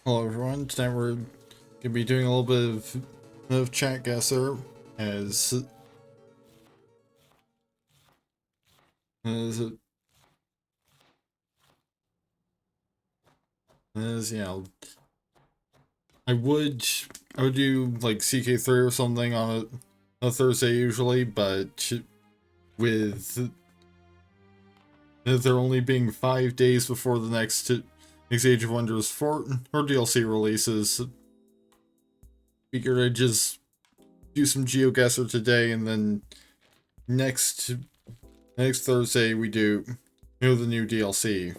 Hello everyone, tonight we're going to be doing a little bit of Geoguessr as, as you know, I would do like CK3 or something on a Thursday usually, but with there only being 5 days before the next Age of Wonders 4 or DLC releases, figured I'd just do some Geoguessr today, and then next Thursday we do the new DLC.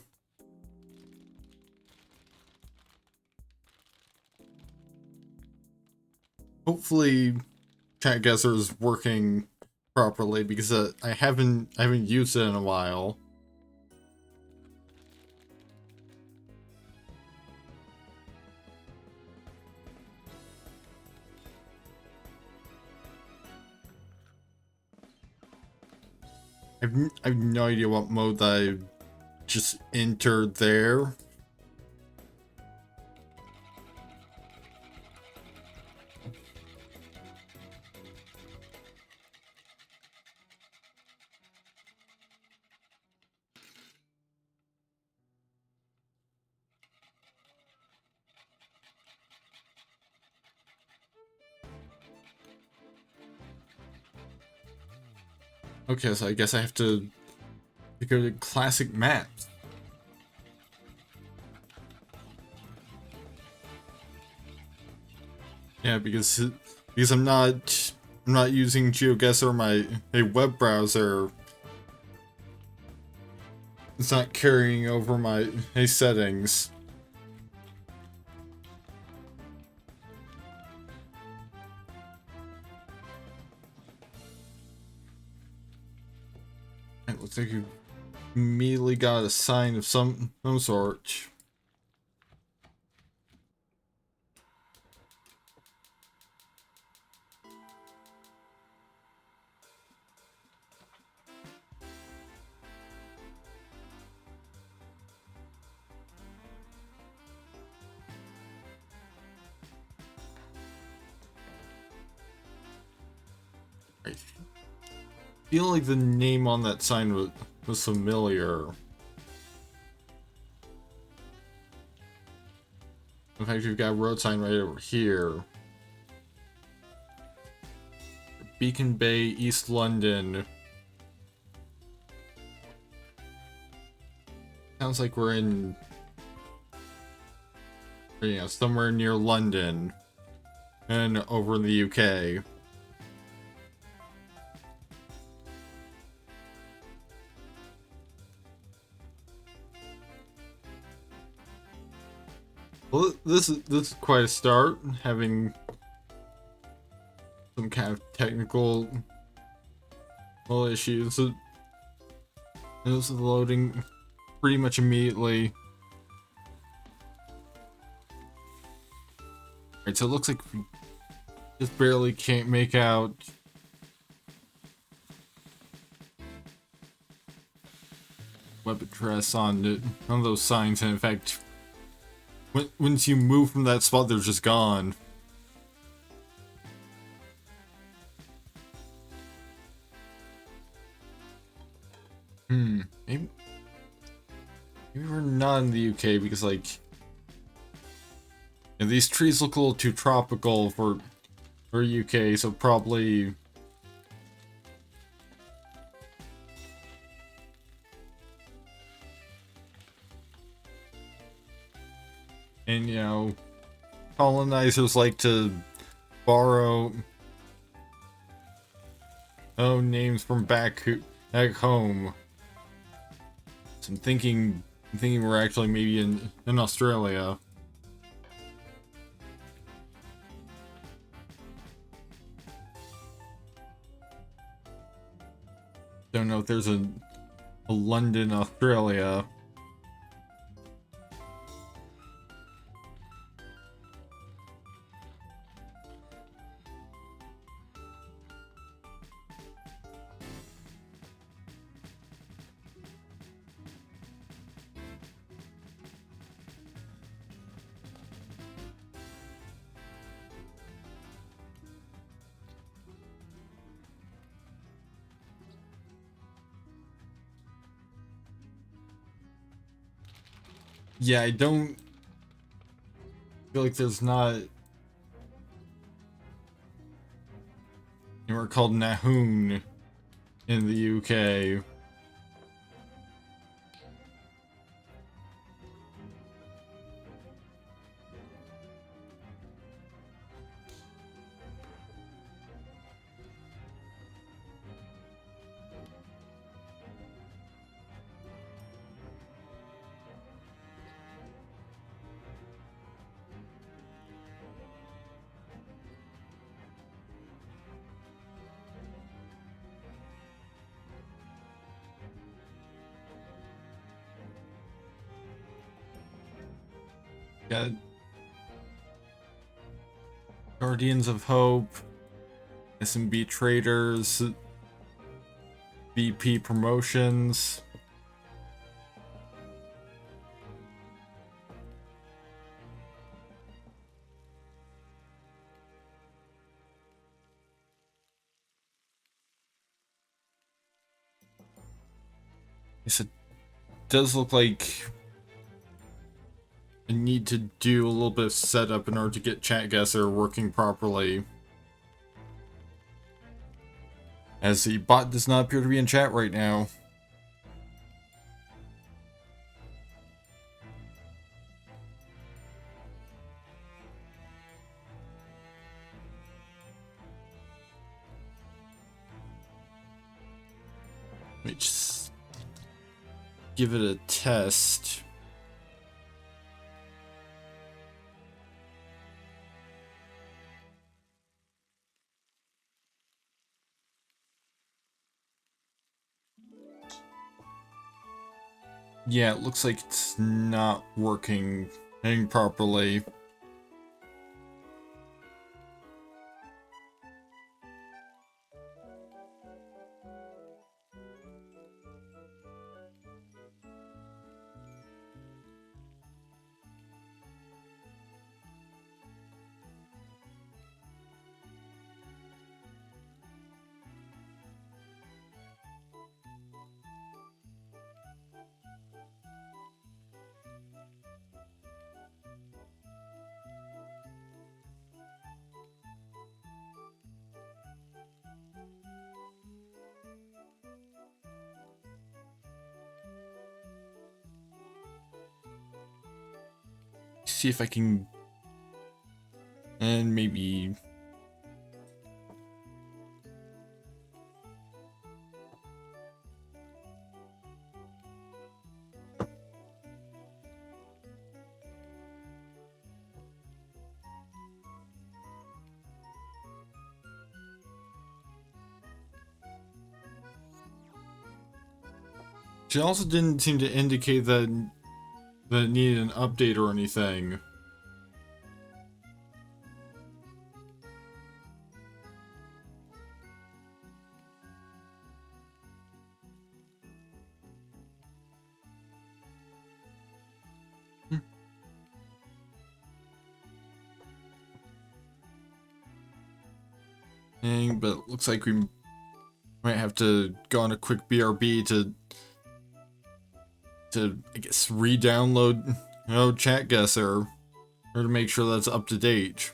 Hopefully Geoguessr is working properly, because I haven't used it in a while. I have no idea what mode that I just entered there. Okay, so I guess I have to go to classic maps. Yeah, because I'm not using Geoguessr, my web browser. It's not carrying over my settings. It looks like you immediately got a sign of some sort. I feel like the name on that sign was familiar. In fact, you've got a road sign right over here. Beacon Bay, East London. Sounds like we're in, somewhere near London and over in the UK. Well, this is quite a start, having some kind of technical issues. It was loading pretty much immediately. Alright, so it looks like we just barely can't make out web address on those signs, and in fact, once you move from that spot, they're just gone. Maybe we're not in the UK, because these trees look a little too tropical for UK, so probably. And colonizers like to borrow names from back home. So I'm thinking we're actually maybe in Australia. Don't know if there's a London, Australia. Yeah, I don't feel like there's not anywhere called Nahoon in the UK. Got Guardians of Hope, SMB Traders, BP Promotions. Yes, it does look like I need to do a little bit of setup in order to get ChatGuessr working properly, as the bot does not appear to be in chat right now. Let me just give it a test. Yeah, it looks like it's not working properly. See if I can, and maybe she also didn't seem to indicate that it needed an update or anything. Dang, but looks like we might have to go on a quick BRB to I guess re-download ChatGuessr or to make sure that's up to date.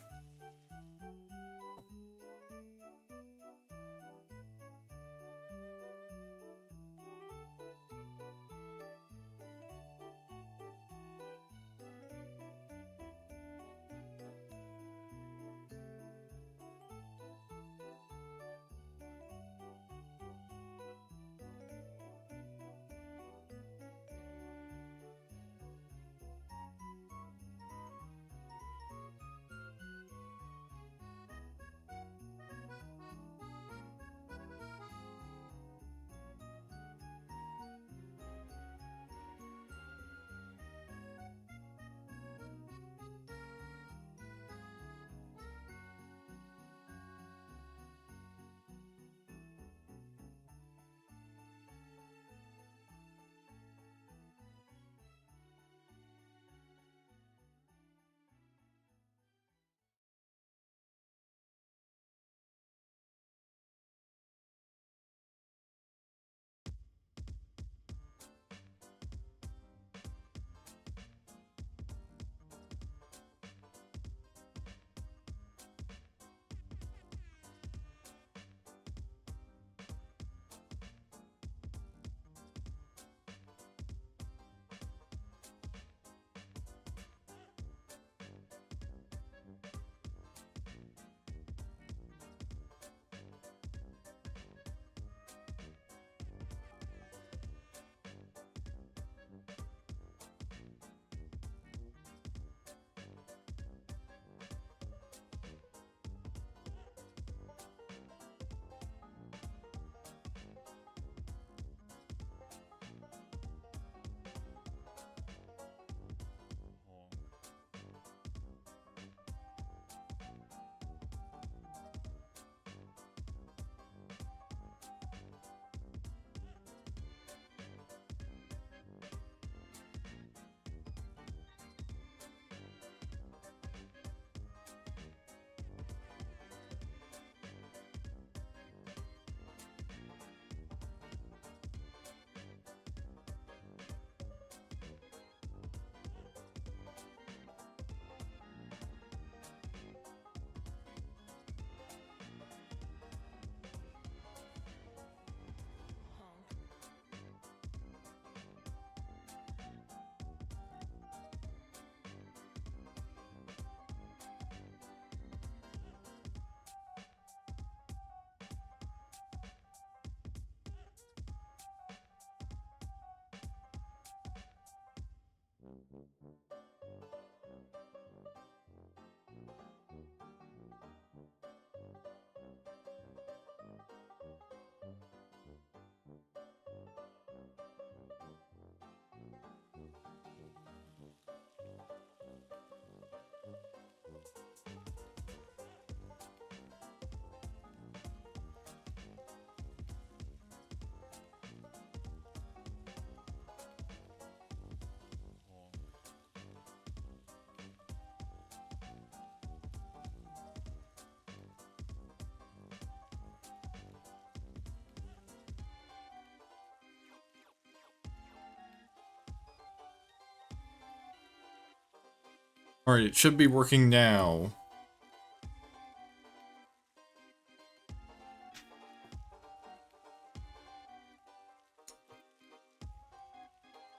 Alright, it should be working now.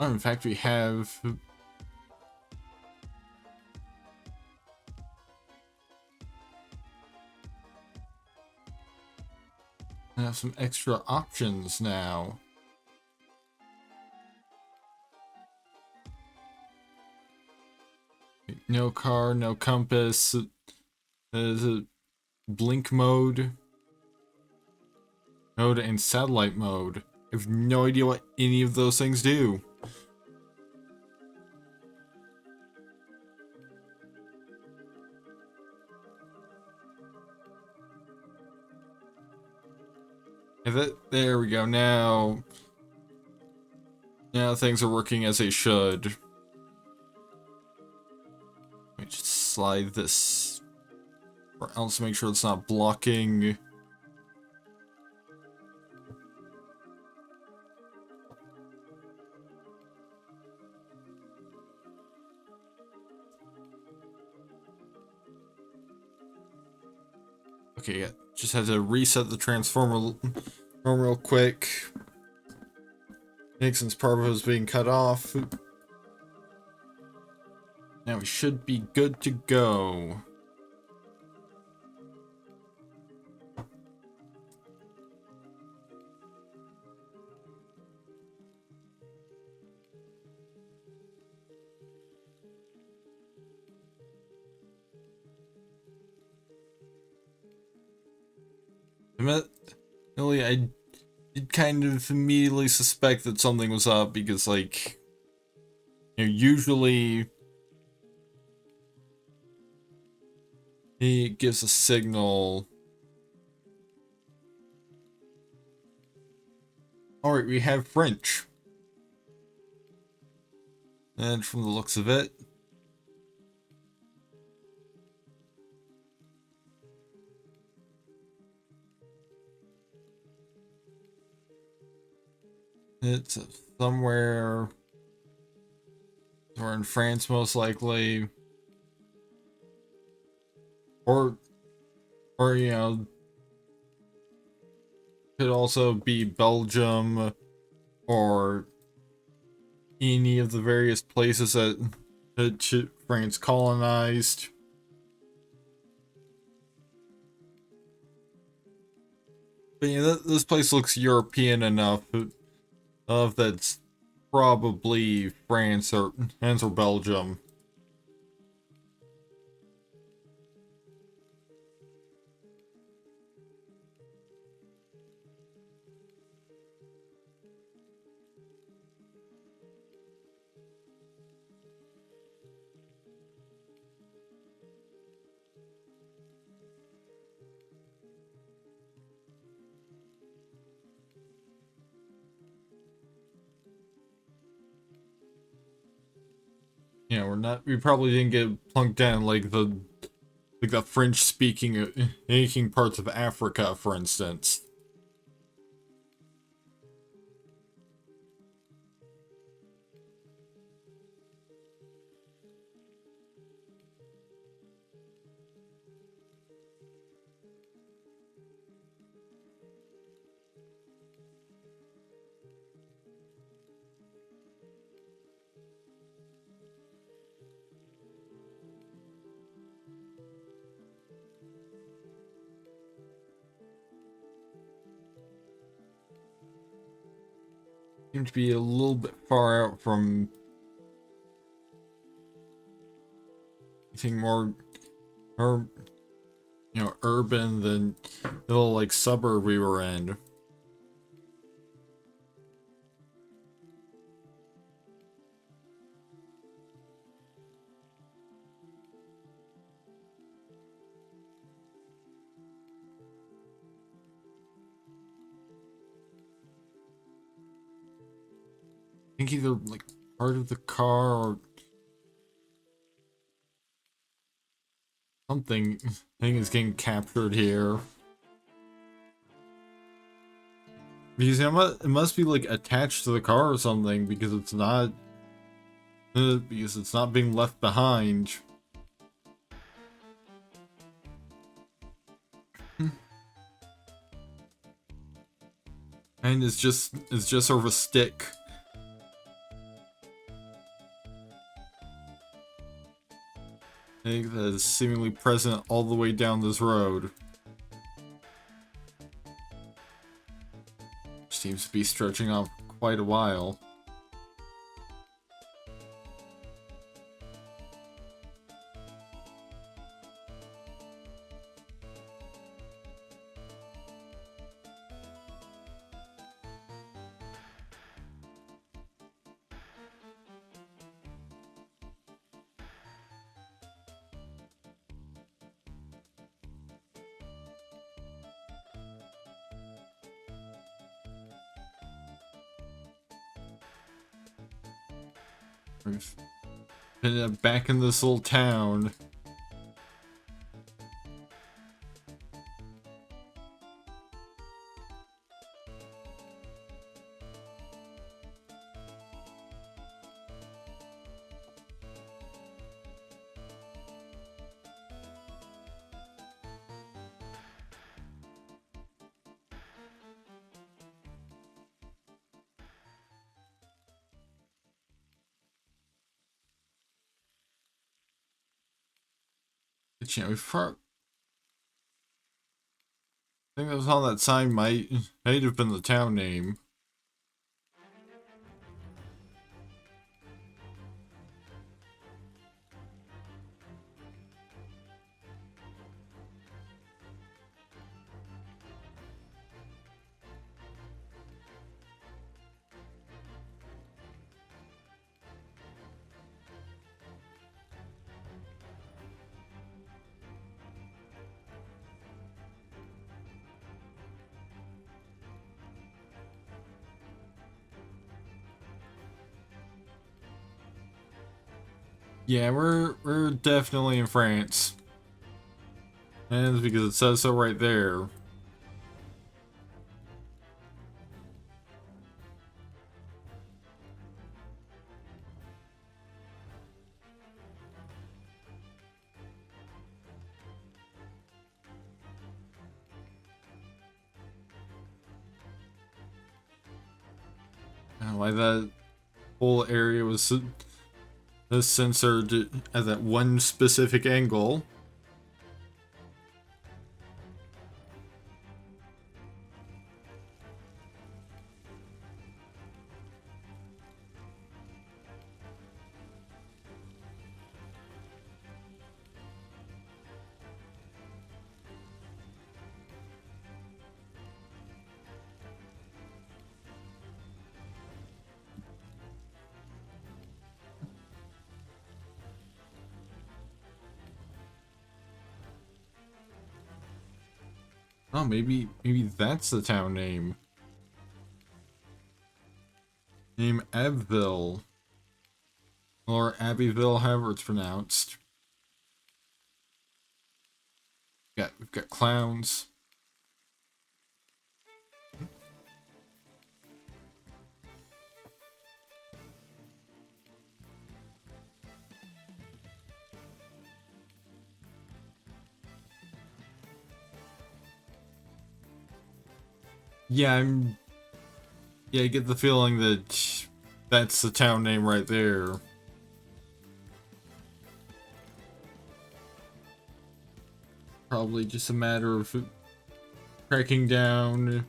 Oh, in fact, we have some extra options now. No car, no compass. There's a blink mode, and satellite mode. I have no idea what any of those things do. There we go. Now things are working as they should. Let me just slide this, or else make sure it's not blocking. Okay, yeah, just had to reset the transformer real quick. Nixon's parvo is being cut off. Now we should be good to go. Really, I did kind of immediately suspect that something was up because, like, you know, usually he gives a signal. Alright, we have French. And from the looks of it, it's somewhere in France, most likely. Or you know, could also be Belgium or any of the various places that France colonized. But yeah, this place looks European enough of that's probably France or Belgium. Yeah, we probably didn't get plunked down like the French speaking parts of Africa, for instance. Seem to be a little bit far out from anything more urban than the little like suburb we were in. I think either like part of the car or something thing is getting captured here. Because it must be like attached to the car or something because it's not being left behind. And it's just sort of a stick. That is seemingly present all the way down this road. Seems to be stretching off quite a while. We've been back in this little town. You know, I think that was on that sign might have been the town name. Yeah, we're definitely in France. And it's because it says so right there. Why that whole area was censored at that one specific angle. Oh, maybe that's the town name. Name Abbeville. Or Abbeville, however it's pronounced. We've got clowns. Yeah, I get the feeling that that's the town name right there. Probably just a matter of tracking down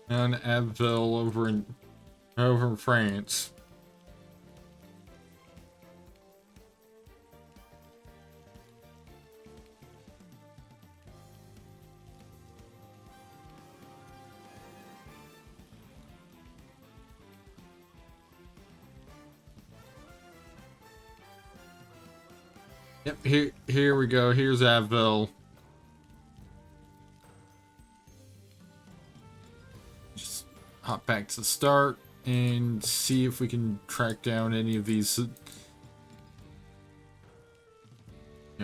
Abbeville over in France. Yep, here we go. Here's Abbeville. Just hop back to the start and see if we can track down any of these.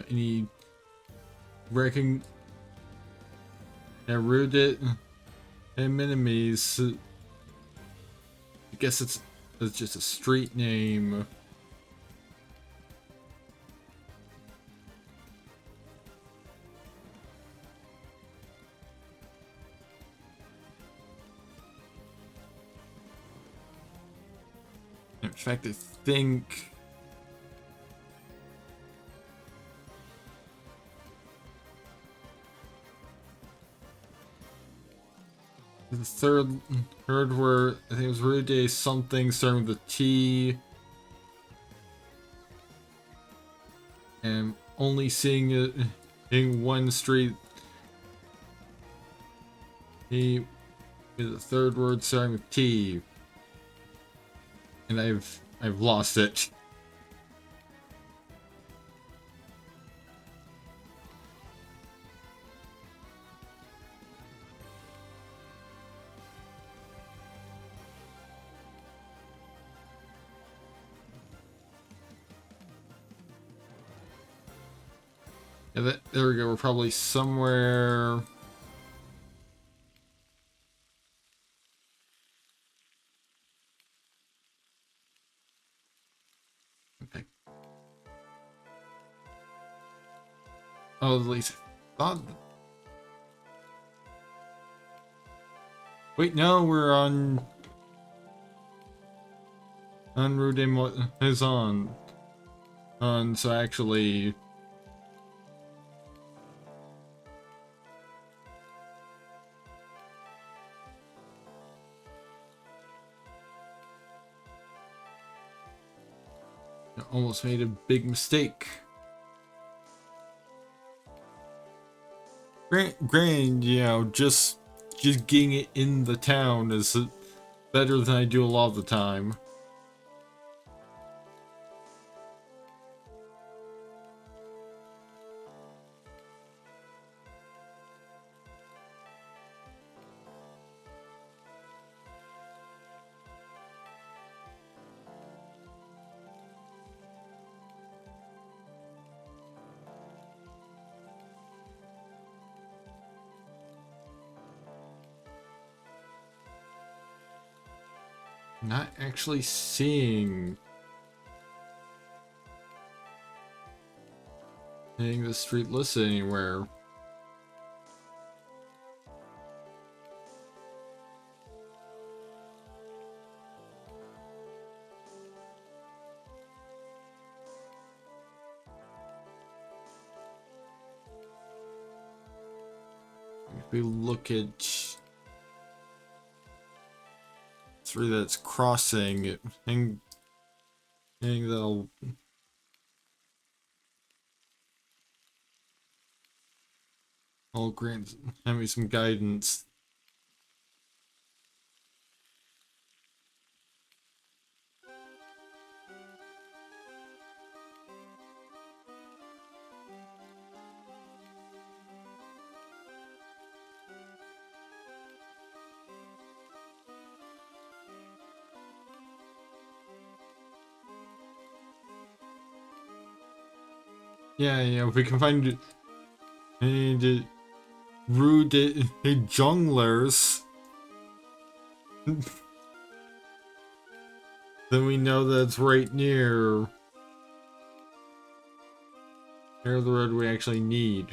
Any wrecking eroded enemies. I guess it's just a street name. In fact, I think the third word, I think it was Rude something starting with a T. And only seeing it in one street. T is the third word starting with T. And I've lost it. Yeah, there we go. We're probably somewhere. Okay. Oh, at least I thought. Wait, no, we're on Rue de Maison. So actually. I almost made a big mistake. Granted, you know, just getting it in the town is better than I do a lot of the time. Not actually seeing the street listed anywhere. If we look at three that's crossing, and that'll all grant me some guidance. Yeah, if we can find the rude junglers, then we know that it's right near the road we actually need.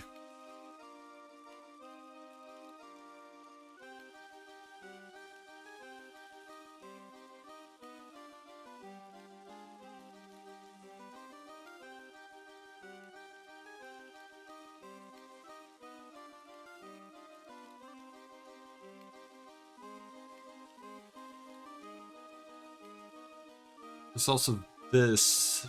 There's also this.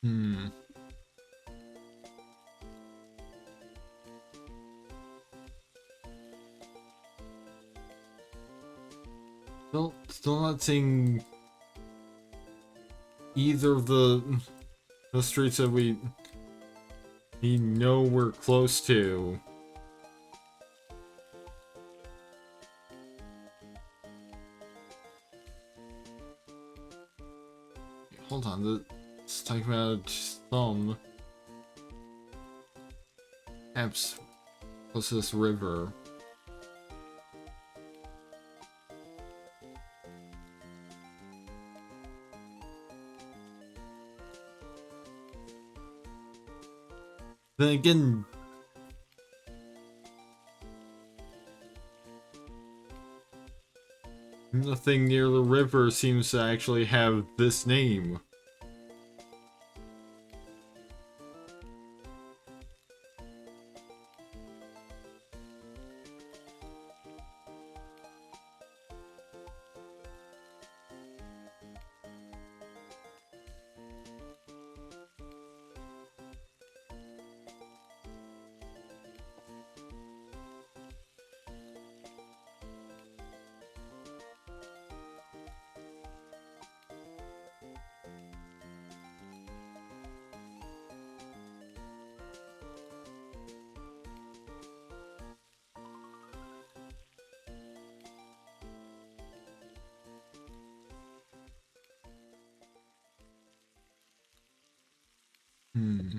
Hmm. Still not seeing either of the streets that we know we're close to. hold on. Let's talk about some apps plus this river. Then again, nothing near the river seems to actually have this name. Hmm.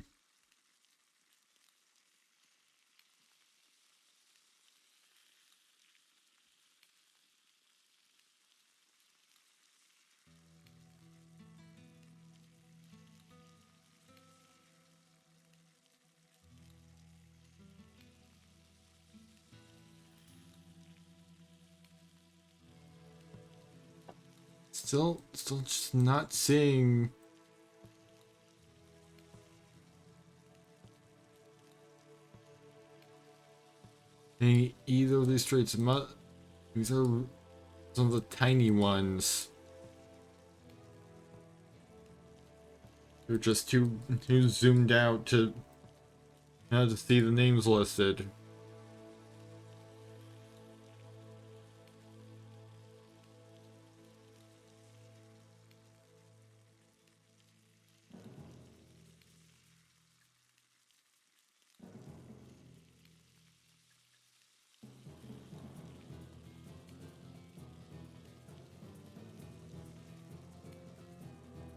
Still just not seeing either of these streets. These are some of the tiny ones. They're just too zoomed out to see the names listed.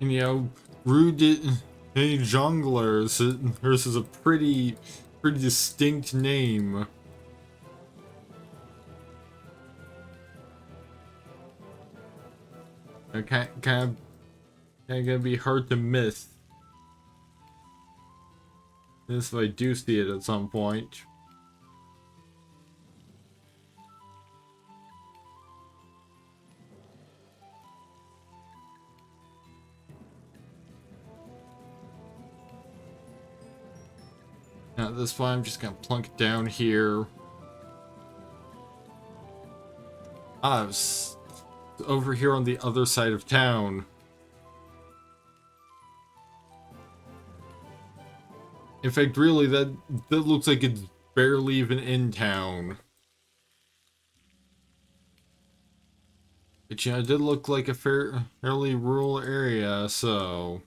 And rude hey junglers. Hers is a pretty distinct name. Kind of gonna be hard to miss. This if I do see it at some point. Now at this point I'm just gonna plunk it down here. Ah, it's over here on the other side of town. In fact, really, that looks like it's barely even in town. But it did look like a fairly rural area, so...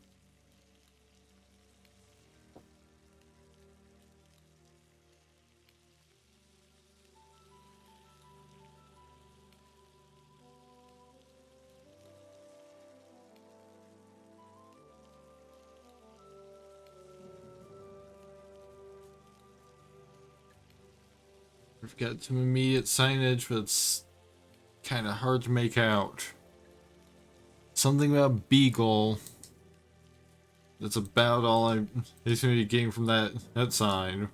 We've got some immediate signage, but it's kind of hard to make out. Something about Beagle. That's about all I seem to be getting from that sign.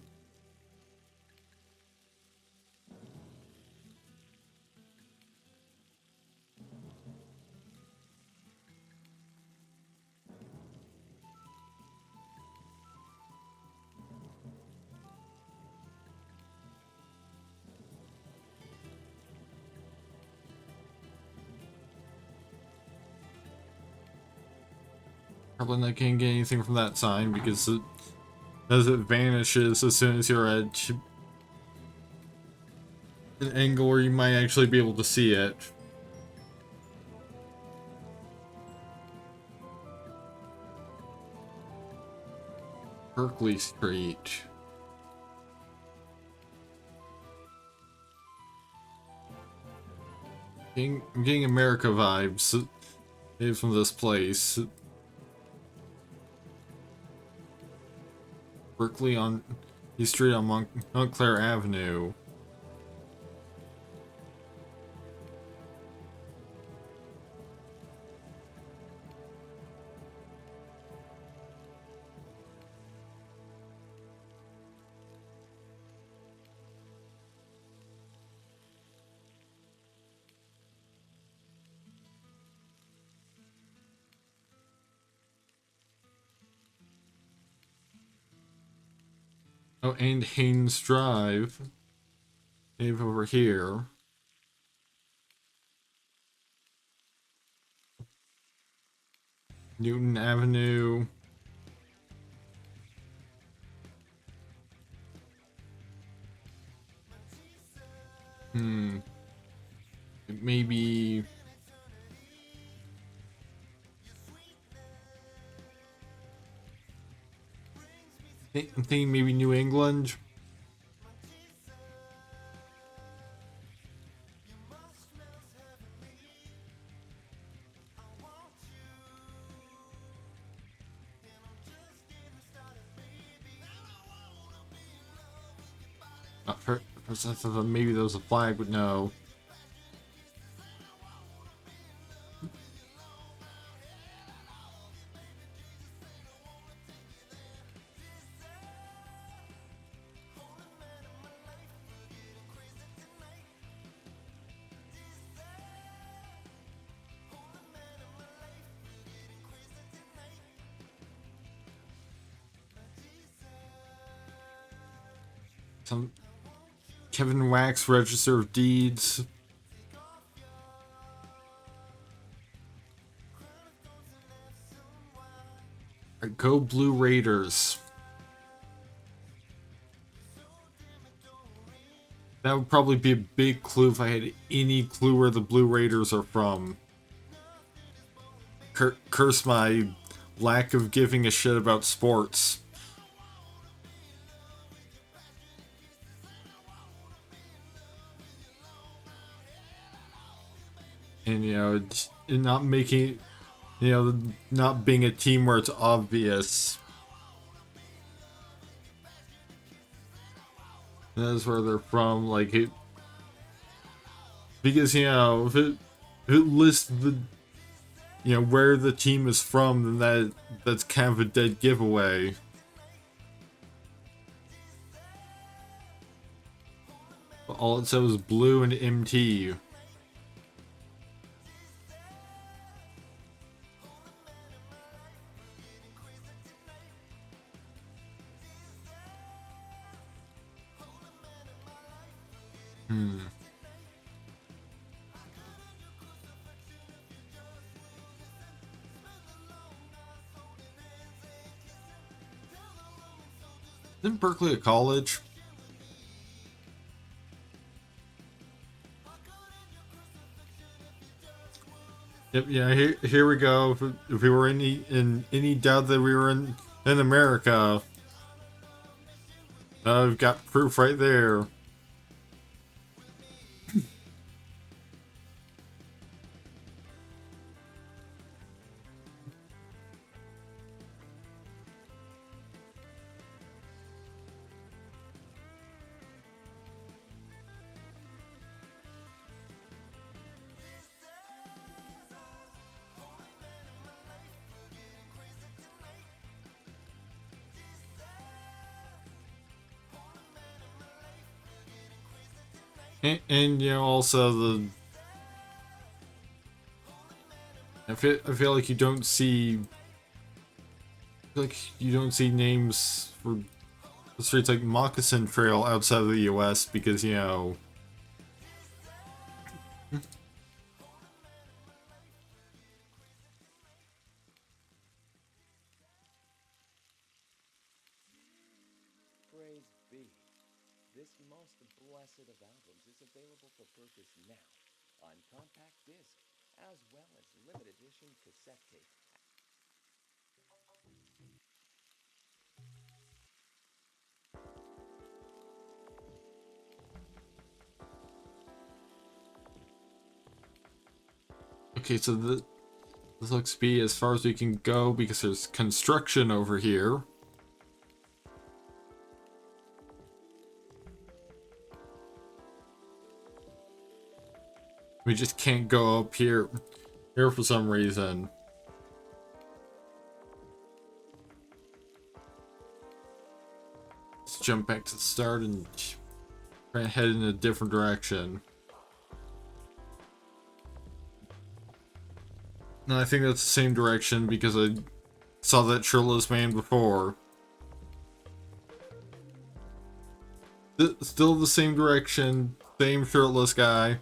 Probably not gonna get anything from that sign because as it vanishes as soon as you're at an angle where you might actually be able to see it. Berkeley Street. I'm getting America vibes from this place. Berkeley on the street on Montclair Avenue. Oh, and Haynes Drive. Maybe over here. Newton Avenue. Maybe... I'm thinking maybe New England. First I thought maybe there was a flag, but no. Some Kevin Wax Register of Deeds. Alright, go Blue Raiders. That would probably be a big clue if I had any clue where the Blue Raiders are from. Curse my lack of giving a shit about sports. And, you know, not making, you know, not being a team where it's obvious. That's where they're from, like, it, because, you know, if it lists the, you know, where the team is from, then that's kind of a dead giveaway. But all it said was blue and MT. Isn't Berkeley a college? Yep, yeah, here we go. If we were in any doubt that we were in America, we've got proof right there. And you know, also I feel like you don't see, names for the streets like Moccasin Trail outside of the U.S. because, you know. Praise be. This most blessed of albums is available for purchase now on compact disc, as well as limited edition cassette tape. Okay, so this looks to be as far as we can go because there's construction over here. We just can't go up here for some reason. Let's jump back to the start and try and head in a different direction. And I think that's the same direction because I saw that shirtless man before. Still the same direction, same shirtless guy.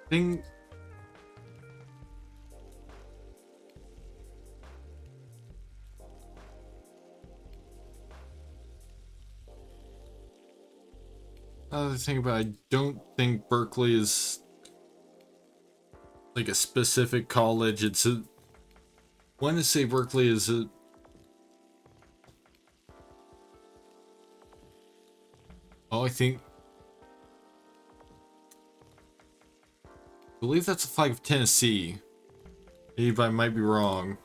Think Another thing about I don't think Berkeley is like a specific college. It's a I want to say Berkeley is a I believe that's the flag of Tennessee. Maybe I might be wrong.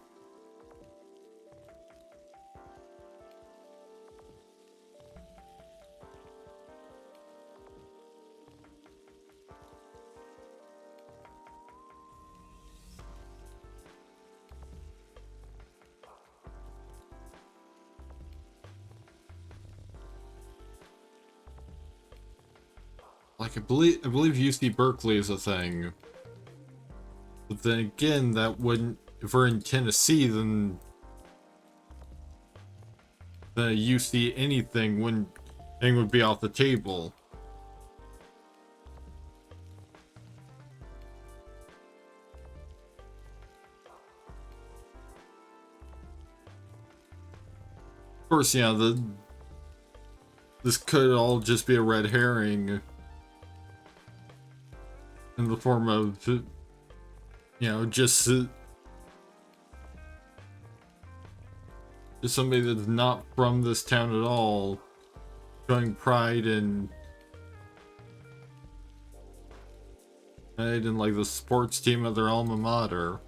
Like I believe UC Berkeley is a thing. But then again, that wouldn't if we're in Tennessee then the UC anything would be off the table. Of course, yeah, this could all just be a red herring in the form of, you know, just somebody that's not from this town at all, showing pride in like the sports team of their alma mater.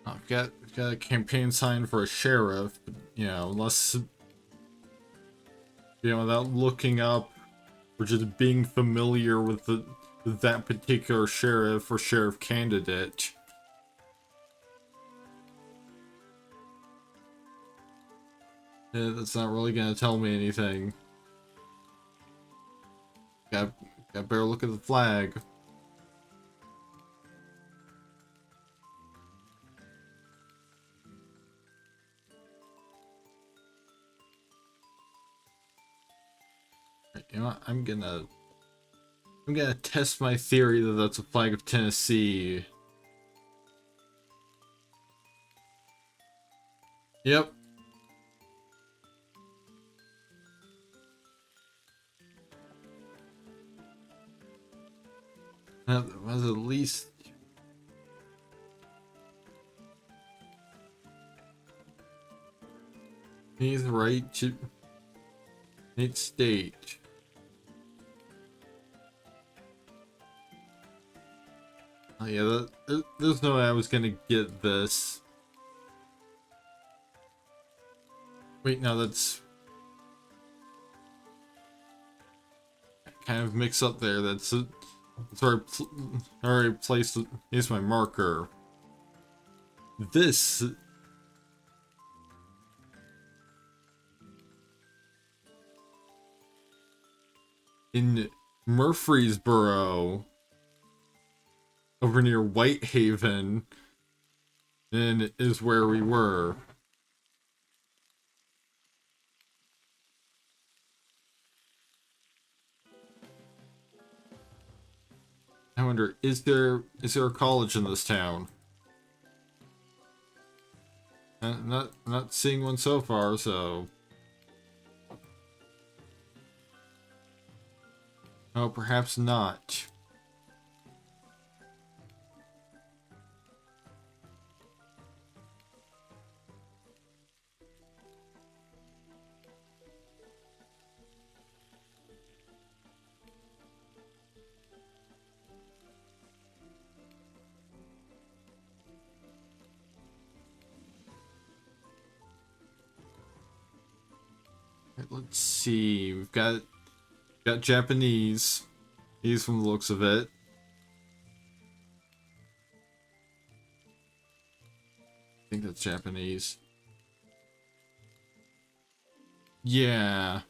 I've got a campaign sign for a sheriff, but, you know, unless, you know, without looking up or just being familiar with that particular sheriff or sheriff candidate. That's not really gonna tell me anything. Got better look at the flag. You know what? I'm gonna test my theory that that's a flag of Tennessee. Yep. That was at least. He's right to its state. Oh yeah, there's no way I was gonna get this. Wait, no, that's. kind of mix up there. That's where I already placed it. Here's my marker. This in Murfreesboro, over near Whitehaven, and is where we were. I wonder, is there a college in this town? Not seeing one so far, so. Oh, perhaps not. Right, let's see. We've got Japanese. He's from the looks of it. I think that's Japanese. Yeah.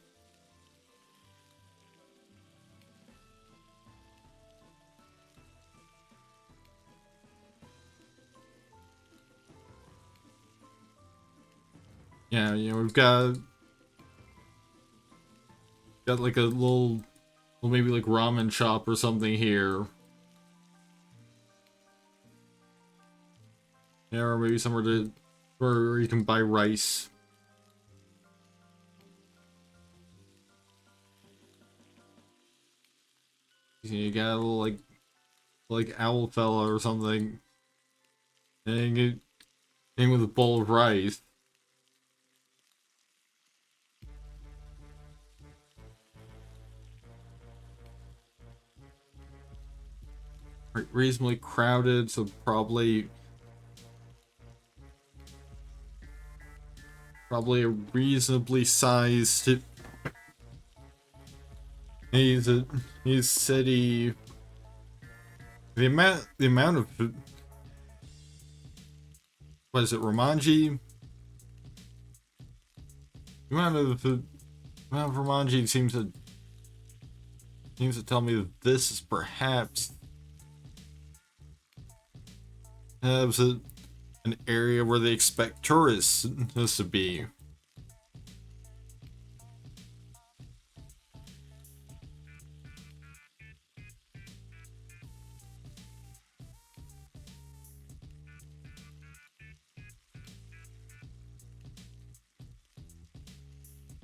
Yeah, you know, we've got like a little, well, maybe like ramen shop or something here. Yeah, or maybe somewhere where you can buy rice. You got a little like owl fella or something. Hanging with a bowl of rice. Reasonably crowded, so probably a reasonably sized. He's city. The amount of, what is it, Romanji? The amount of Romanji seems to tell me that this is perhaps an area where they expect tourists to be.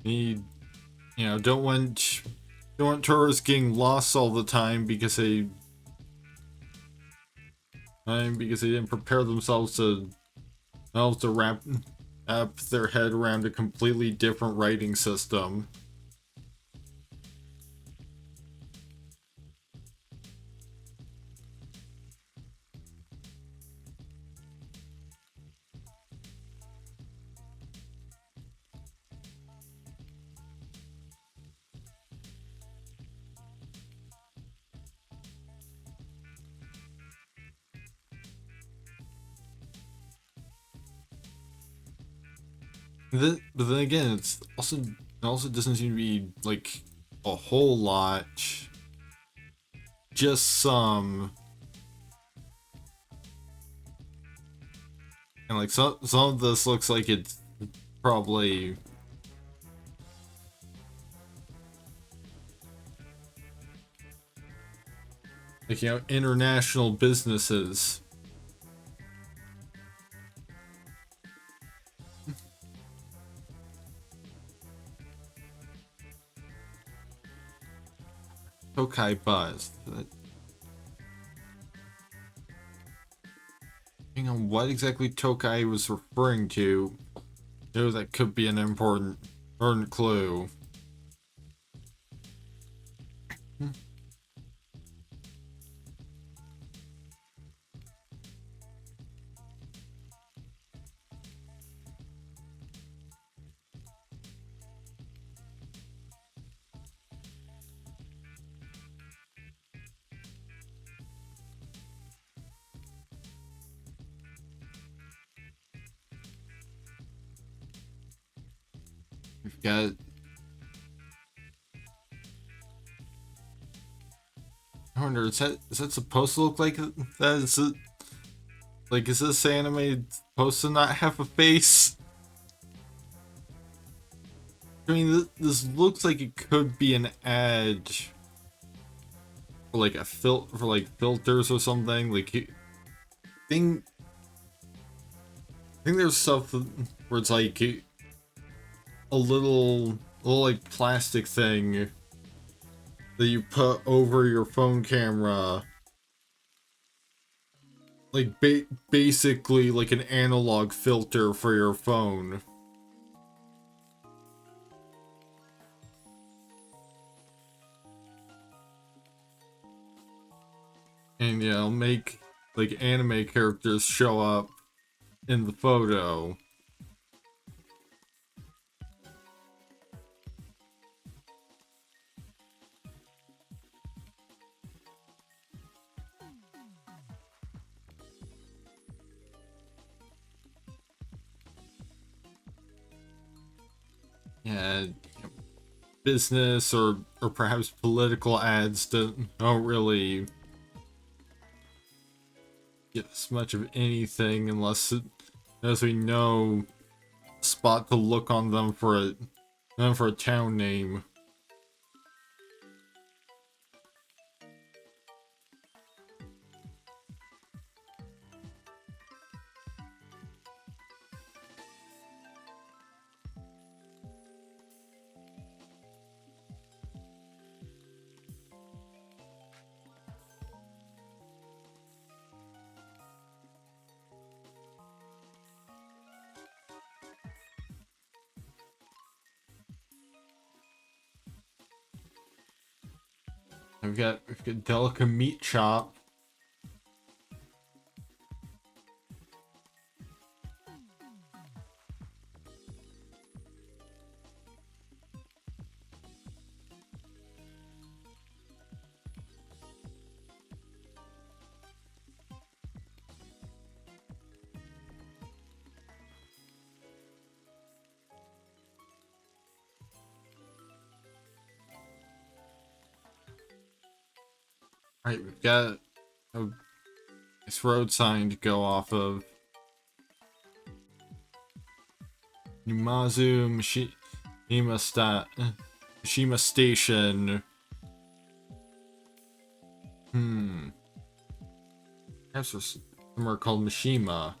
Need, you know, don't want tourists getting lost all the time because they didn't prepare themselves to wrap their head around a completely different writing system. But then again, it also doesn't seem to be like a whole lot. Just some, and like some of this looks like it's probably like, you know, international businesses. Tokai Buzz. Hang on, what exactly Tokai was referring to? Oh, that could be an important clue. we've got. I wonder, is that supposed to look like that? Is it like, is this anime supposed to not have a face? I mean, this looks like it could be an ad for like for like filters or something. Like, think I think there's stuff where it's like a little like plastic thing that you put over your phone camera, like basically like an analog filter for your phone. And yeah, it'll make like anime characters show up in the photo. Yeah, business or perhaps political ads don't really give us much of anything unless we know a spot to look on them for a town name. We've got delicate meat chop. Right, we've got a nice road sign to go off of. Numazu Mishima Station. Perhaps there's somewhere called Mishima.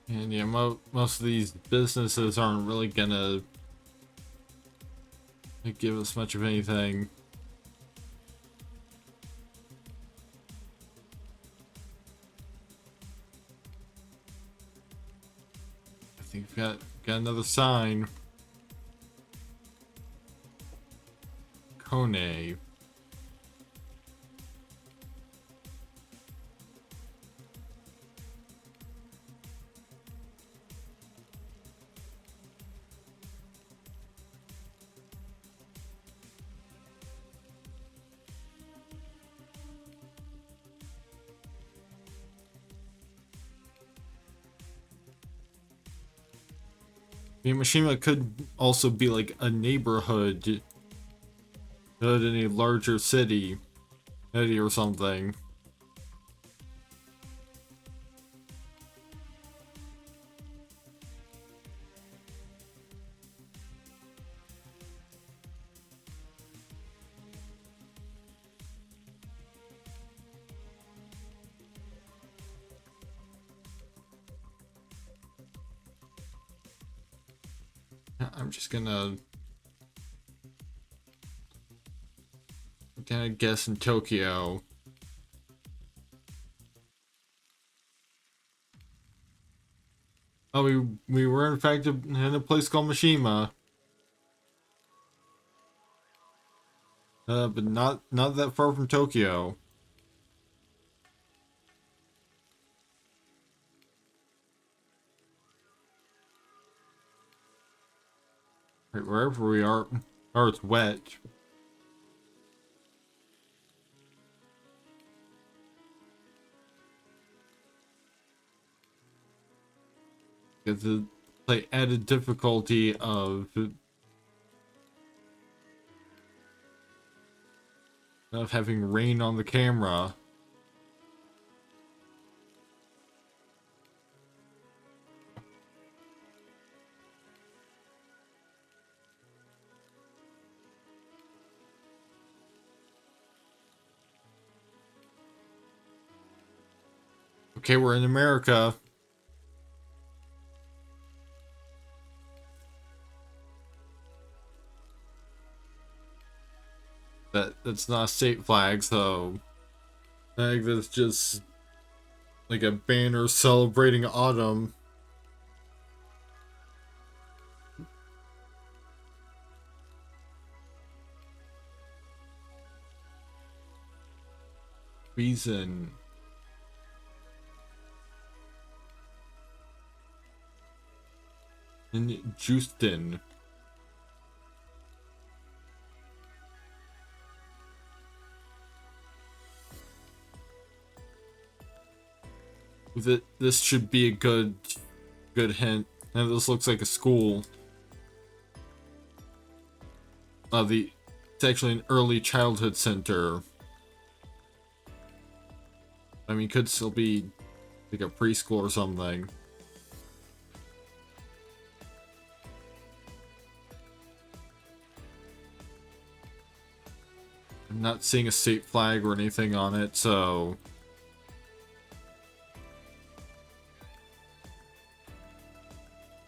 And yeah, most of these businesses aren't really gonna give us much of anything. I think we've got another sign. Kone. Mishima could also be like a neighborhood in a larger city or something. I'm just gonna guess in Tokyo. Oh, we were in fact in a place called Mishima, but not that far from Tokyo. Right, wherever we are, or it's wet. It's the like added difficulty of having rain on the camera. Okay, we're in America. That's not a state flag, so I think that's just like a banner celebrating autumn. Reason. In Houston. This should be a good hint. And this looks like a school. It's actually an early childhood center. I mean, could still be like a preschool or something. I'm not seeing a state flag or anything on it, so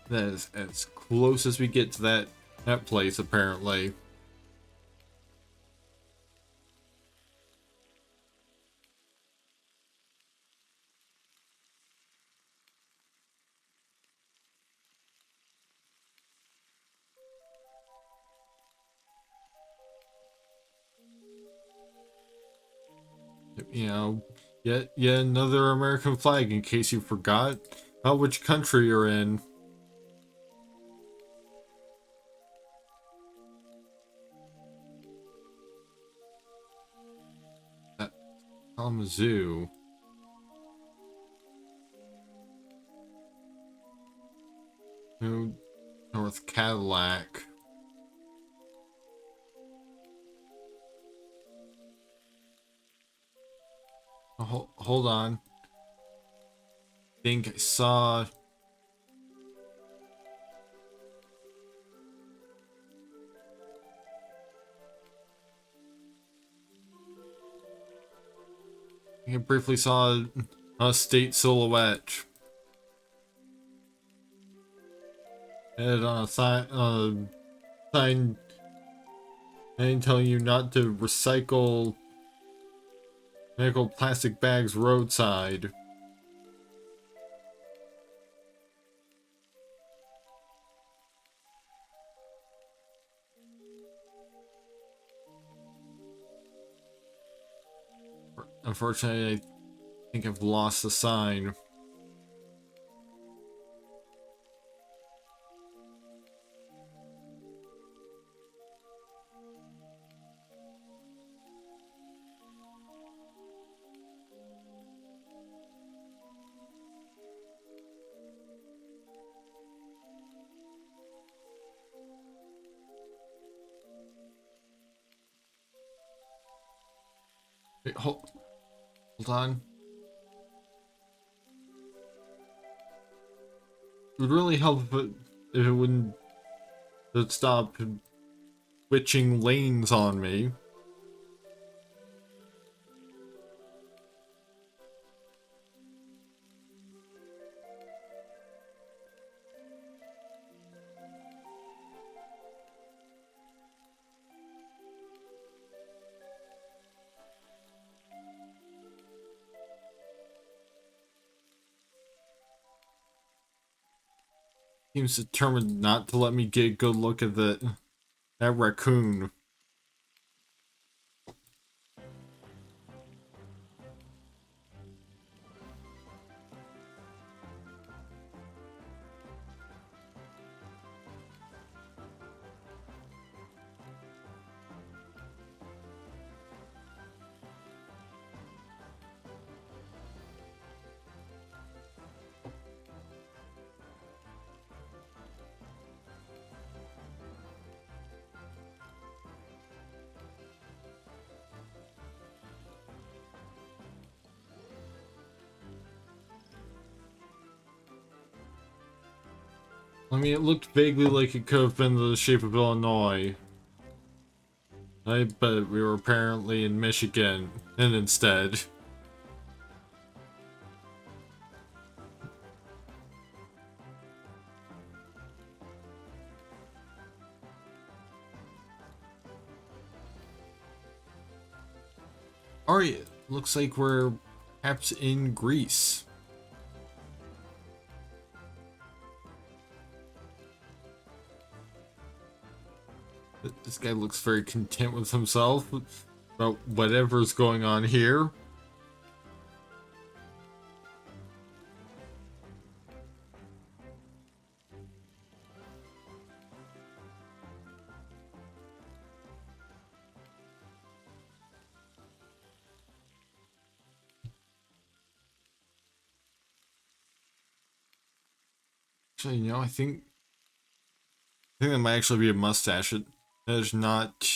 that is as close as we get to that place, apparently. You know, yet another American flag in case you forgot about which country you're in. That Kalamazoo. North Cadillac. Oh, hold on. I think I saw. I briefly saw a state silhouette. And on a sign and telling you not to recycle plastic bags roadside. Unfortunately, I think I've lost the sign. Wait, hold on. It would really help if it wouldn't stop switching lanes on me. Seems determined not to let me get a good look at that raccoon. I mean, it looked vaguely like it could have been the shape of Illinois. But we were apparently in Michigan, and instead. Alright, looks like we're perhaps in Greece. This guy looks very content with himself about whatever's going on here. Actually, you know, I think that might actually be a mustache. It is not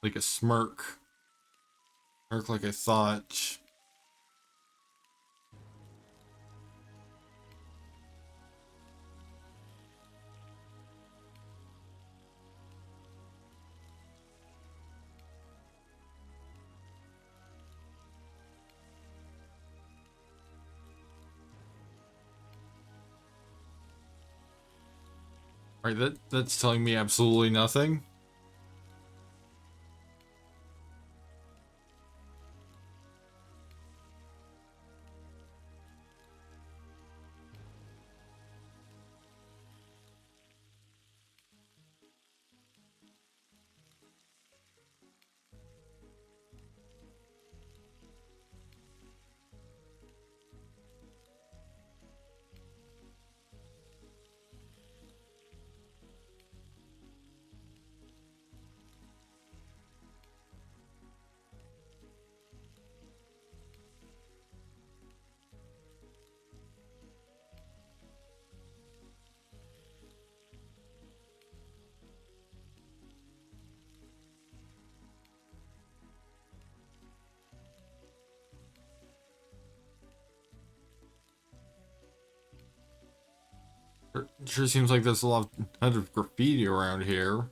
like a smirk. Smirk like I thought. Alright, that's telling me absolutely nothing. It sure seems like there's a lot of graffiti around here.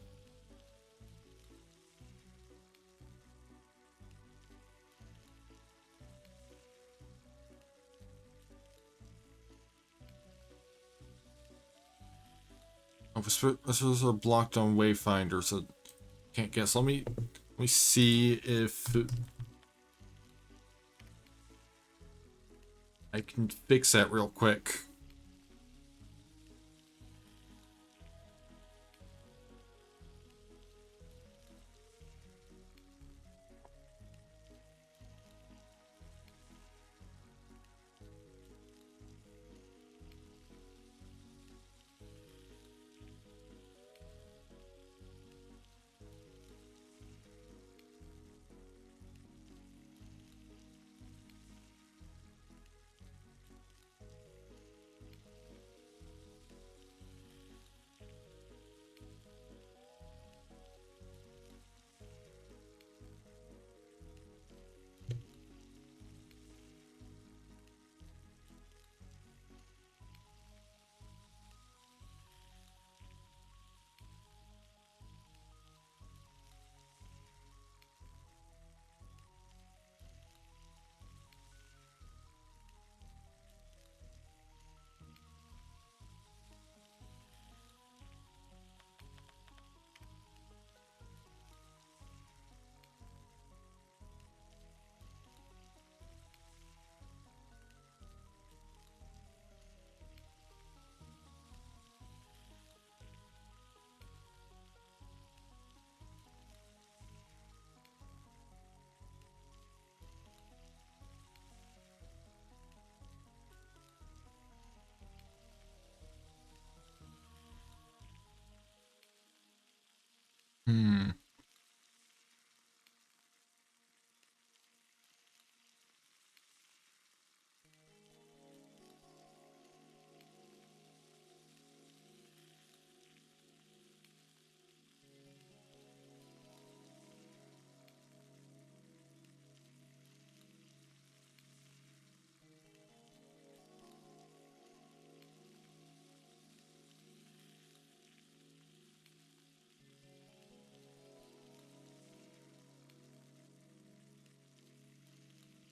Oh, this was a blocked on Wayfinder, so can't guess. Let me see if I can fix that real quick.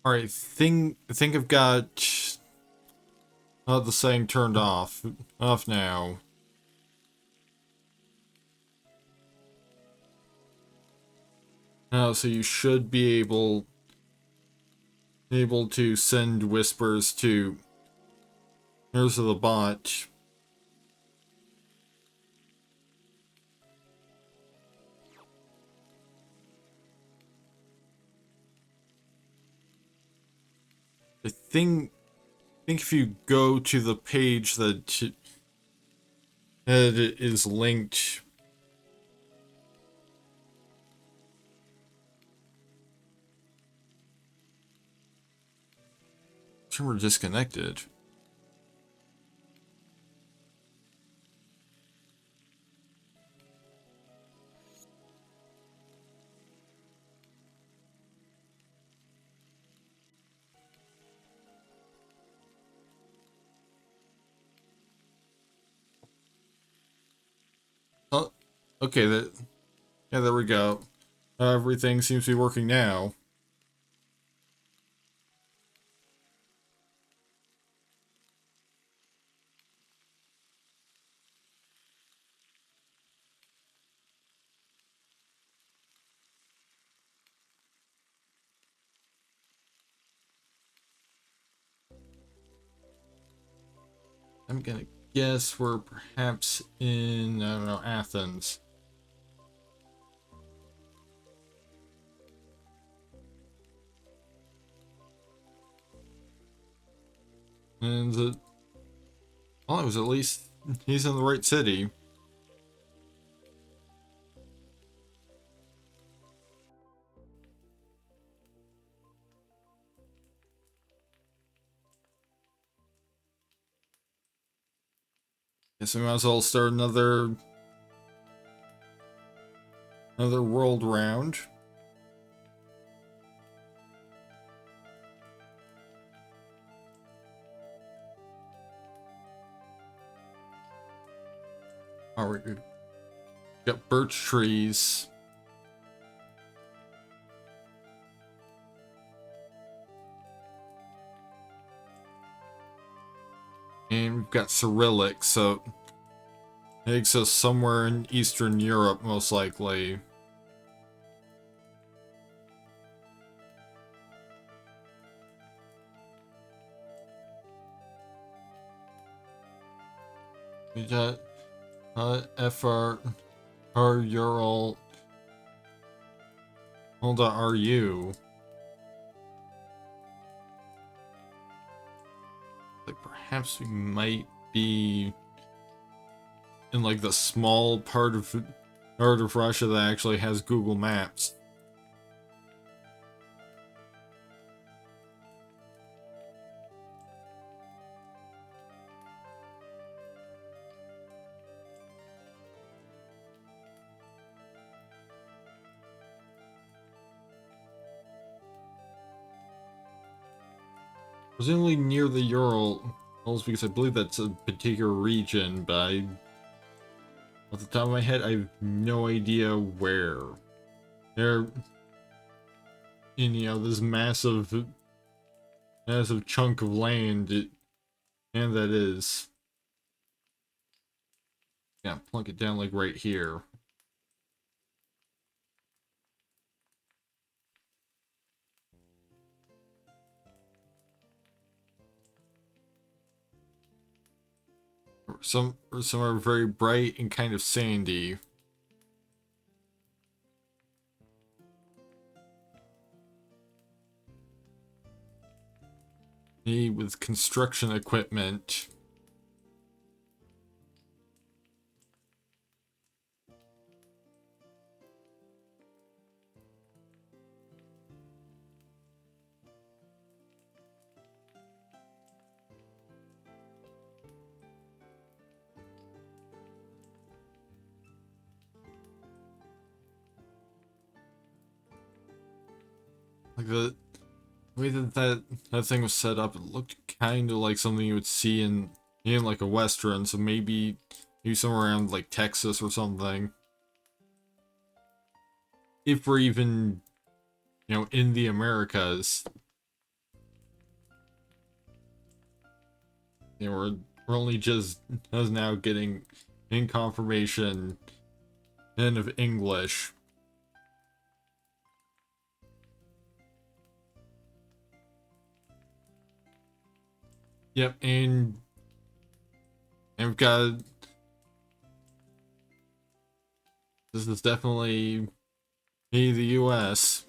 Alright, I think I've got the setting turned off. Off now. So you should be able to send whispers to members of the bot. I think if you go to the page that it is linked. We're disconnected. Oh, okay. Yeah, there we go. Everything seems to be working now. I'm gonna guess we're perhaps in, I don't know, Athens. And well, it was at least he's in the right city. Guess we might as well start another world round. Alright, we got birch trees. And we've got Cyrillic, so it exists somewhere in Eastern Europe, most likely. We got FR Ural hold.ru. Like perhaps we might be in like the small part of Russia that actually has Google Maps. Presumably near the Urals, because I believe that's a particular region, but off the top of my head, I have no idea where. They're in, this massive chunk of land, and that is. Yeah, plunk it down like right here. Some are very bright and kind of sandy. Me with construction equipment. Like the way that thing was set up, it looked kind of like something you would see in like a Western, so maybe somewhere around like Texas or something. If we're even, in the Americas. You know, we're only just as now getting in confirmation in of English. Yep, and we've got, this is definitely the US.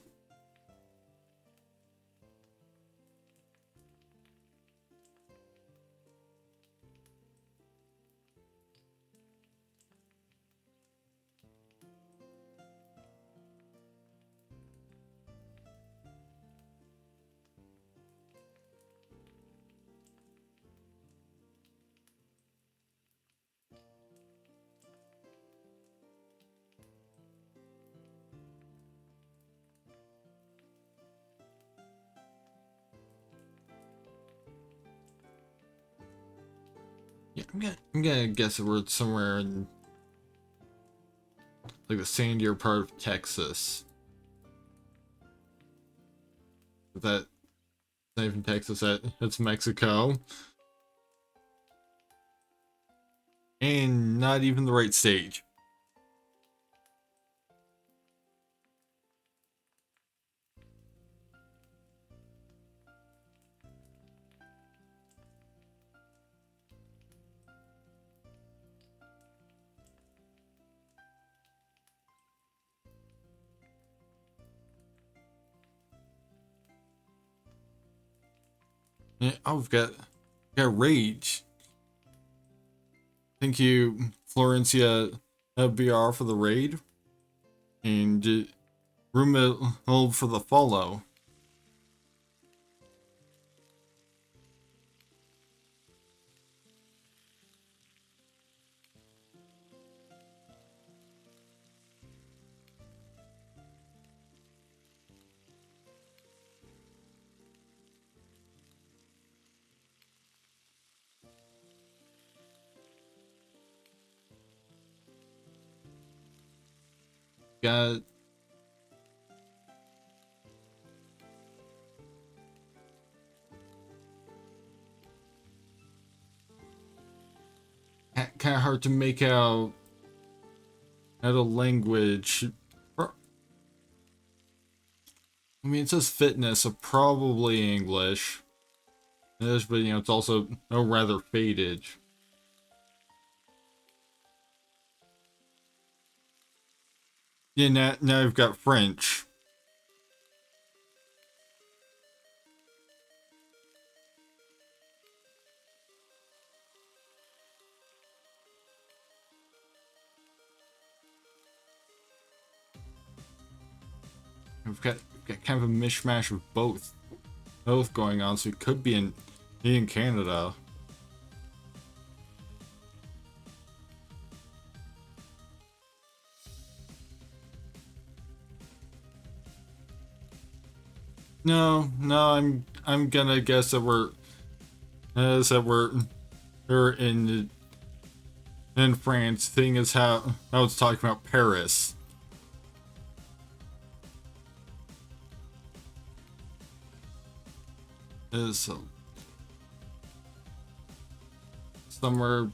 Yeah, I'm gonna guess that we're somewhere in like the sandier part of Texas. That not even Texas, it's Mexico. And not even the right stage. Yeah, oh, we've got Rage. Thank you, Florencia FBR, for the raid. And room hold for the follow. Got kind of hard to make out a language. I mean, it says fitness, so probably English. But you know, it's also rather faded. Yeah, now I've got French. We've got kind of a mishmash of both going on, so it could be in Canada. No, I'm gonna guess that we're in France. Thing is how I was talking about Paris. Is somewhere,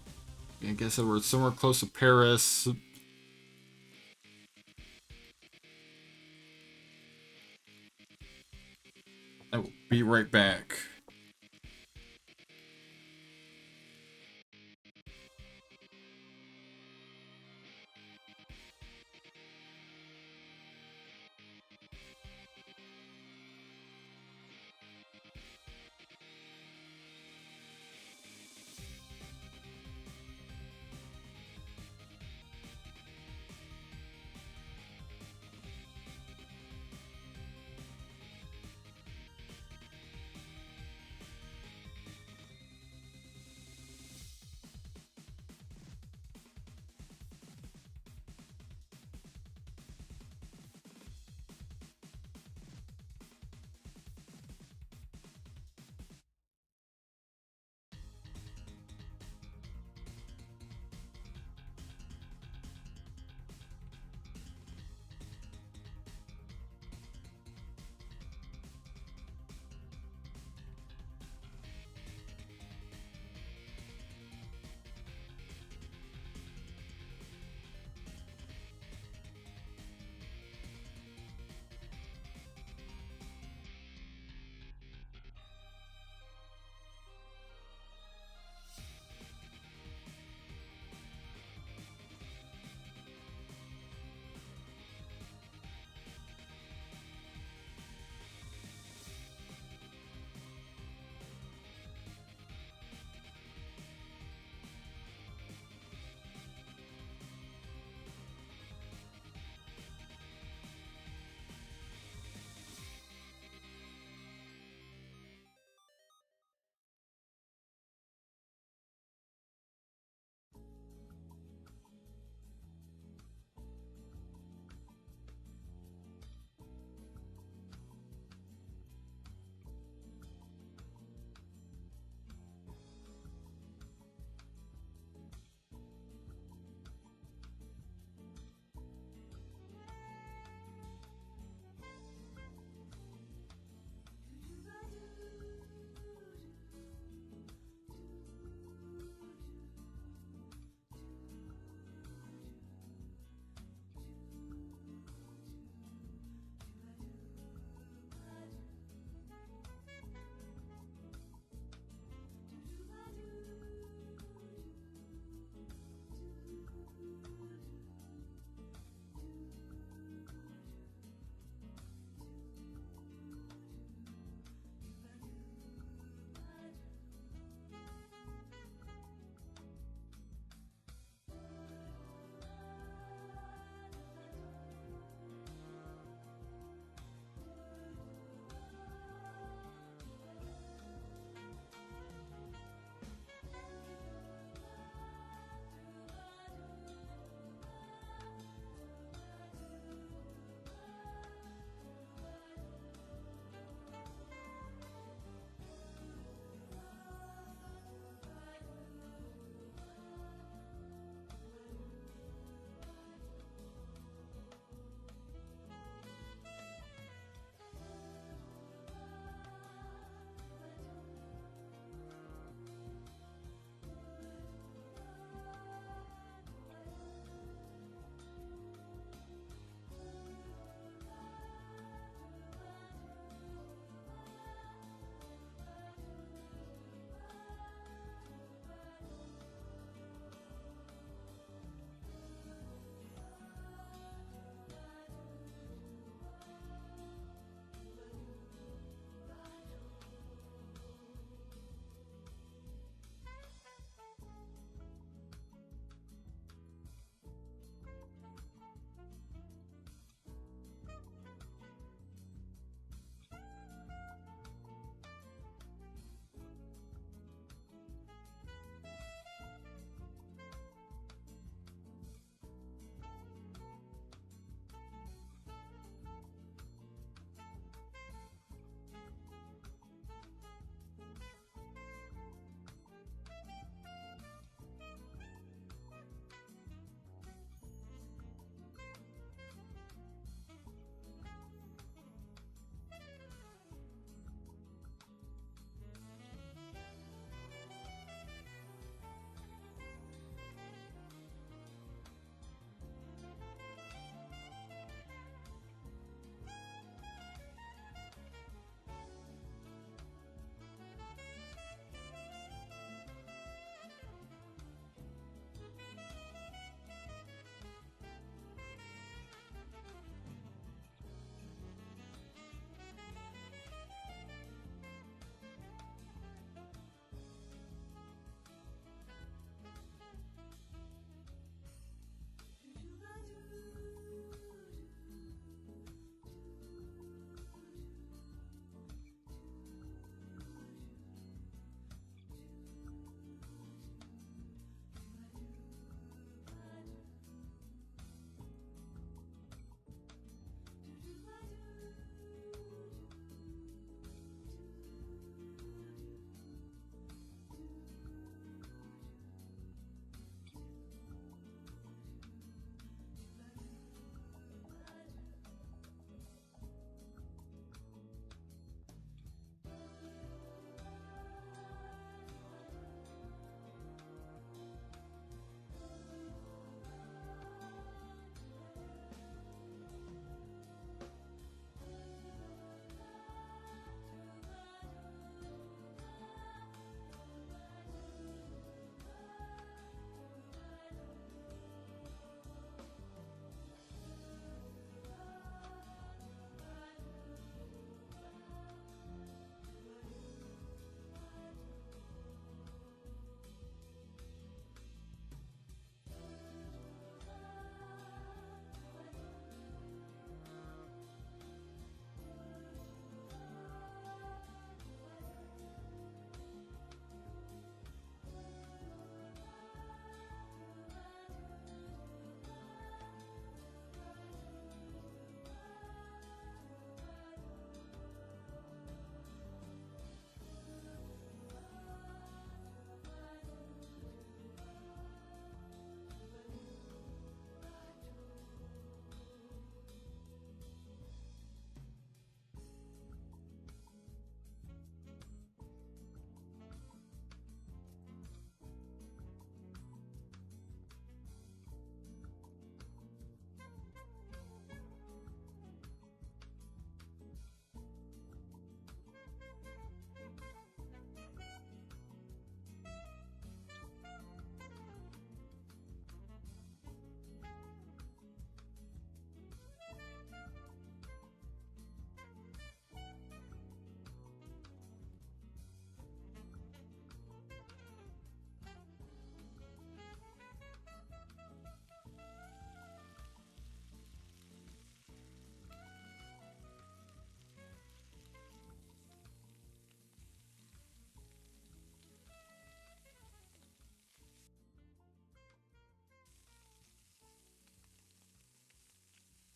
I guess that we're somewhere close to Paris. I will be right back.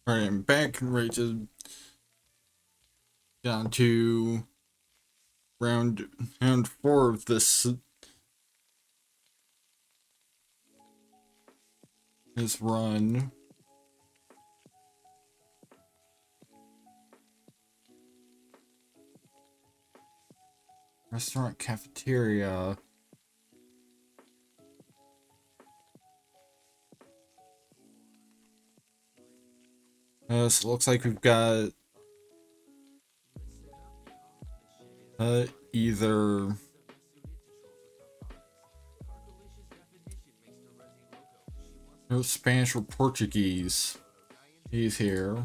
Alright, I'm back and ready to down to round 4 of this run. Restaurant cafeteria. So it looks like we've got either Spanish or Portuguese. He's here.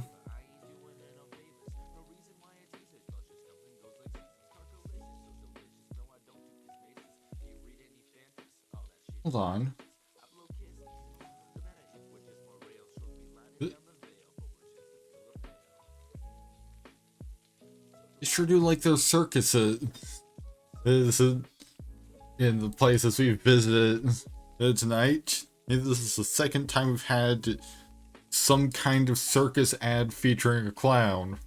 Hold on. They sure do like their circuses in the places we've visited tonight. This is the second time we've had some kind of circus ad featuring a clown.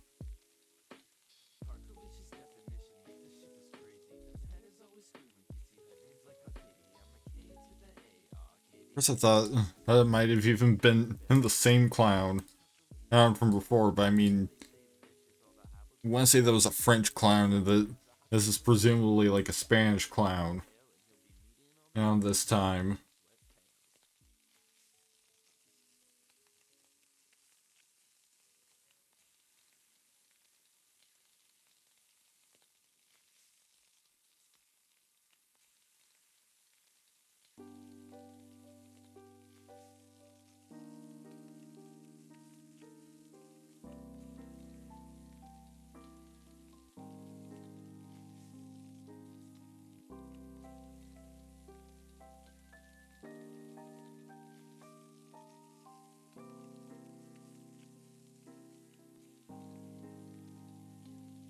First I thought that might have even been the same clown from before, but I mean, I want to say that was a French clown and that this is presumably like a Spanish clown. This time.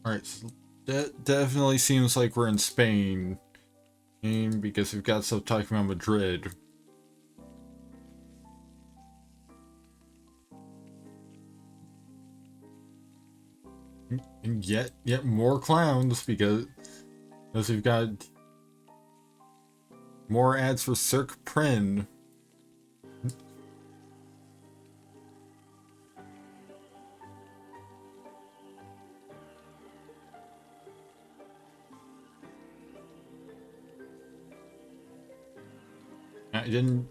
Alright, so that definitely seems like we're in Spain. Because we've got stuff talking about Madrid. And yet more clowns because we've got more ads for Cirque Prin. I didn't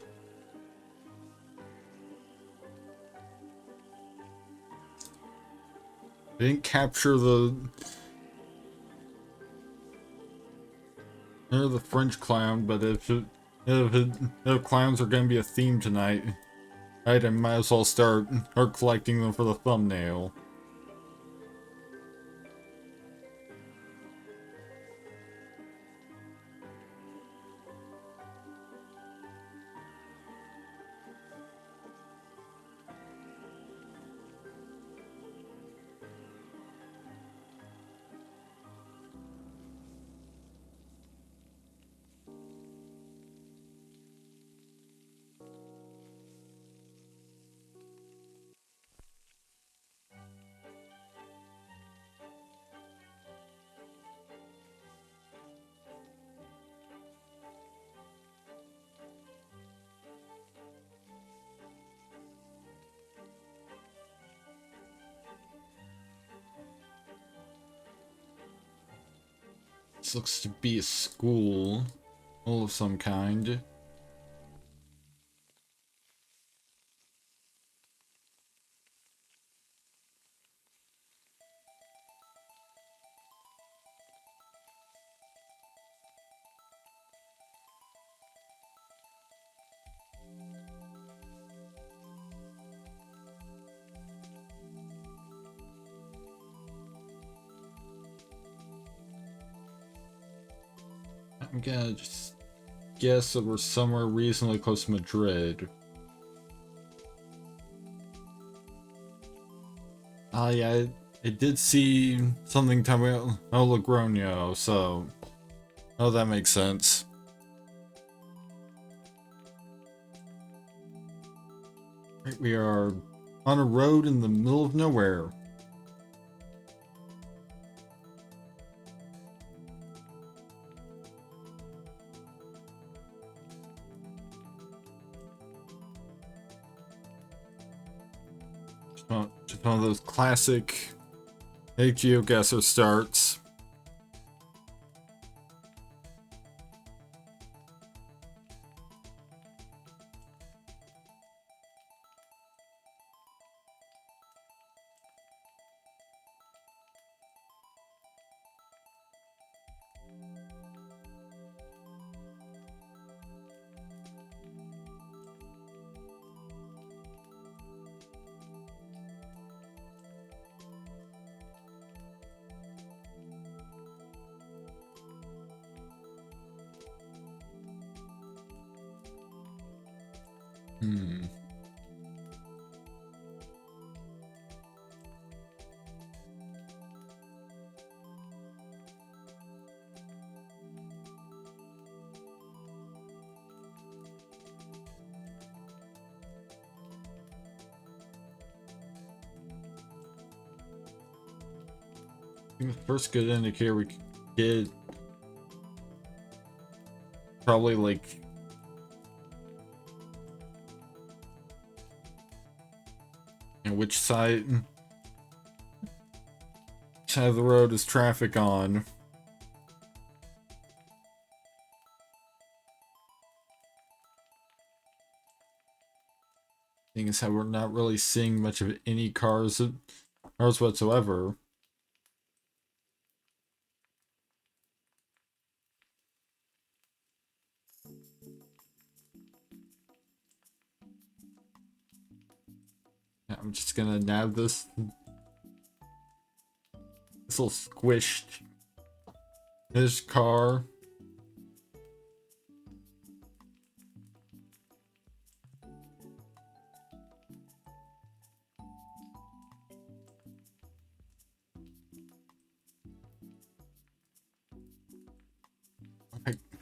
capture the French clown, but if clowns are gonna be a theme tonight, I might as well start collecting them for the thumbnail. This looks to be a school of some kind. I'm gonna just guess that we're somewhere reasonably close to Madrid. Yeah, I did see something talking about Logroño, so that makes sense. Right, we are on a road in the middle of nowhere. Just one of those classic Geoguessr starts. Hmm. I think the first good indicator we could get probably like which side of the road is traffic on. Thing is how we're not really seeing much of any cars whatsoever. I'm just gonna nab this little squished this car.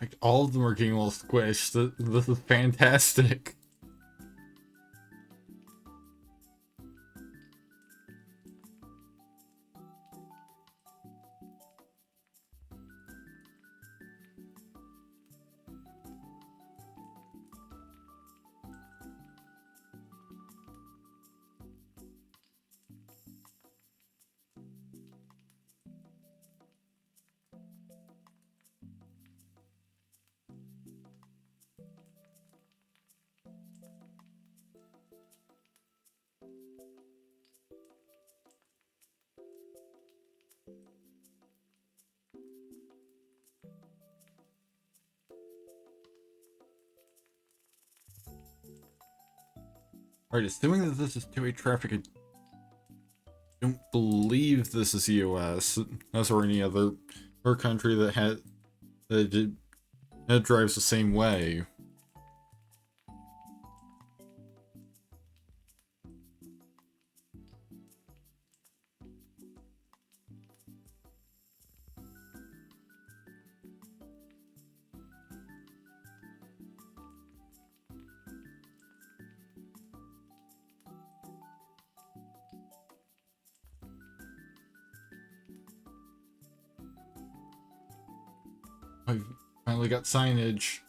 Like all of them are getting a little squished. This is fantastic. Alright, assuming that this is two-way traffic, I don't believe this is US. That's or any other country that drives the same way. I've finally got signage.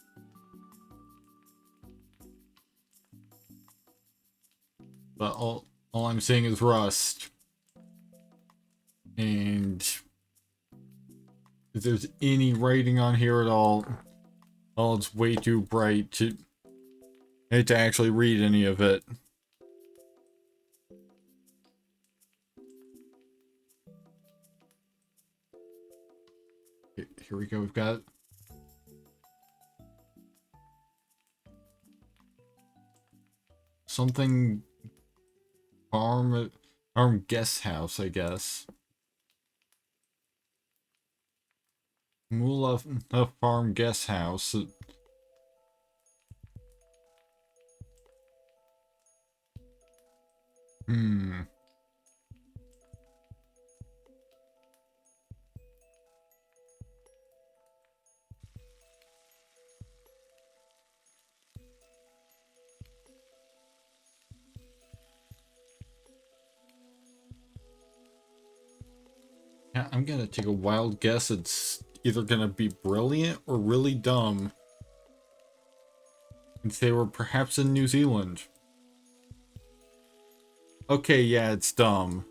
But all I'm seeing is rust. And if there's any writing on here at all, it's way too bright to actually read any of it. Here we go, we've got something farm guest house, I guess. Moolah farm guest house. Hmm. I'm gonna take a wild guess. It's either gonna be brilliant or really dumb. And they were perhaps in New Zealand. Okay, yeah, it's dumb.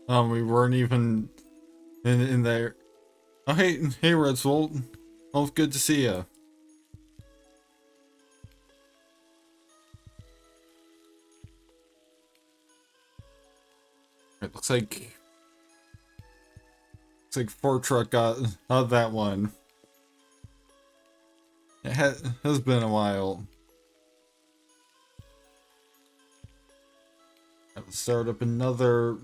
We weren't even in there. Oh, hey, Redswold. Oh, good to see ya. It looks like Fort Truck got that one. It has been a while. Let's start up another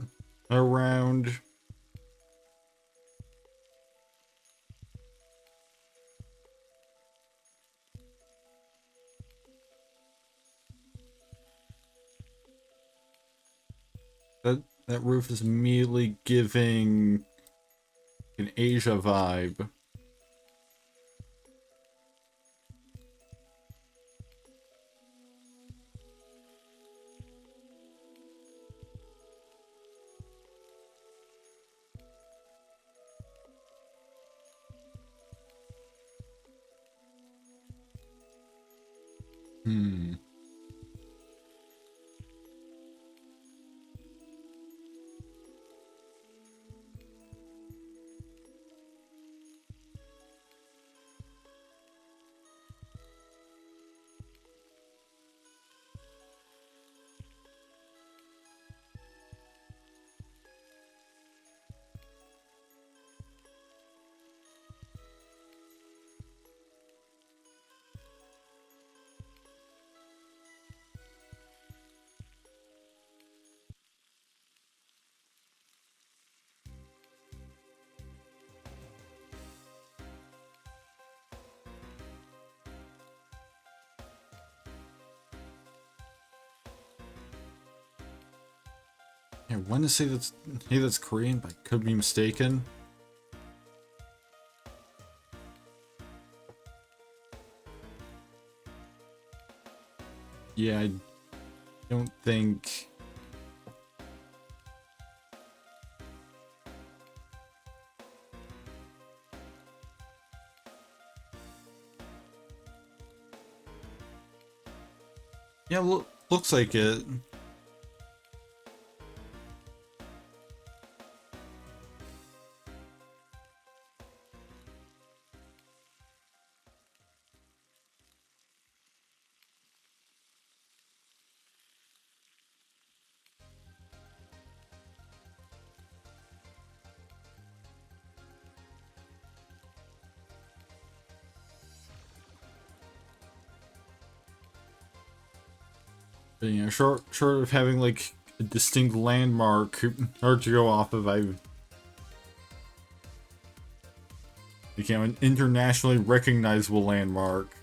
round. That roof is immediately giving an Asia vibe. Hmm. I want to say that's Korean, but I could be mistaken. Yeah, I don't think. Yeah, looks like it. But, you know, short of having like a distinct landmark or to go off of, I became an internationally recognizable landmark.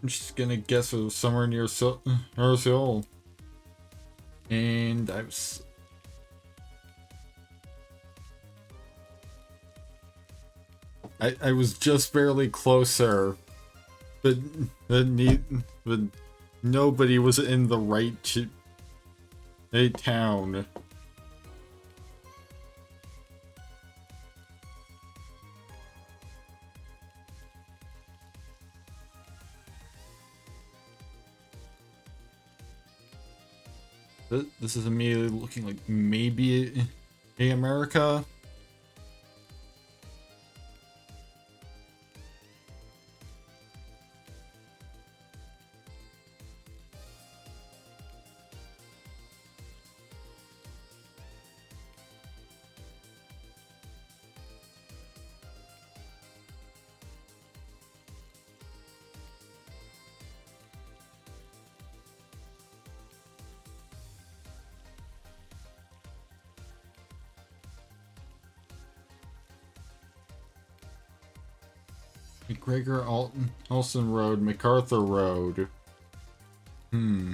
I'm just gonna guess it was somewhere near Seoul. And I was just barely closer, but but nobody was in the right town. This is immediately looking like maybe a America. McGregor Olson Road, MacArthur Road. Hmm.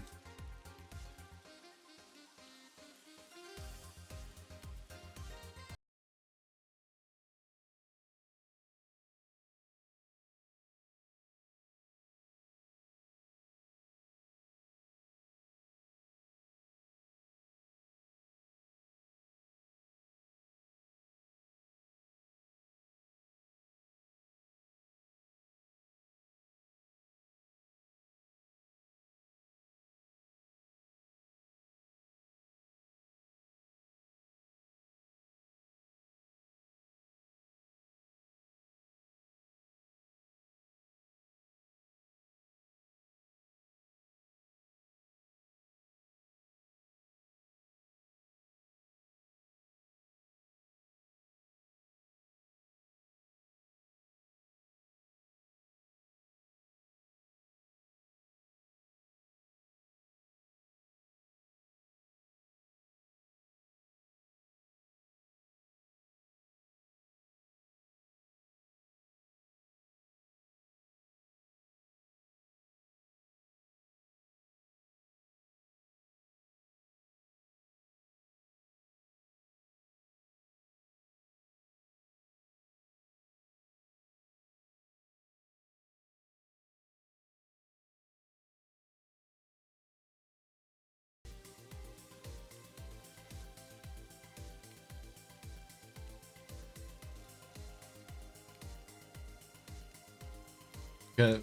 got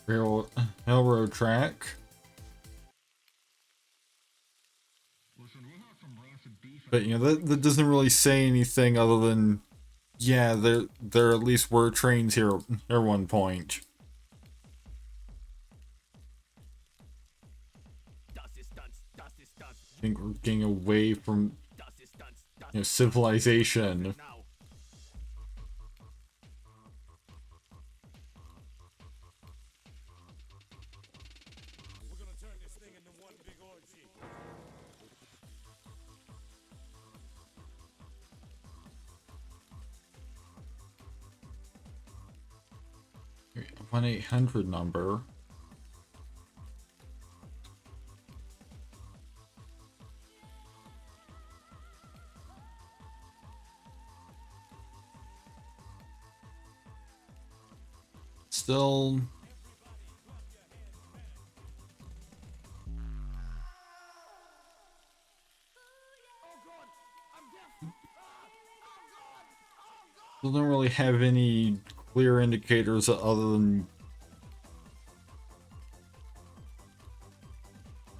railroad track. But you know that doesn't really say anything other than yeah, there at least were trains here at one point. I think we're getting away from civilization. We're gonna turn this thing into one big orgy. 1-800 number. Still. Still don't really have any clear indicators other than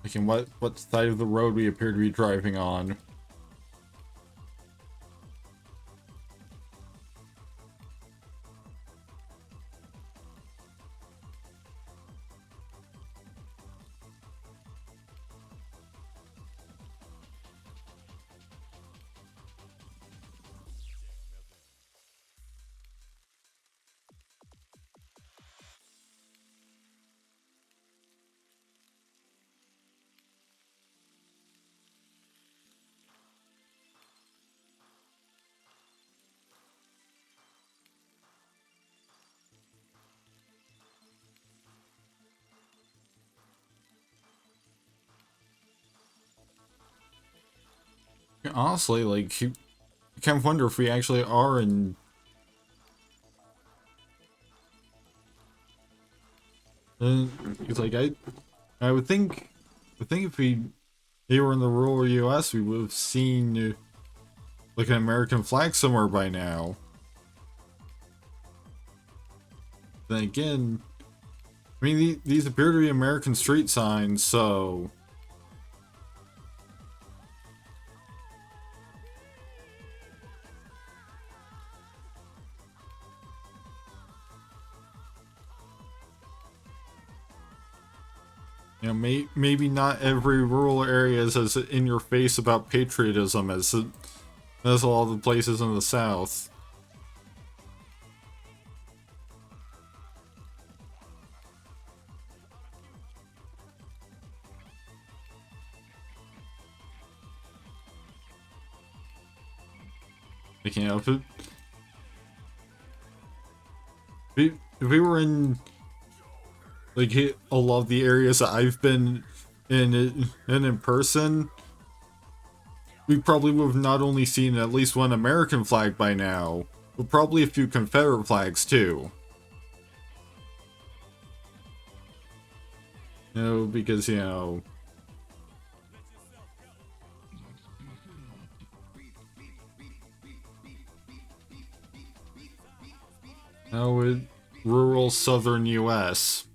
like in what side of the road we appear to be driving on. Honestly, like, you kind of wonder if we actually are in. It's like I would think if we were in the rural U.S., we would have seen like an American flag somewhere by now. Then again, I mean these appear to be American street signs, so. You know, maybe not every rural area is as in your face about patriotism as all the places in the South. Like, you know, if we were in like a lot of the areas that I've been in person, we probably would have not only seen at least one American flag by now, but probably a few Confederate flags too. You know, because you know. Now in rural southern U.S.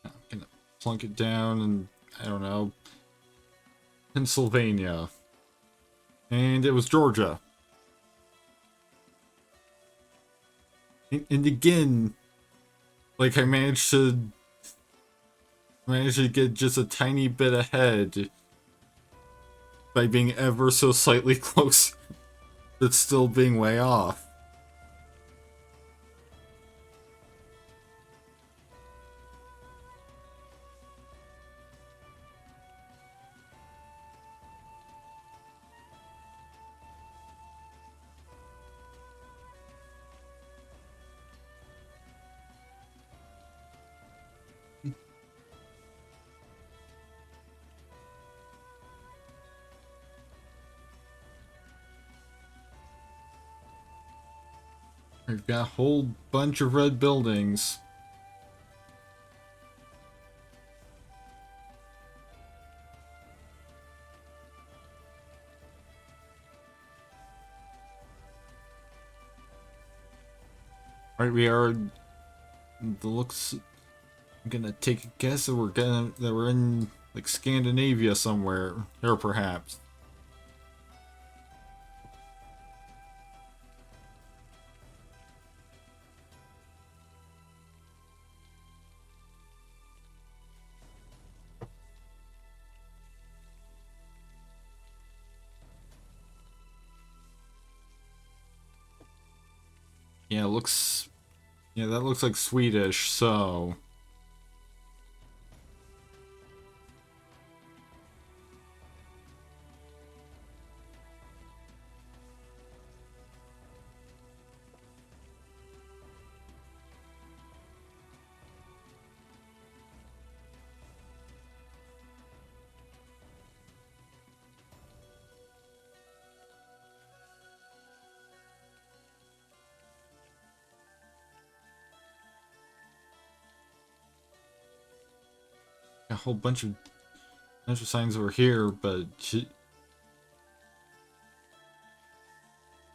I'm gonna plunk it down and I don't know, Pennsylvania. And it was Georgia. And again, like I managed to get just a tiny bit ahead by being ever so slightly close, but still being way off. We've got a whole bunch of red buildings. Right, we are. The looks. I'm gonna take a guess that we're in like Scandinavia somewhere, or perhaps. Yeah, it looks. Yeah, that looks like Swedish. So. A whole bunch of signs over here, but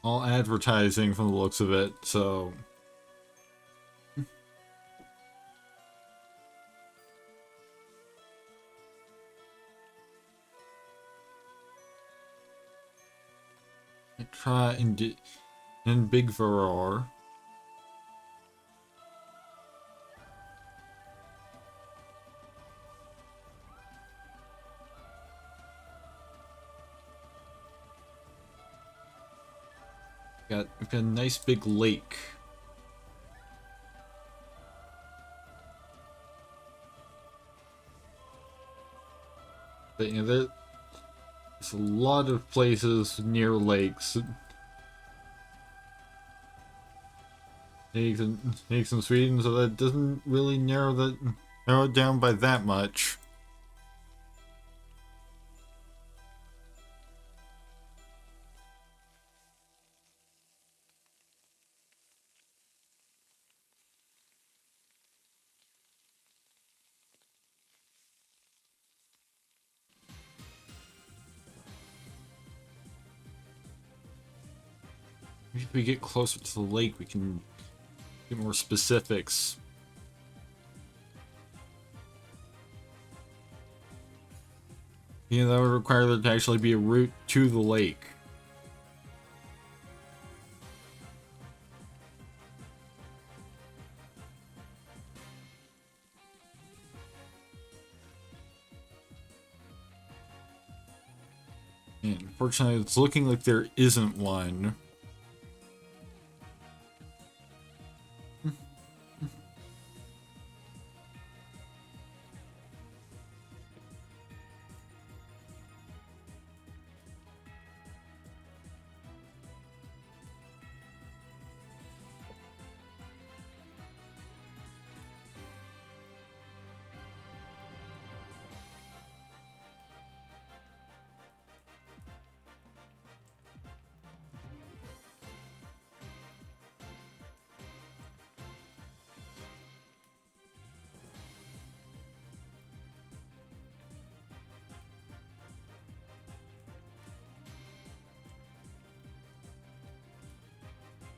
all advertising from the looks of it. So. Try in Big Varor. We've got a nice big lake. But, you know, there's a lot of places near lakes. Lakes in Sweden, so that doesn't really narrow it down by that much. If we get closer to the lake, we can get more specifics. Yeah, that would require there to actually be a route to the lake. And unfortunately, it's looking like there isn't one.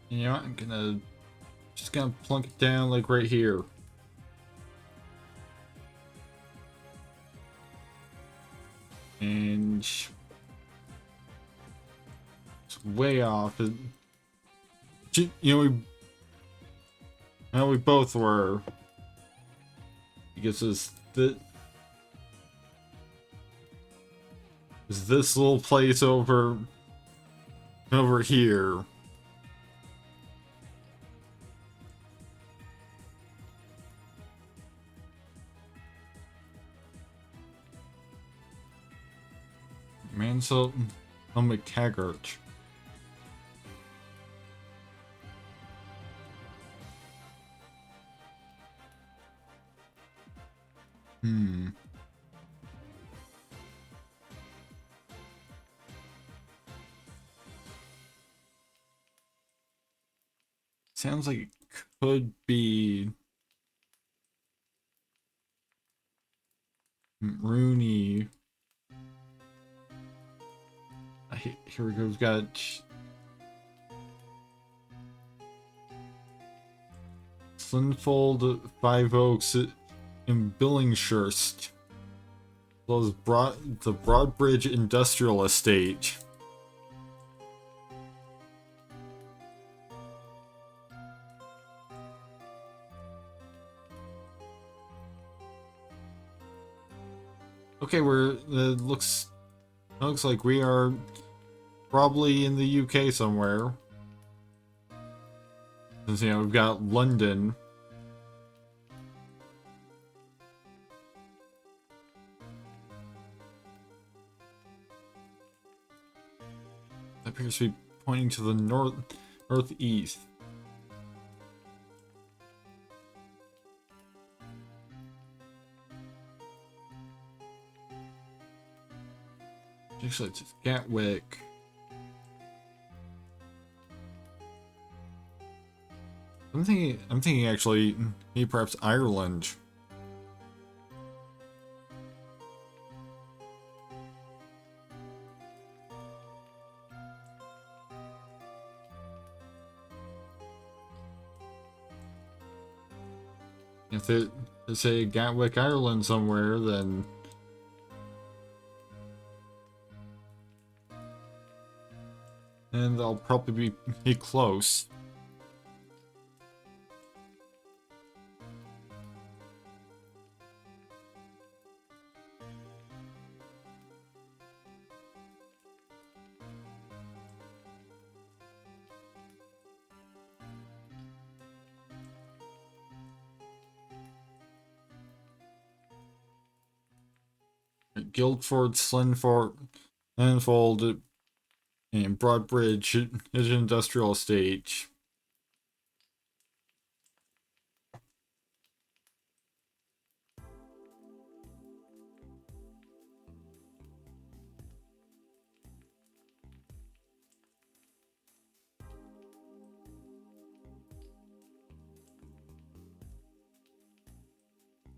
You know, I'm just gonna plunk it down like right here. And it's way off. You know, we both were. I guess it's this little place over here. Mansell McTaggart. Hmm. Sounds like it could be Rooney. Here we go. We've got Slinfold, Five Oaks, and Billingshurst, as well as the Broadbridge Industrial Estate. Okay, it looks like we are probably in the UK somewhere. Since, we've got London. That appears to be pointing to the northeast. Actually, it's Gatwick. I'm thinking actually, maybe perhaps Ireland. If they say Gatwick, Ireland somewhere, then they'll probably be close. Guildford, Slinfold, and Broadbridge is an industrial estate.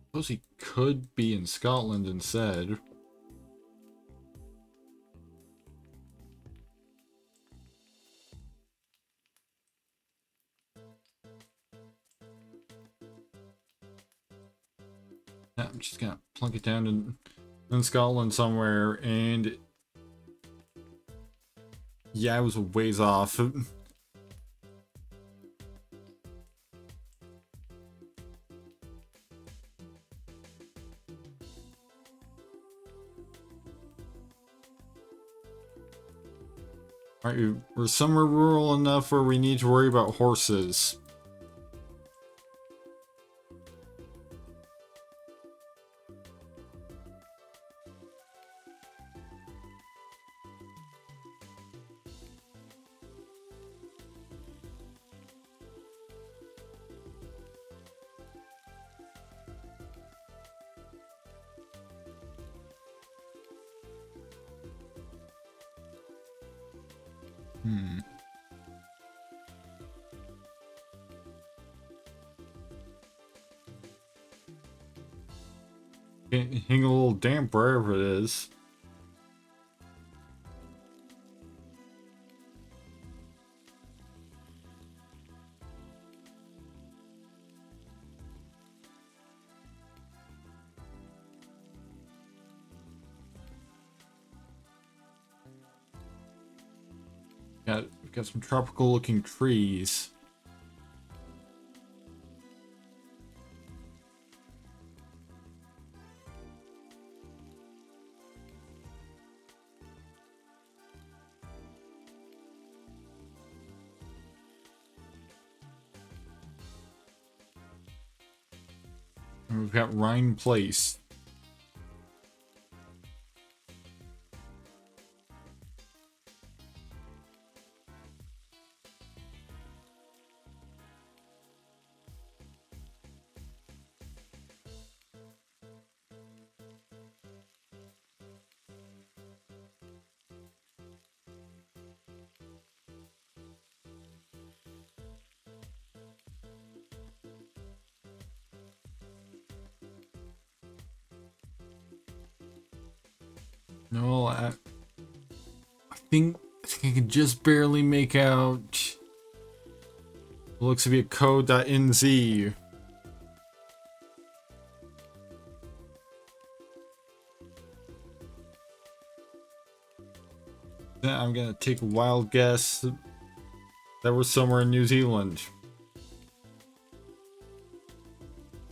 Suppose he could be in Scotland instead. Yeah, I'm just gonna plunk it down in Scotland somewhere, and yeah, I was a ways off. Alright, we're somewhere rural enough where we need to worry about horses. Getting a little damp wherever it is. We've got some tropical looking trees. And we've got Rhine Place. No, I think I can just barely make out. It looks to be a code.nz. I'm gonna take a wild guess that we're somewhere in New Zealand.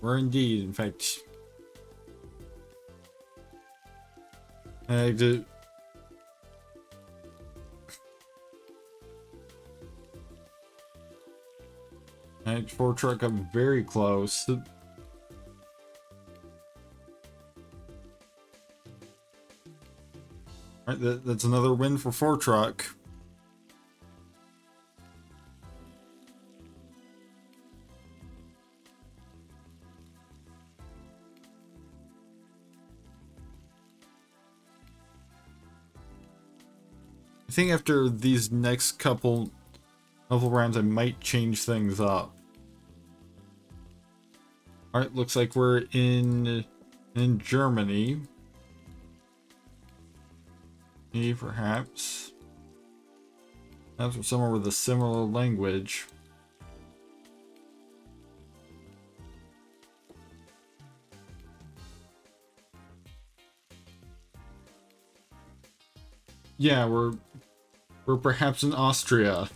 We're indeed, in fact. I did. Ford truck got very close. Alright, that's another win for Ford truck. I think after these next couple rounds, I might change things up. Alright, looks like we're in Germany. Maybe perhaps. Perhaps we're somewhere with a similar language. Yeah, we're perhaps in Austria.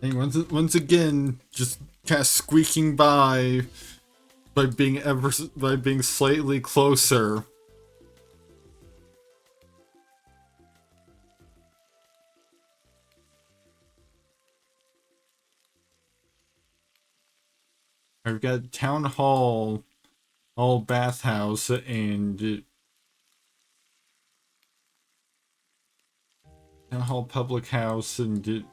And once again, just kind of squeaking by being slightly closer. I've got town hall, bathhouse, and town hall public house, and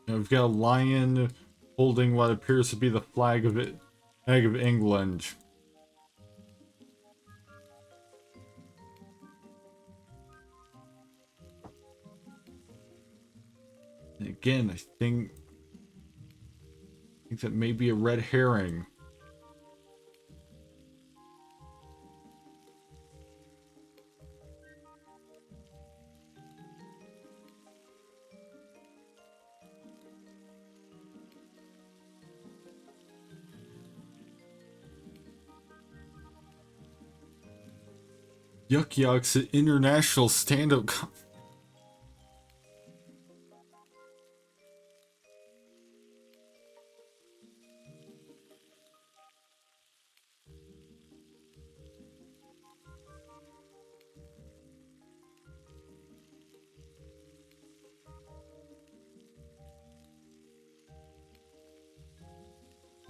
we've got a lion holding what appears to be the flag of England. And again, I think that may be a red herring. Yuck Yuck's an international stand-up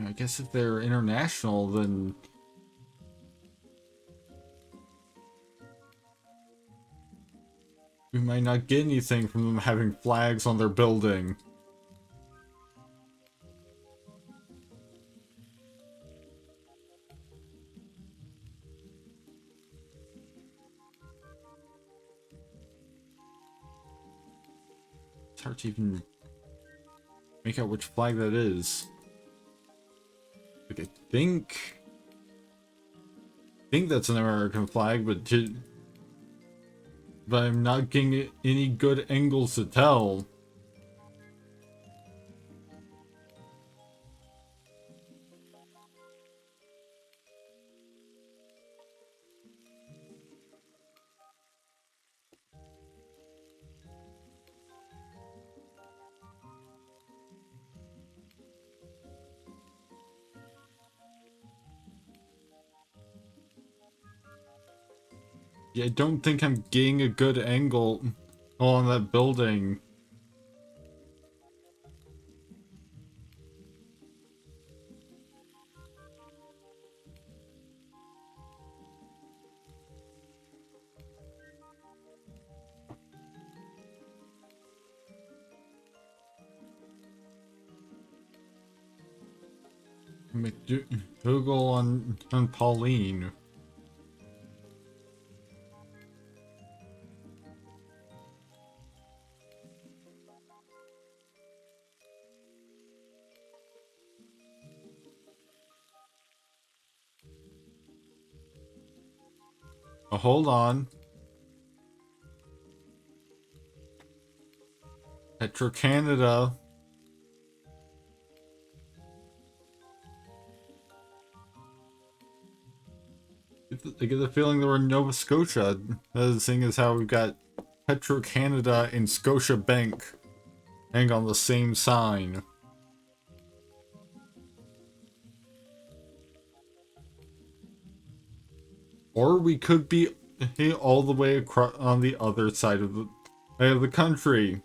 I guess if they're international, then we might not get anything from them having flags on their building. It's hard to even make out which flag that is. Like, I think that's an American flag, but I'm not getting any good angles to tell. Yeah, I don't think I'm getting a good angle on that building. Google on Pauline. Oh, hold on. Petro-Canada. I get the feeling they were in Nova Scotia. Seeing as how we've got Petro-Canada and Scotia Bank hang on the same sign. Or we could be all the way across on the other side of the country.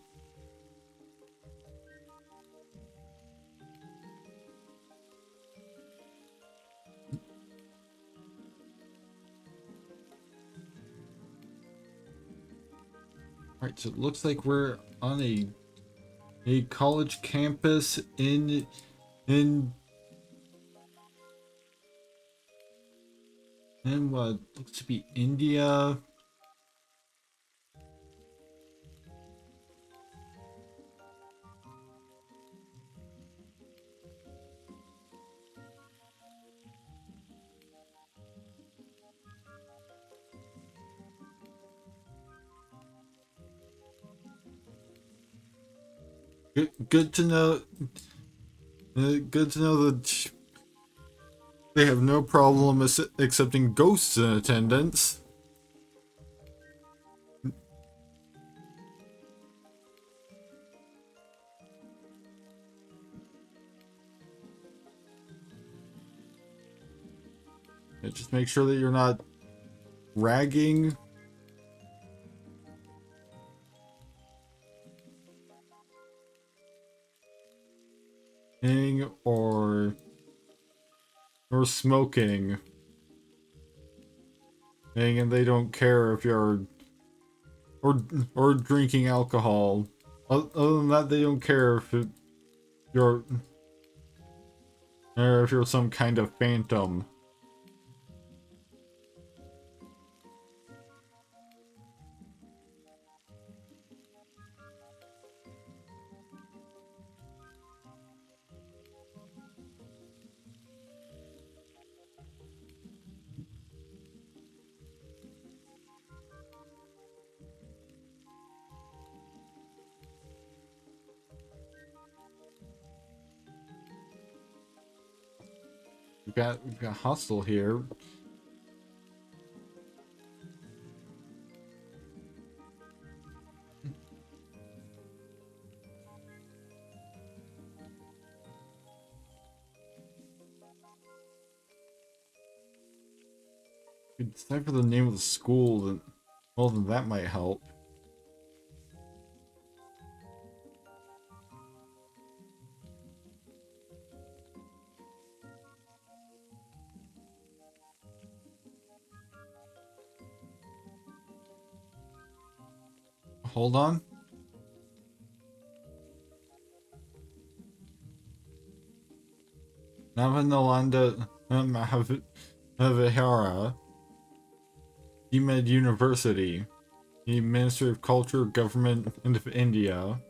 Alright, so it looks like we're on a college campus in what looks to be India. Good to know. Good to know that they have no problem accepting ghosts in attendance. Just make sure that you're not ragging. Or smoking. And they don't care if you're or drinking alcohol. Other than that, they don't care if you're or if you're some kind of phantom. We've got hostel here. Could decipher the name of the school, then well, then that might help. Hold on. Navanalanda Mahavihara, Demed University, the Ministry of Culture, Government of India.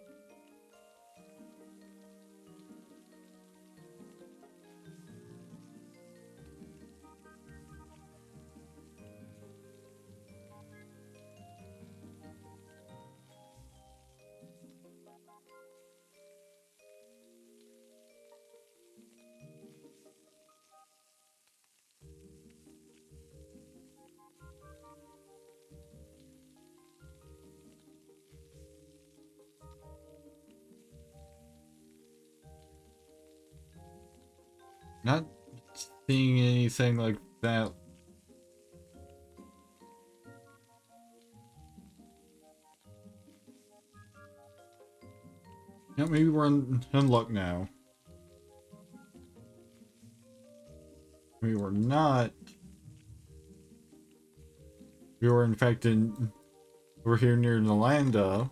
Not seeing anything like that. Yeah, maybe we're in luck now. Maybe we're not. We were in fact we're here near Nalanda.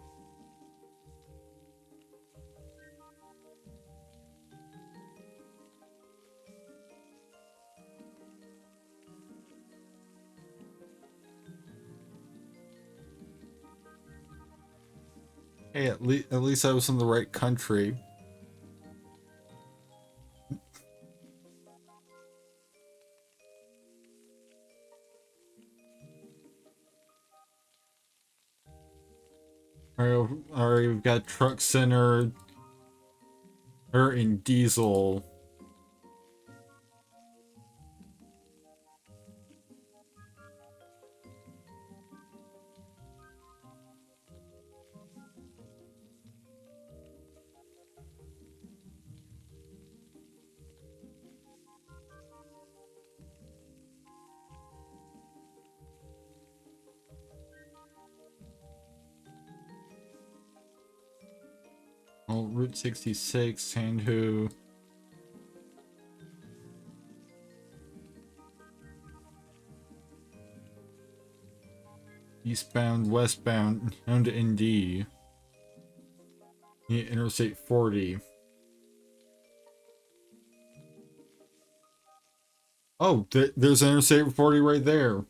Hey, at least I was in the right country. Alright, we've got Truck Center, and Diesel. Oh, Route 66, Sandhu. Eastbound, westbound, down to ND. Yeah, Interstate 40. Oh, there's Interstate 40 right there.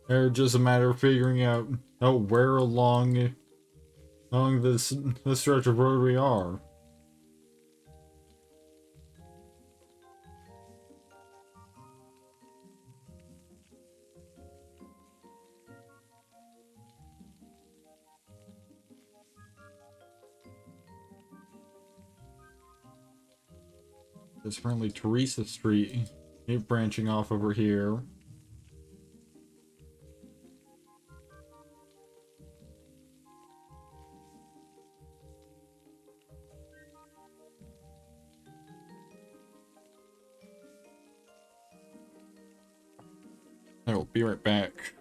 It's just a matter of figuring out where along this stretch of road we are. There's friendly Teresa Street branching off over here. I will be right back.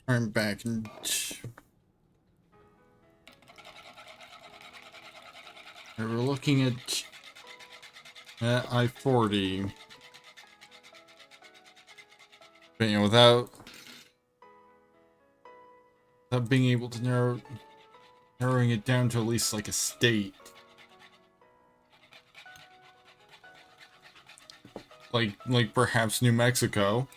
I'm back in. We're looking at I-40. But, you know, without being able to narrowing it down to at least like a state. Like perhaps New Mexico.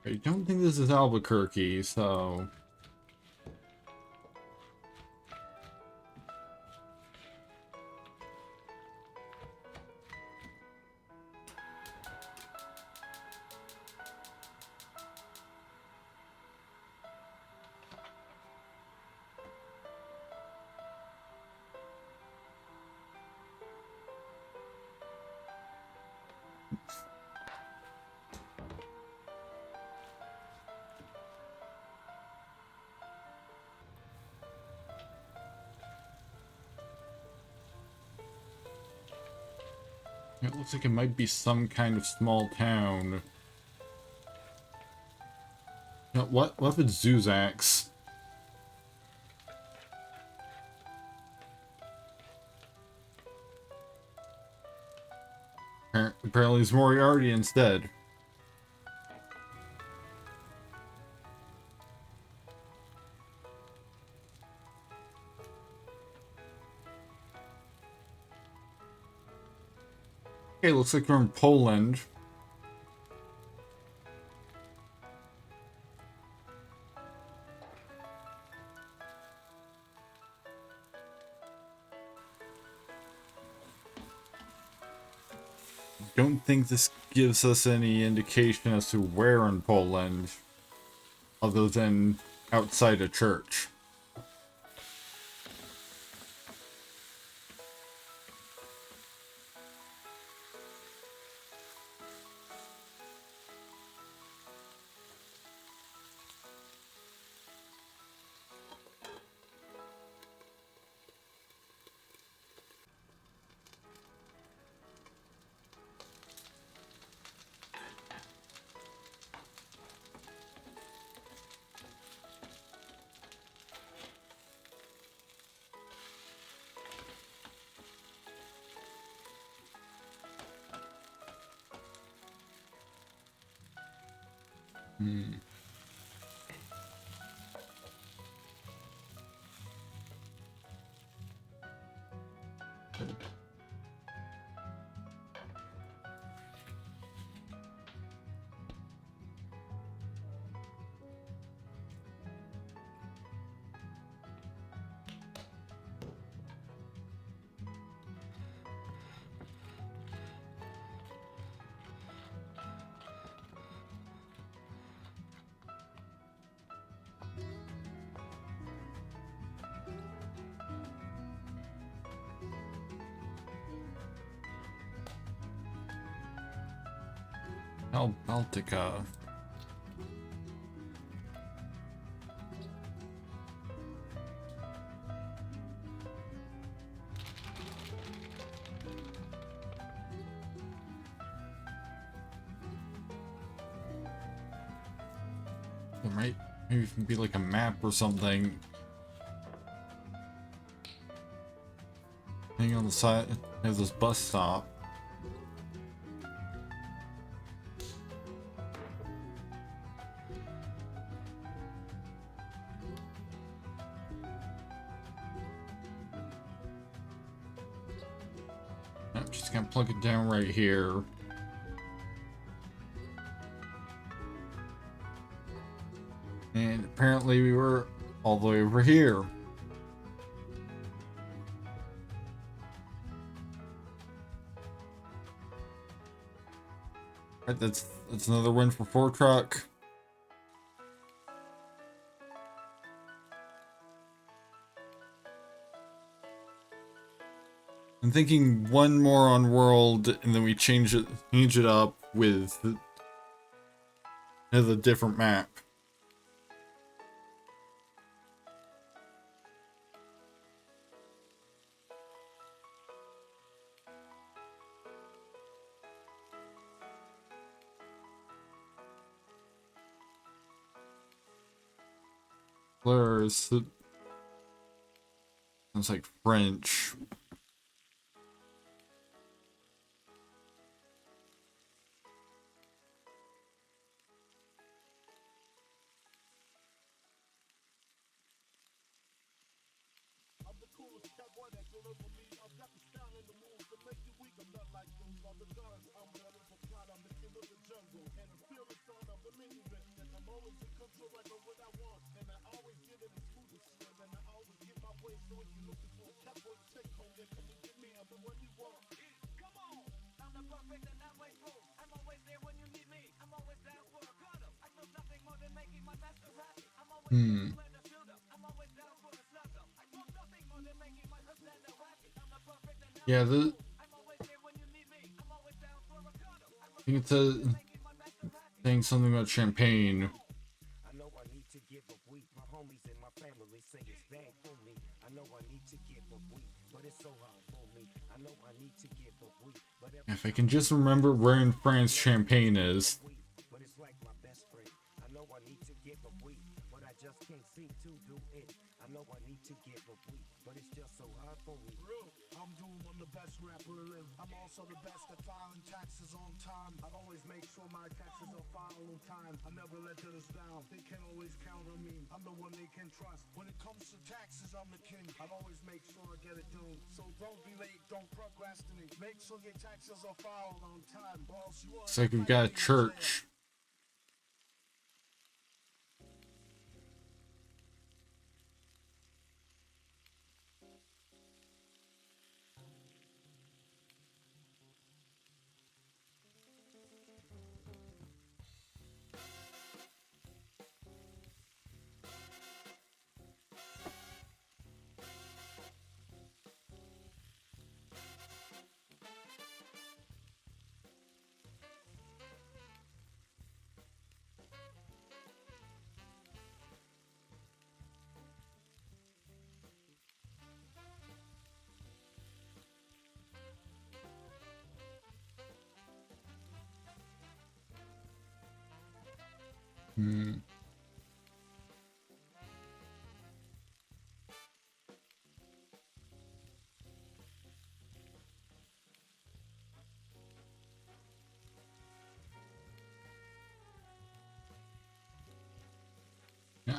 I don't think this is Albuquerque, so... It looks like it might be some kind of small town. No, what if it's Zuzax? Apparently it's Moriarty instead. Okay, looks like we're in Poland. Don't think this gives us any indication as to where in Poland, other than outside a church. Baltica. There might maybe even be like a map or something. Hanging on the side of this bus stop. I'm just gonna plug it down right here. And apparently we were all the way over here. Right, that's another win for Ford Truck. I'm thinking one more on world, and then we change it up with another different map. Fleurs. Sounds like French. Yeah, I think it's saying something about champagne. I know I need to give a week. My homies and my family say it's bad for me. I know I need to give a week, but it's so hard for me. I know I need to give a week, but If I can just remember where in France champagne is. but it's like my best friend. I know I need to give a week, but I just can't seem to do it. I know I need to give a week, but it's just so hard for me. I'm Doom, I'm the best rapper to live. I'm also the best at filing taxes on time. I always make sure my taxes are filed on time. I never let others down. They can always count on me. I'm the one they can trust. When it comes to taxes, I'm the king. I always make sure I get it done. So don't be late, don't procrastinate. Make sure your taxes are filed on time. Or else you are. It's like we've got a church.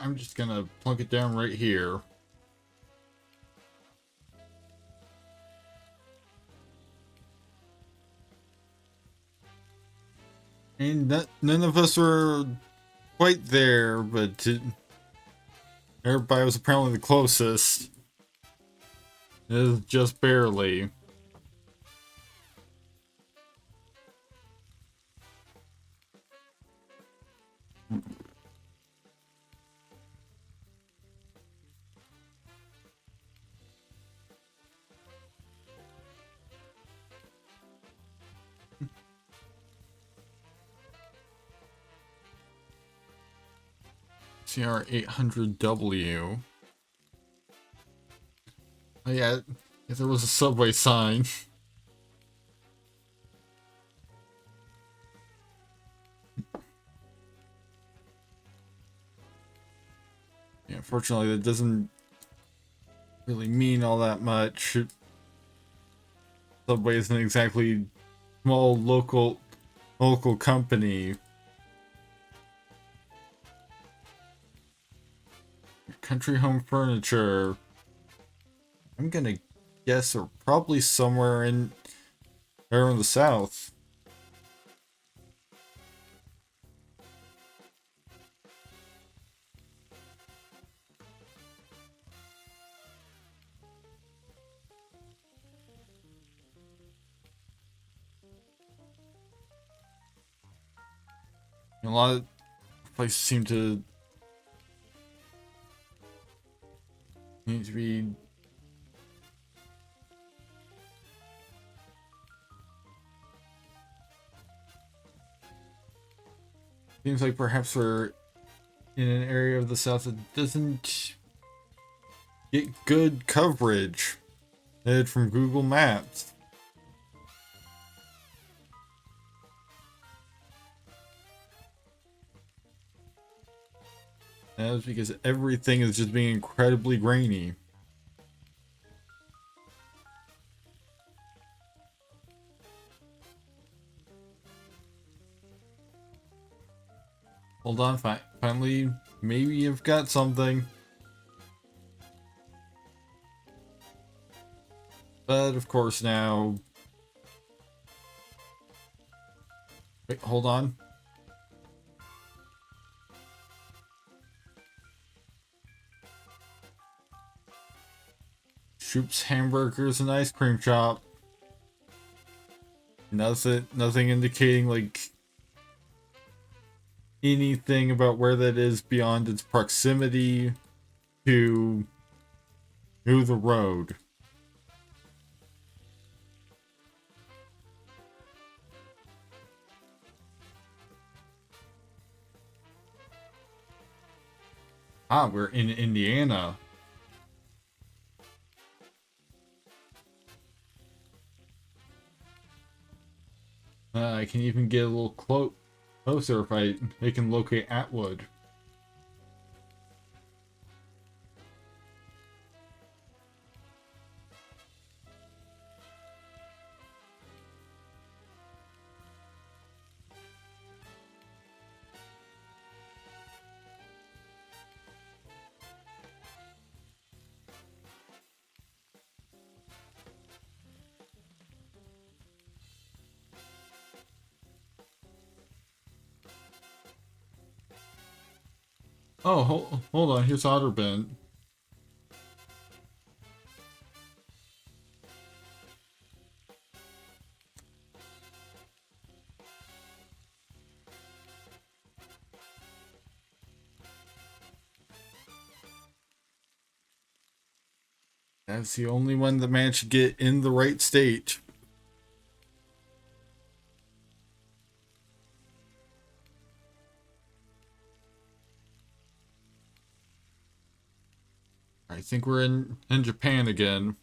I'm just gonna plunk it down right here. And none of us were quite there, but everybody was apparently the closest. It is just barely. CR 800W. Oh yeah, there was a subway sign. Yeah, unfortunately that doesn't really mean all that much. Subway isn't exactly small local company. Country home furniture. I'm gonna guess are probably somewhere in there in the south. A lot of places seem to need to be Seems like perhaps we're in an area of the South that doesn't get good coverage from Google Maps. That's because everything is just being incredibly grainy. Hold on, finally, maybe you've got something. But of course now... Wait, hold on. Shoop's Hamburgers and Ice Cream Shop. Nothing indicating like anything about where that is beyond its proximity to the road. Ah, we're in Indiana. I can even get a little closer if I can locate Atwood. Oh, hold on. Here's Otterbent. That's the only one that managed to get in the right state. I think we're in Japan again.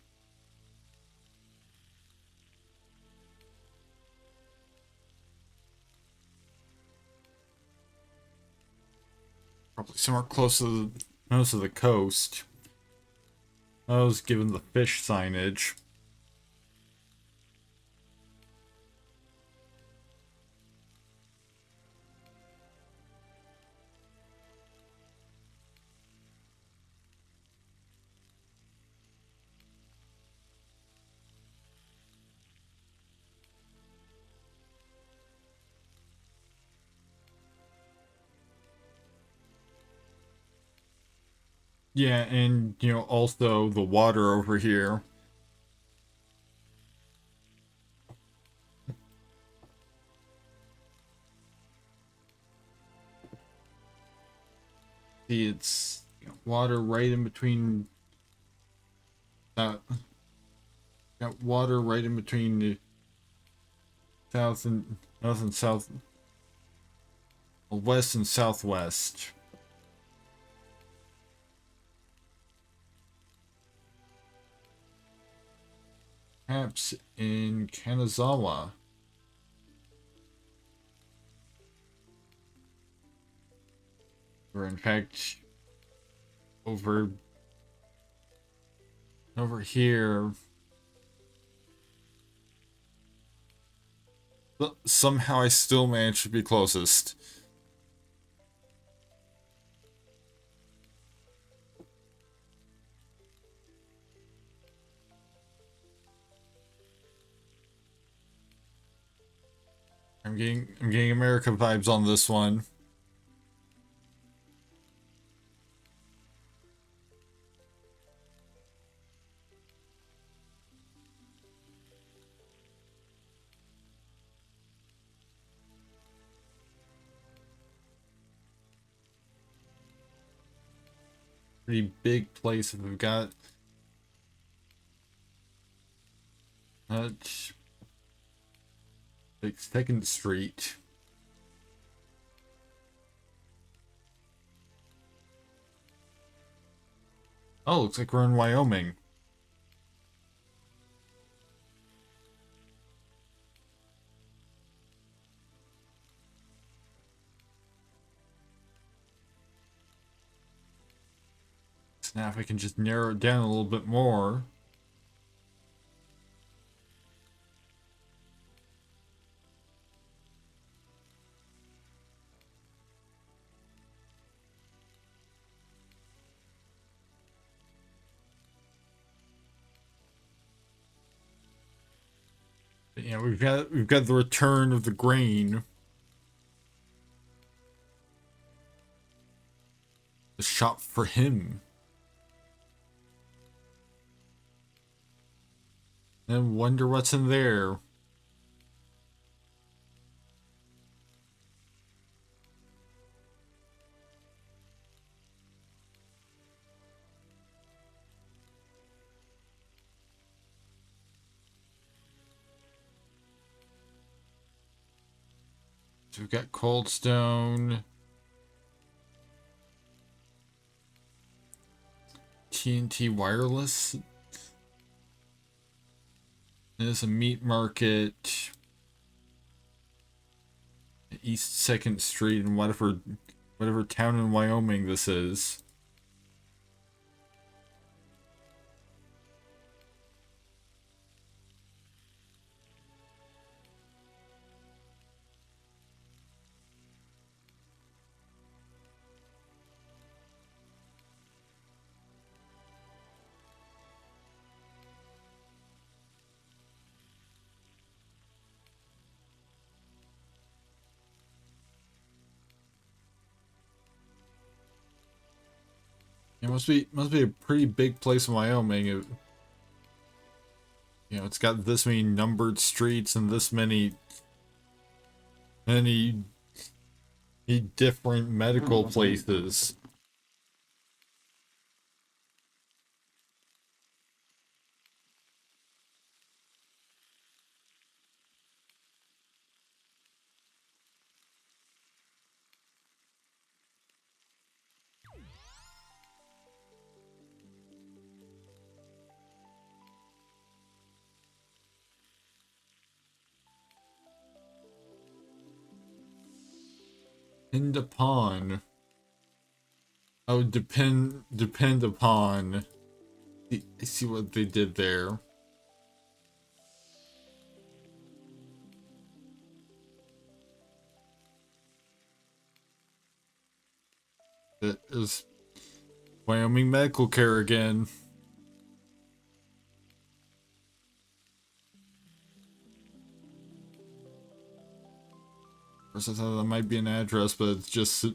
Probably somewhere close to the coast. I was given the fish signage. Yeah, and also the water over here. See, it's water right in between that. Got water right in between the south and north and south, west and southwest. Perhaps in Kanazawa. Or in fact, over here. But somehow I still managed to be closest. I'm getting America vibes on this one. Pretty big place. We've got like Second Street. Oh, looks like we're in Wyoming. So now if I can just narrow it down a little bit more. But, you know, we've got the return of the grain. The shop for him. And wonder what's in there. So we've got Cold Stone, TNT Wireless. There's a meat market. East 2nd Street in whatever town in Wyoming this is. It must be a pretty big place in Wyoming. You know, it's got this many numbered streets and this many different medical places. Depend upon. Oh, depend upon. See what they did there. It is Wyoming medical care again. First I thought that might be an address, but it's just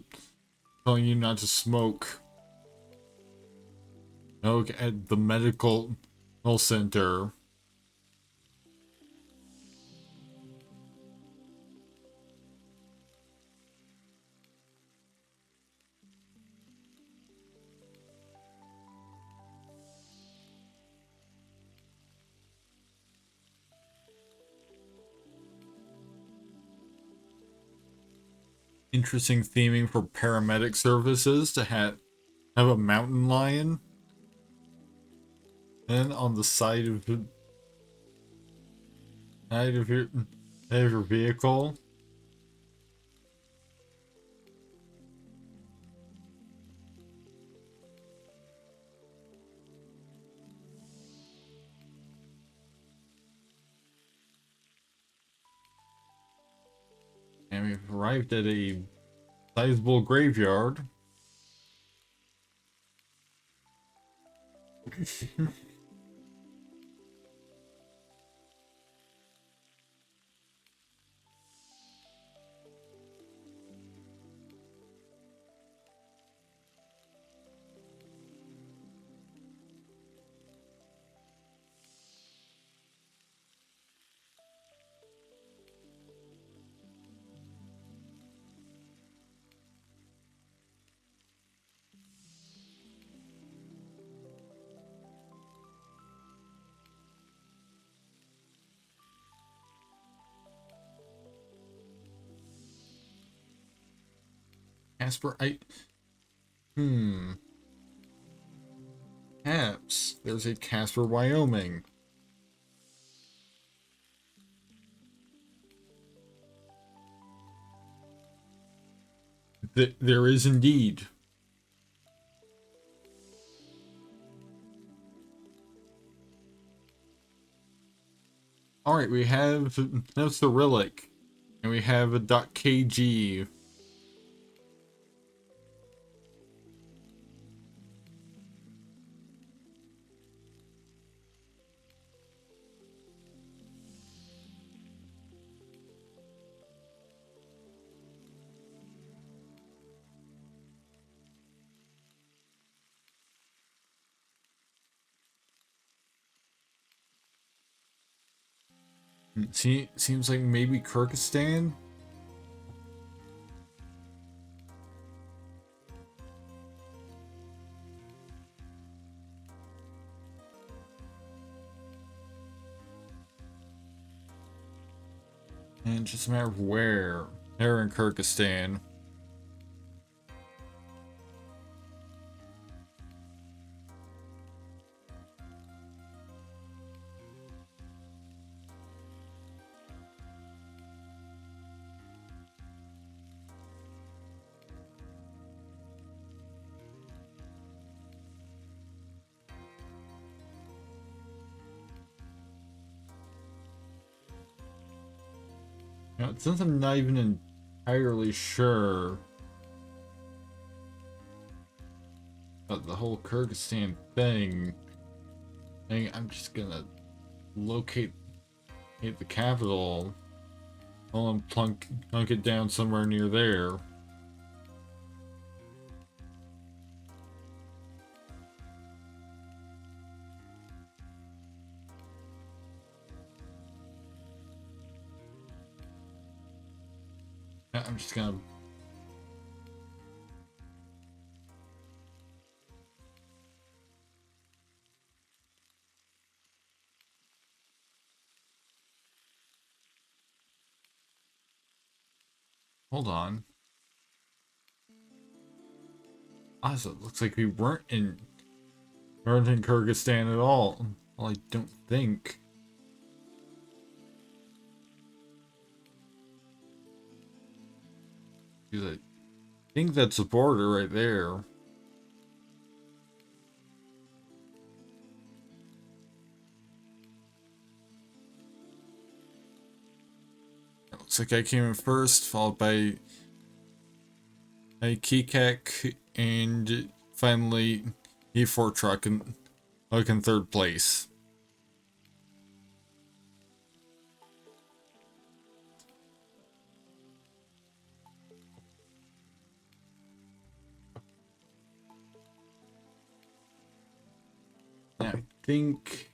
telling you not to smoke. Look at the medical center. Interesting theming for paramedic services to have a mountain lion. And on the side of your vehicle. And we've arrived at a sizable graveyard. Casper, Perhaps there's a Casper, Wyoming. There is indeed. Alright, we have, that's the relic. And we have a .kg. Seems like maybe Kyrgyzstan? And it's just a matter of where. They're in Kyrgyzstan. You know, since I'm not even entirely sure about the whole Kyrgyzstan thing, I'm just gonna locate the capital. I'll plunk it down somewhere near there. I'm just gonna... Hold on. Also, it looks like we weren't in Kyrgyzstan at all. Well, I don't think. Because I think that's the border right there. It looks like I came in first, followed by a Kikek, and finally E4 truck in third place. I think...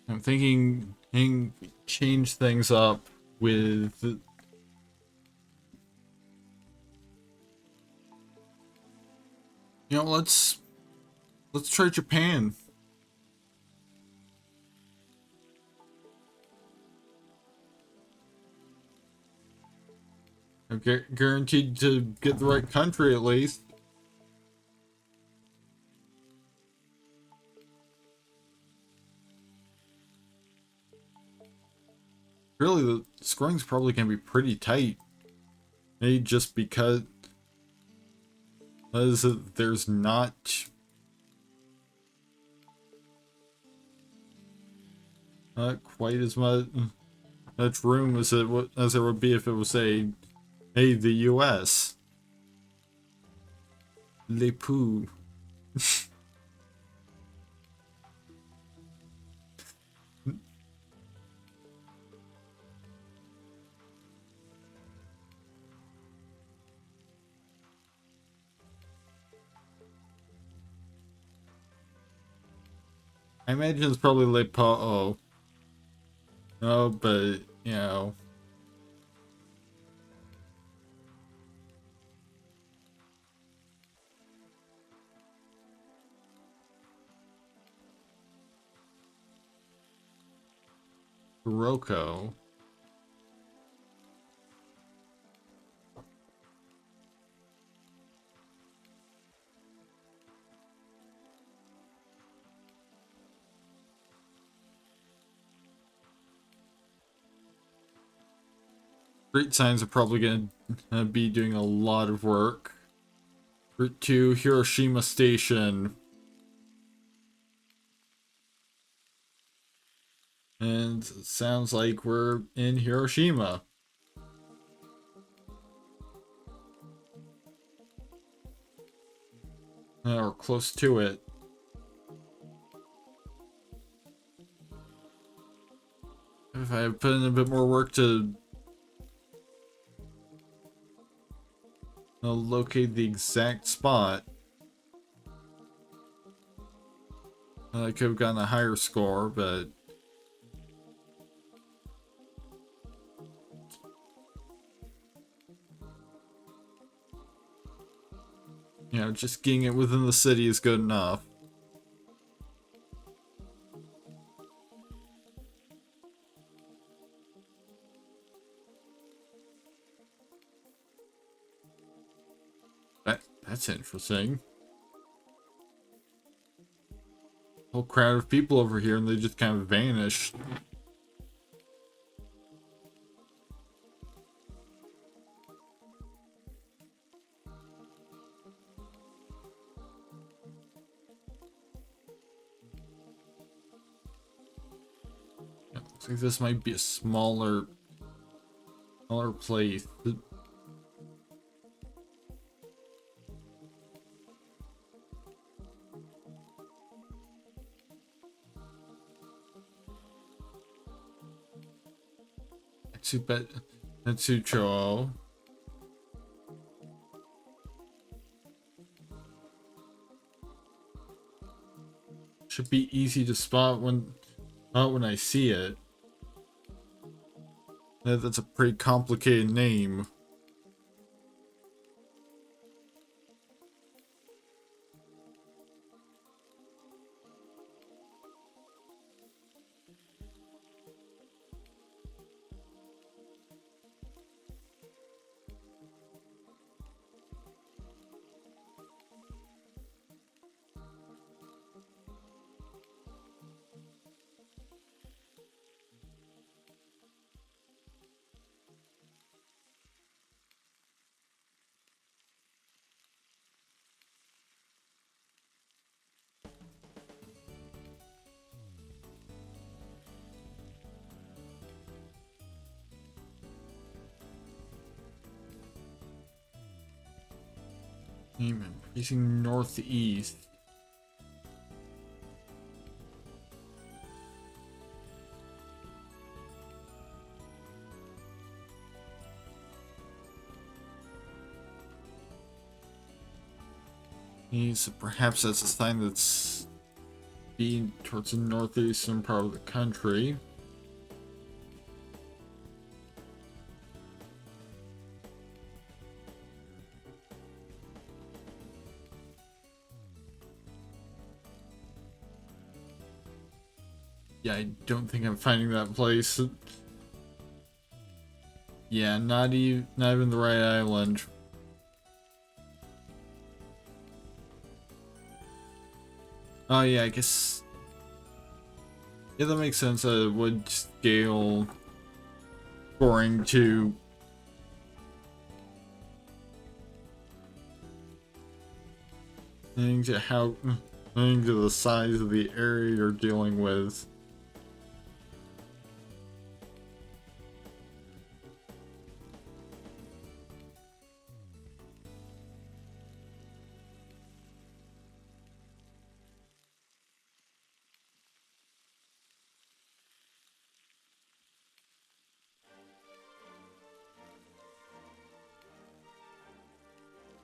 I'm thinking change things up with... You know, let's try Japan. I'm guaranteed to get the right country at least. Really, the scoring's probably gonna be pretty tight. Maybe just because there's not quite as much room as there would be if it was the U.S. Les Pou. I imagine it's probably Les Po. Oh, but you know. Kuroko. Street signs are probably going to be doing a lot of work. Route 2, Hiroshima Station. And it sounds like we're in Hiroshima. Or close to it. If I put in a bit more work to locate the exact spot, I could have gotten a higher score, but you know, just getting it within the city is good enough. That's interesting. Whole crowd of people over here and they just kind of vanished. It looks like this might be a smaller place. Natsucho. Should be easy to spot when I see it. That's a pretty complicated name. Facing northeast. So perhaps that's a sign that's being towards the northeastern part of the country. Yeah, I don't think I'm finding that place. Yeah, not even the right island. Oh yeah, I guess. Yeah, that makes sense. I would scale scoring to to the size of the area you're dealing with.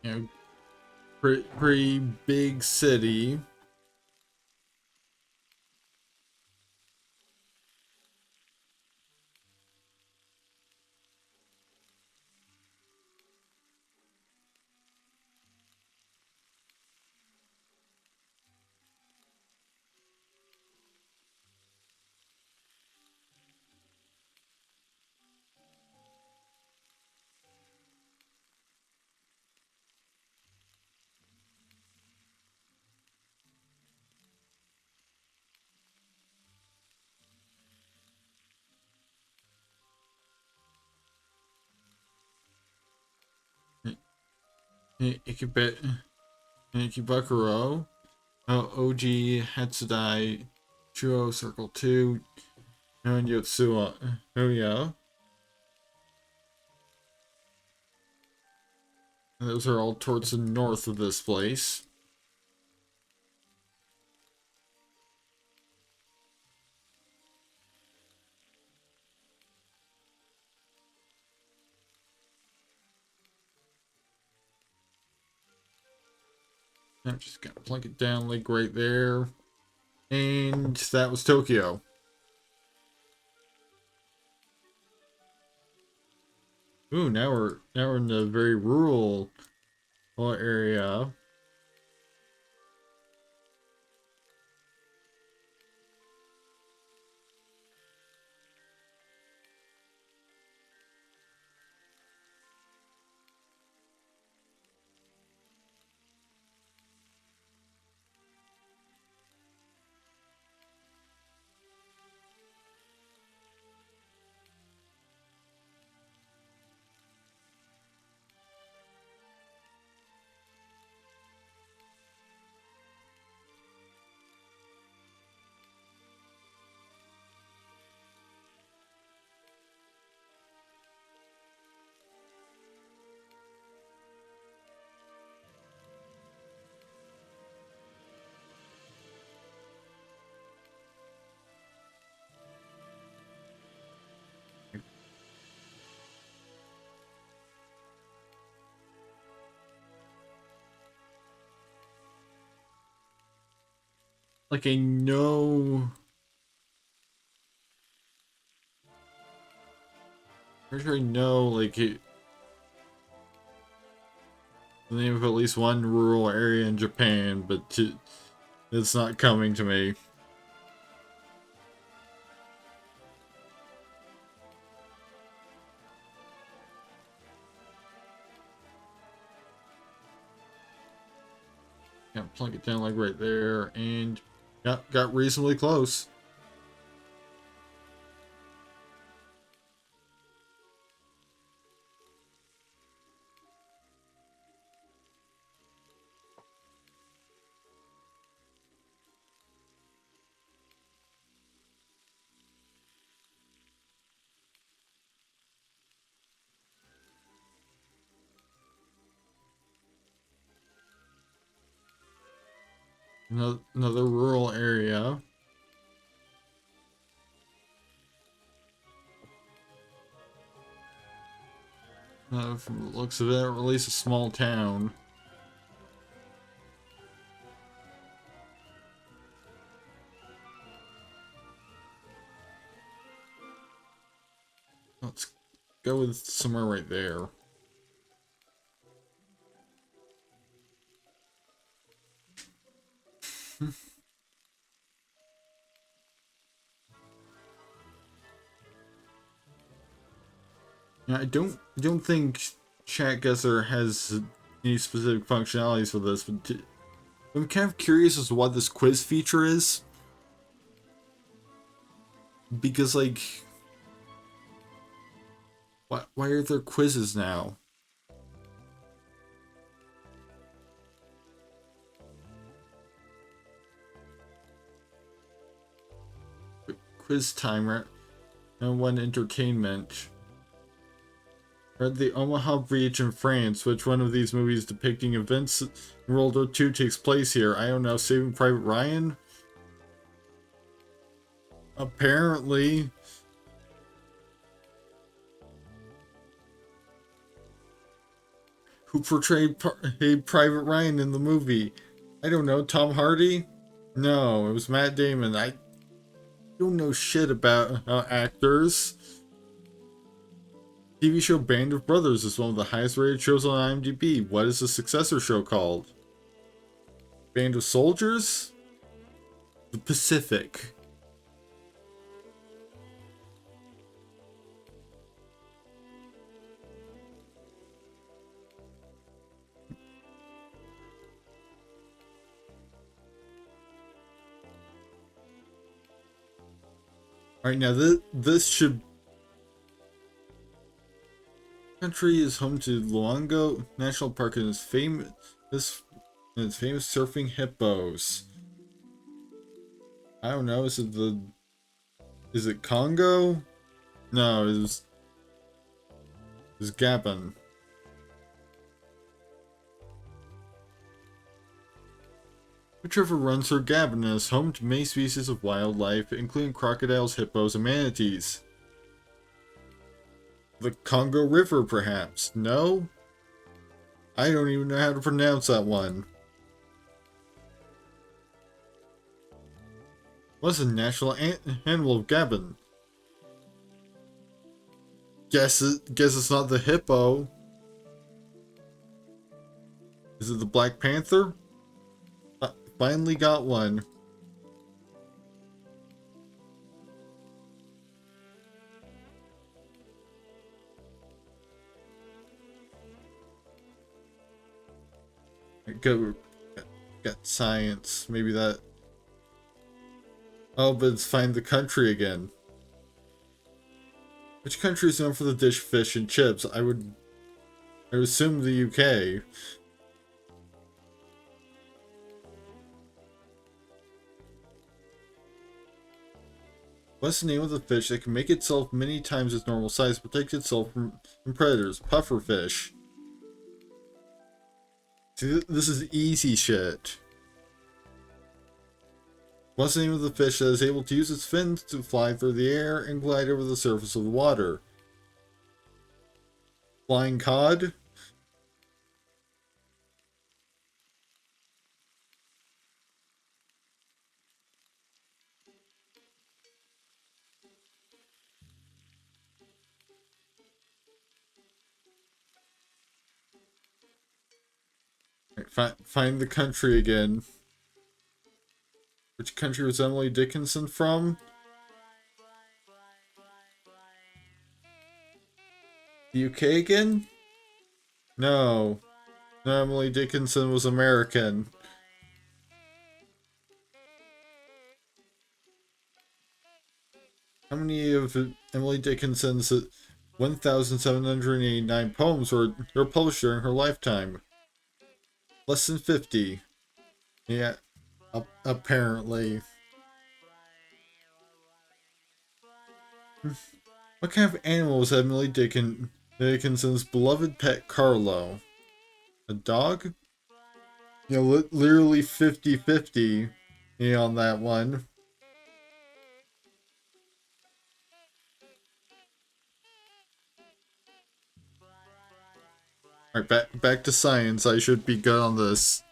You know, pretty big city. Ikebukuro, Oji Hatsudai, Chuo Circle 2, and Yotsuya. Oh yeah. Those are all towards the north of this place. I'm just gonna plunk it down like right there. And that was Tokyo. Ooh, now we're in the very rural area. Like I know, pretty sure I know the name of at least one rural area in Japan, but it's not coming to me. Yeah, plunk it down like right there, and got reasonably close. Another rural area. From the looks of it, at least a small town. Let's go with somewhere right there. Yeah, I don't think Geoguessr has any specific functionalities for this, but I'm kind of curious as to what this quiz feature is. Because why are there quizzes now? Quiz timer and one entertainment. At the Omaha Beach in France, which one of these movies depicting events in World War II takes place here? I don't know, Saving Private Ryan? Apparently. Who portrayed Private Ryan in the movie? I don't know, Tom Hardy? No, it was Matt Damon. I don't know shit about actors. TV show Band of Brothers is one of the highest rated shows on IMDb. What is the successor show called? Band of Soldiers? The Pacific. Alright, now this should... Country is home to Luongo National Park and is famous surfing hippos. I don't know. Is it Congo? No, it's Gabon. Which river runs through Gabon and is home to many species of wildlife, including crocodiles, hippos, and manatees? The Congo River, perhaps? No? I don't even know how to pronounce that one. What's the national animal of Gabon? Guess it's not the hippo. Is it the Black Panther? Finally got one. Got science. Maybe that. Oh, but it's find the country again. Which country is known for the dish fish and chips? I would assume the UK. What's the name of the fish that can make itself many times its normal size, protect itself from predators? Pufferfish. See, this is easy shit. What's the name of the fish that is able to use its fins to fly through the air and glide over the surface of the water? Flying cod? Right, find the country again. Which country was Emily Dickinson from? The UK again? No. No, Emily Dickinson was American. How many of Emily Dickinson's 1,789 poems were published during her lifetime? Less than 50. Yeah, apparently. What kind of animal was Emily Dickinson's beloved pet Carlo? A dog? You know, literally 50-50 on that one. Alright, back to science. I should be good on this.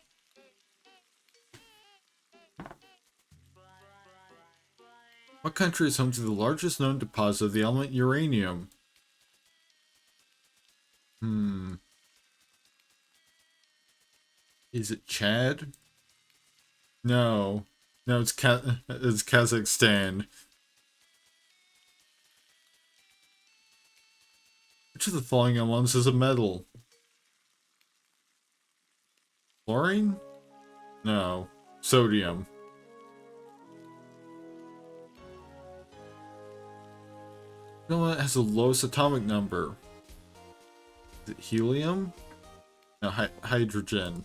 What country is home to the largest known deposit of the element uranium? Is it Chad? No. No, it's Kazakhstan. Which of the following elements is a metal? Chlorine? No. Sodium. What element has the lowest atomic number? Is it helium? No, hydrogen.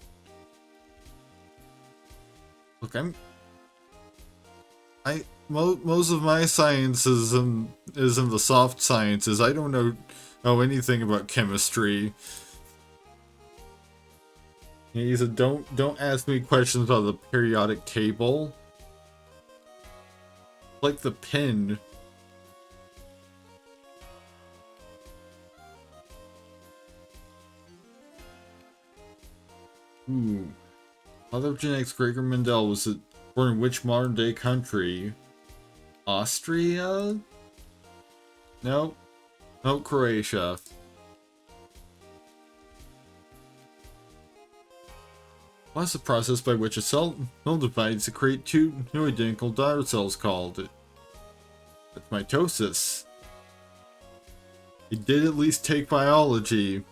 Look, most of my science is in the soft sciences. I don't know anything about chemistry. He said, don't ask me questions about the periodic table. Like the pin. Ooh. Father of genetics Gregor Mendel was born in which modern day country? Austria? Nope. Nope, Croatia. What's the process by which a cell divides to create two new identical daughter cells called? That's mitosis. He did at least take biology.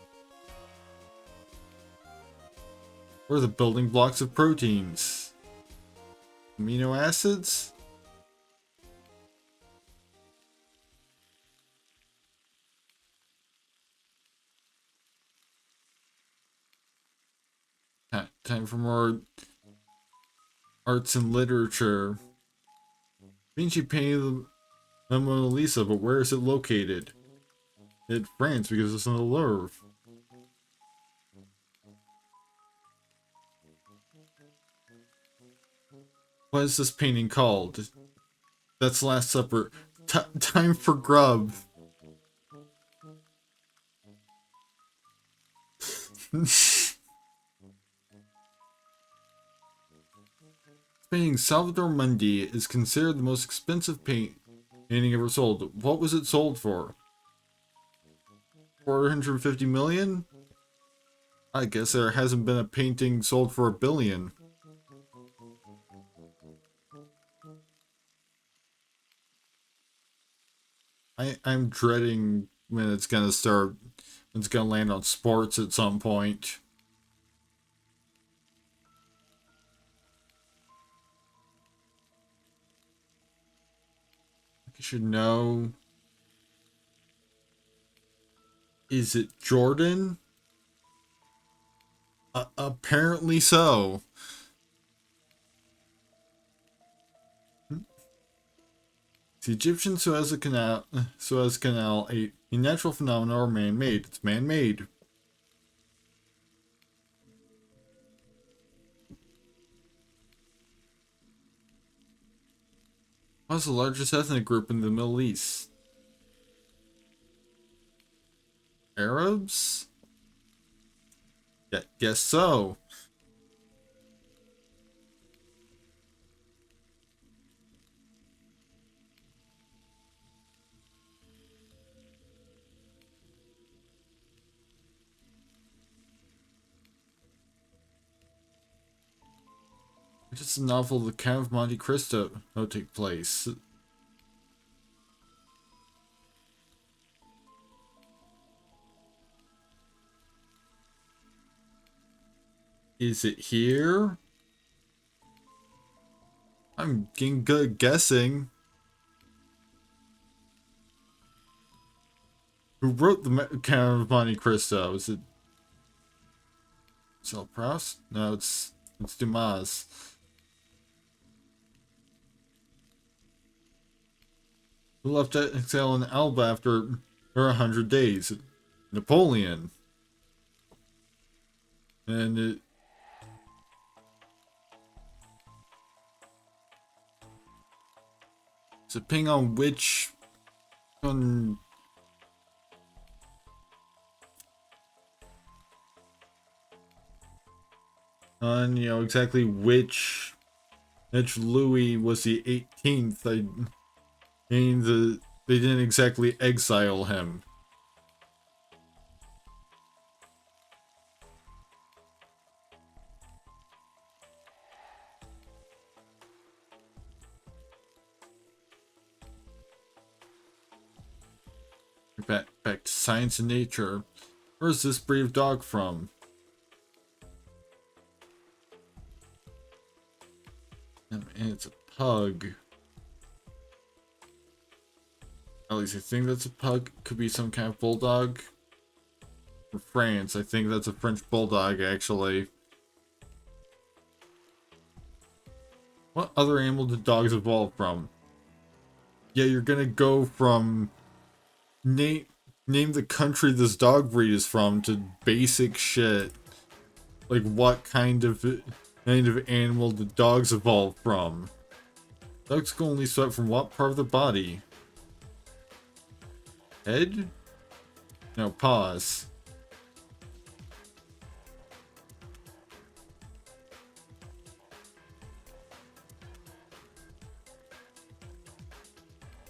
What are the building blocks of proteins? Amino acids? Time for more arts and literature. Vinci painted the Mona Lisa, but where is it located? In France, because it's in the Louvre. What is this painting called? That's Last Supper. Time for grub. Painting Salvador Mundi is considered the most expensive painting ever sold. What was it sold for? 450 million? I guess there hasn't been a painting sold for $1 billion. I'm dreading when it's gonna start. It's gonna land on sports at some point. You should know. Is it Jordan? Apparently so. The Egyptian Suez Canal, a natural phenomenon or man-made? It's man-made. What's the largest ethnic group in the Middle East? Arabs? Yeah, guess so. It's a novel, The Count of Monte Cristo, will take place. Is it here? I'm getting good at guessing. Who wrote The Count of Monte Cristo? Is it Marcel Proust? No, it's Dumas. Who left exile in Elba after 100 days? Napoleon. And it's a ping on which on exactly which Louis was the 18th. I mean they didn't exactly exile him. Back to science and nature. Where's this breed of dog from? And it's a pug. At least I think that's a pug. Could be some kind of bulldog. For France, I think that's a French bulldog, actually. What other animal did dogs evolve from? Yeah, you're gonna go from name the country this dog breed is from to basic shit. Like, what kind of animal did dogs evolve from? Dogs can only sweat from what part of the body? Head? No, paws.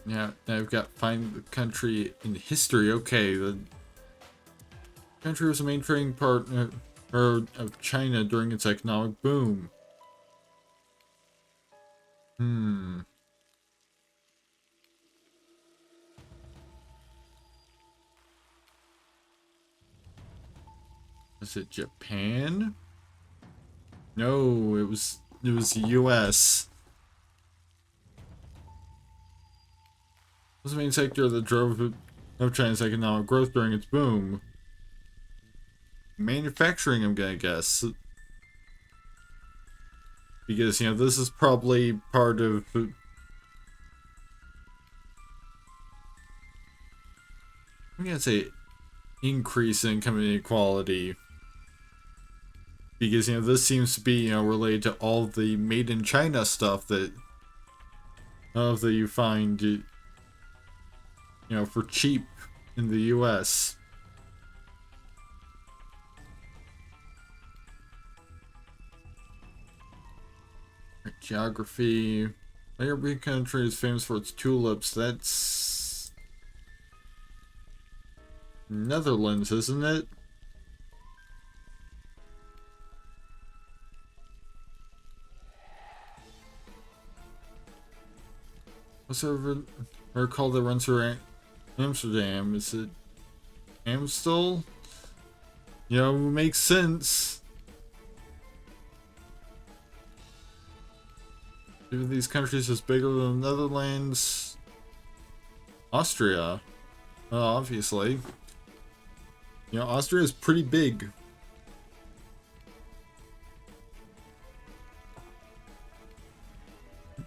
Yeah, now we've got find the country in history. Okay, the country was a main trading partner of China during its economic boom. Was it Japan? No, it was the US. It was the main sector that drove of China's economic growth during its boom. Manufacturing, I'm gonna guess. Because, you know, this is probably part of... I'm gonna say increase in income inequality. Because, you know, this seems to be, you know, related to all the made in China stuff that you find, you know, for cheap in the US. Geography. My European country is famous for its tulips. That's Netherlands, isn't it? What's the river called that runs through Amsterdam? Is it Amstel? You know, it makes sense. Even these countries is bigger than the Netherlands. Austria. Well, obviously. You know, Austria is pretty big. I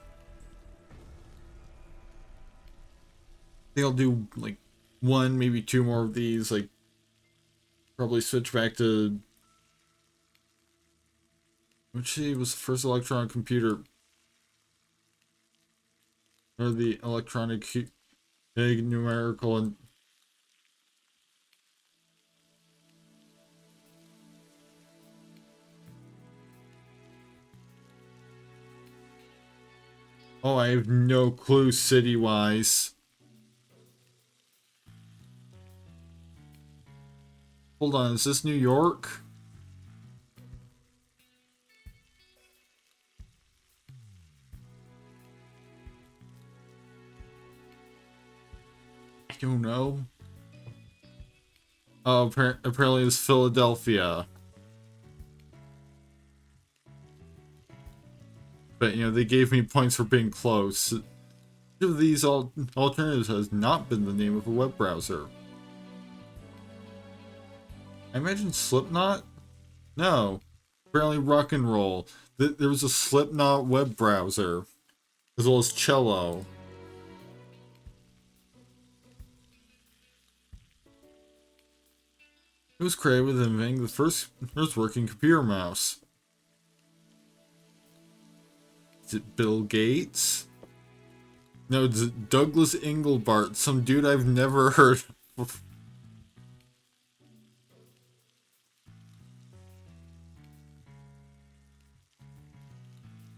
think I'll do like one, maybe two more of these. Like, probably switch back to. Which was the first electronic computer? Or the electronic big numerical and. Oh, I have no clue city-wise. Hold on, is this New York? I don't know. Oh, apparently it's Philadelphia. But, you know, they gave me points for being close. Which of these alternatives has not been the name of a web browser? I imagine Slipknot? No. Apparently Rock and Roll. There was a Slipknot web browser. As well as Cello. It was created with inventing the first working computer mouse. Is it Bill Gates? No, it's Douglas Engelbart, some dude I've never heard of.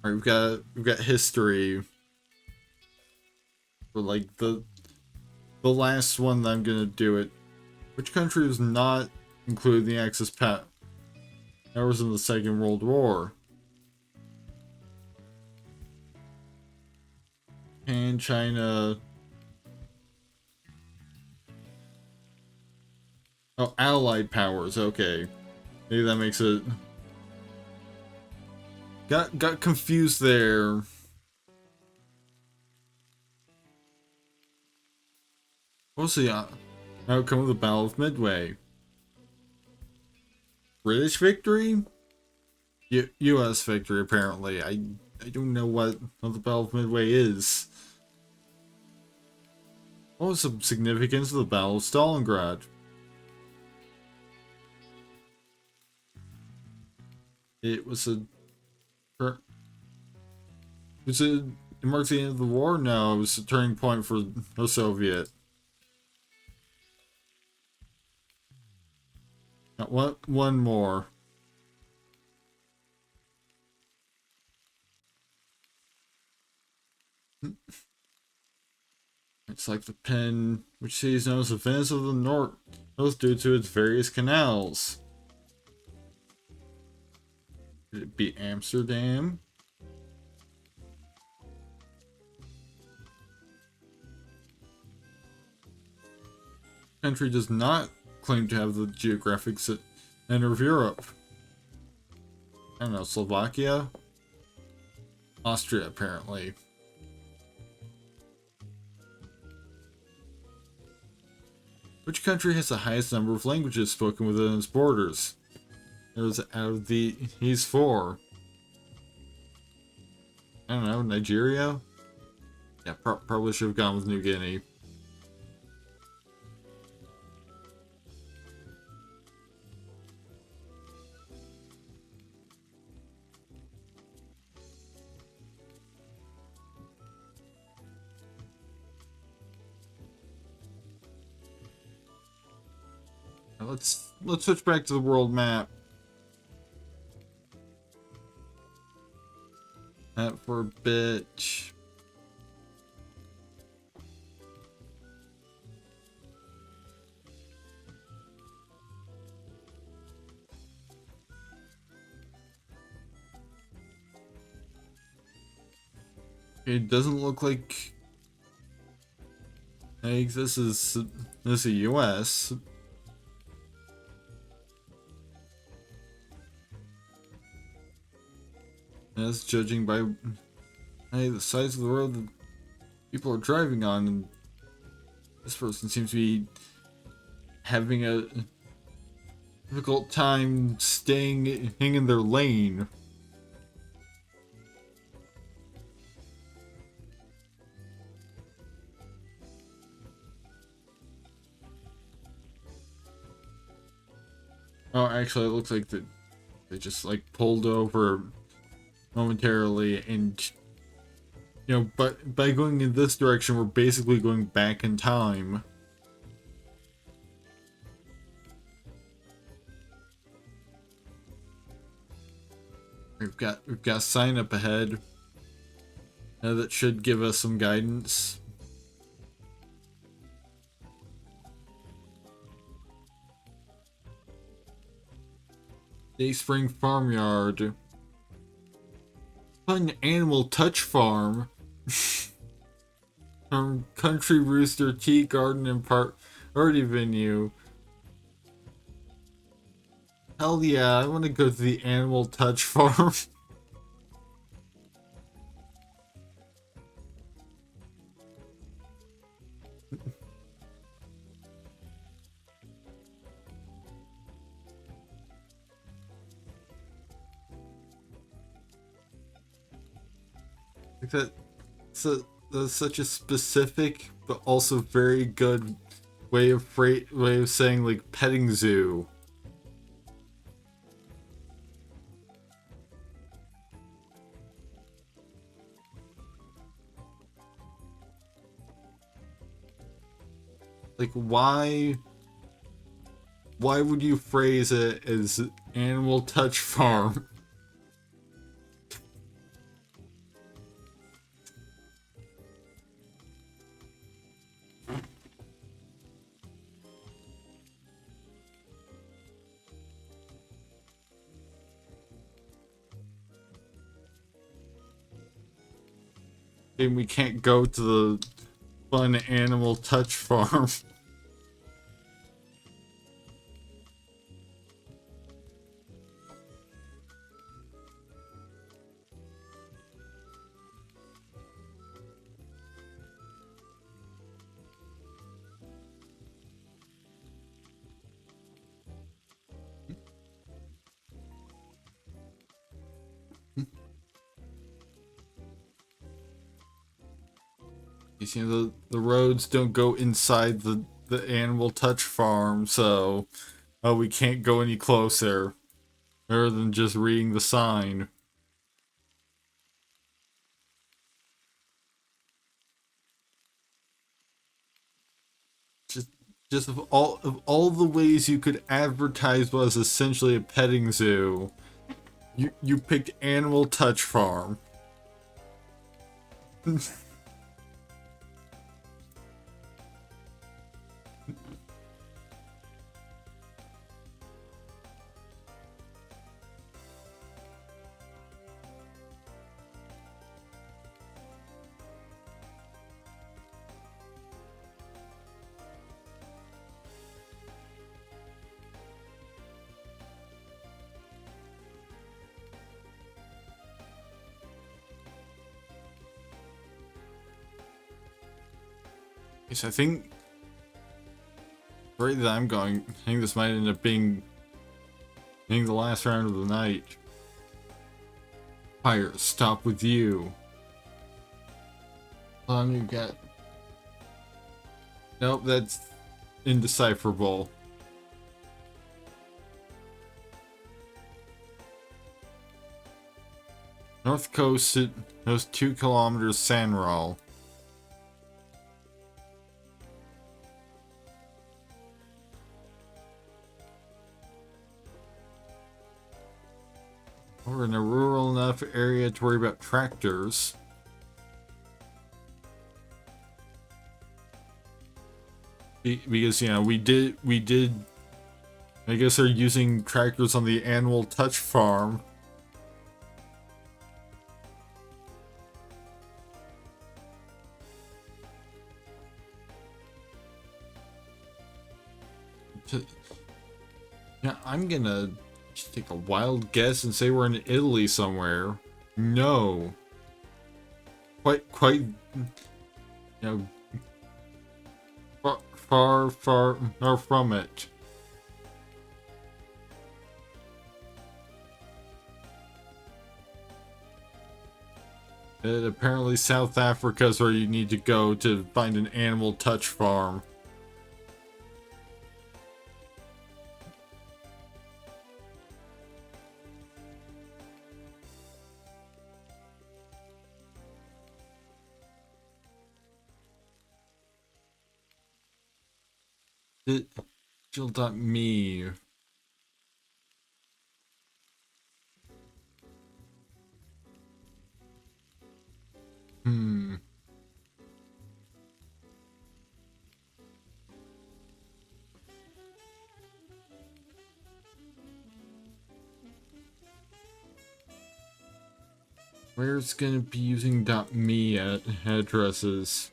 Alright, we've got history. For like the last one that I'm gonna do it. Which country was not included in the Axis powers in the Second World War? And China. Oh, Allied powers. Okay, maybe that makes it. Got confused there. What was the outcome of the Battle of Midway? British victory? U.S. victory, apparently. I don't know what the Battle of Midway is. What was the significance of the Battle of Stalingrad? It marks the end of the war? No, it was a turning point for the Soviet. Now, one more. It's like the pen, which city is known as the Venice of the North, due to its various canals. Could it be Amsterdam? The country does not claim to have the geographic center of Europe. I don't know, Slovakia? Austria, apparently. Which country has the highest number of languages spoken within its borders? It was out of these four. I don't know, Nigeria? Yeah, probably should have gone with New Guinea. Now let's switch back to the world map. That for a bit. It doesn't look like this is the US. As judging by the size of the road that people are driving on, and this person seems to be having a difficult time staying in their lane. Oh, actually, it looks like they just like pulled over momentarily, and you know, but by going in this direction, we're basically going back in time. We've got a sign up ahead that should give us some guidance. Dayspring Farmyard. Fun animal touch farm. From Country Rooster Tea Garden and Party Venue. Hell yeah, I want to go to the animal touch farm. That's such a specific but also very good way of saying like petting zoo. Like why would you phrase it as animal touch farm? And we can't go to the fun animal touch farm. You see, the roads don't go inside the animal touch farm, so we can't go any closer, other than just reading the sign. Just of all the ways you could advertise what is essentially a petting zoo, you picked animal touch farm. Yes, I think right that I'm going, I think this might end up being the last round of the night. Pirates, stop with you. Long you get. Nope, that's indecipherable. North Coast, it has 2 kilometers sand roll. We're in a rural enough area to worry about tractors. Because, you know, we did, I guess they're using tractors on the Animal Touch farm. Yeah, I'm gonna just take a wild guess and say we're in Italy somewhere. No. Quite, you know, far from it. Apparently South Africa is where you need to go to find an Animal Touch farm. Digital.me. Hmm. Where's gonna be using .me at addresses?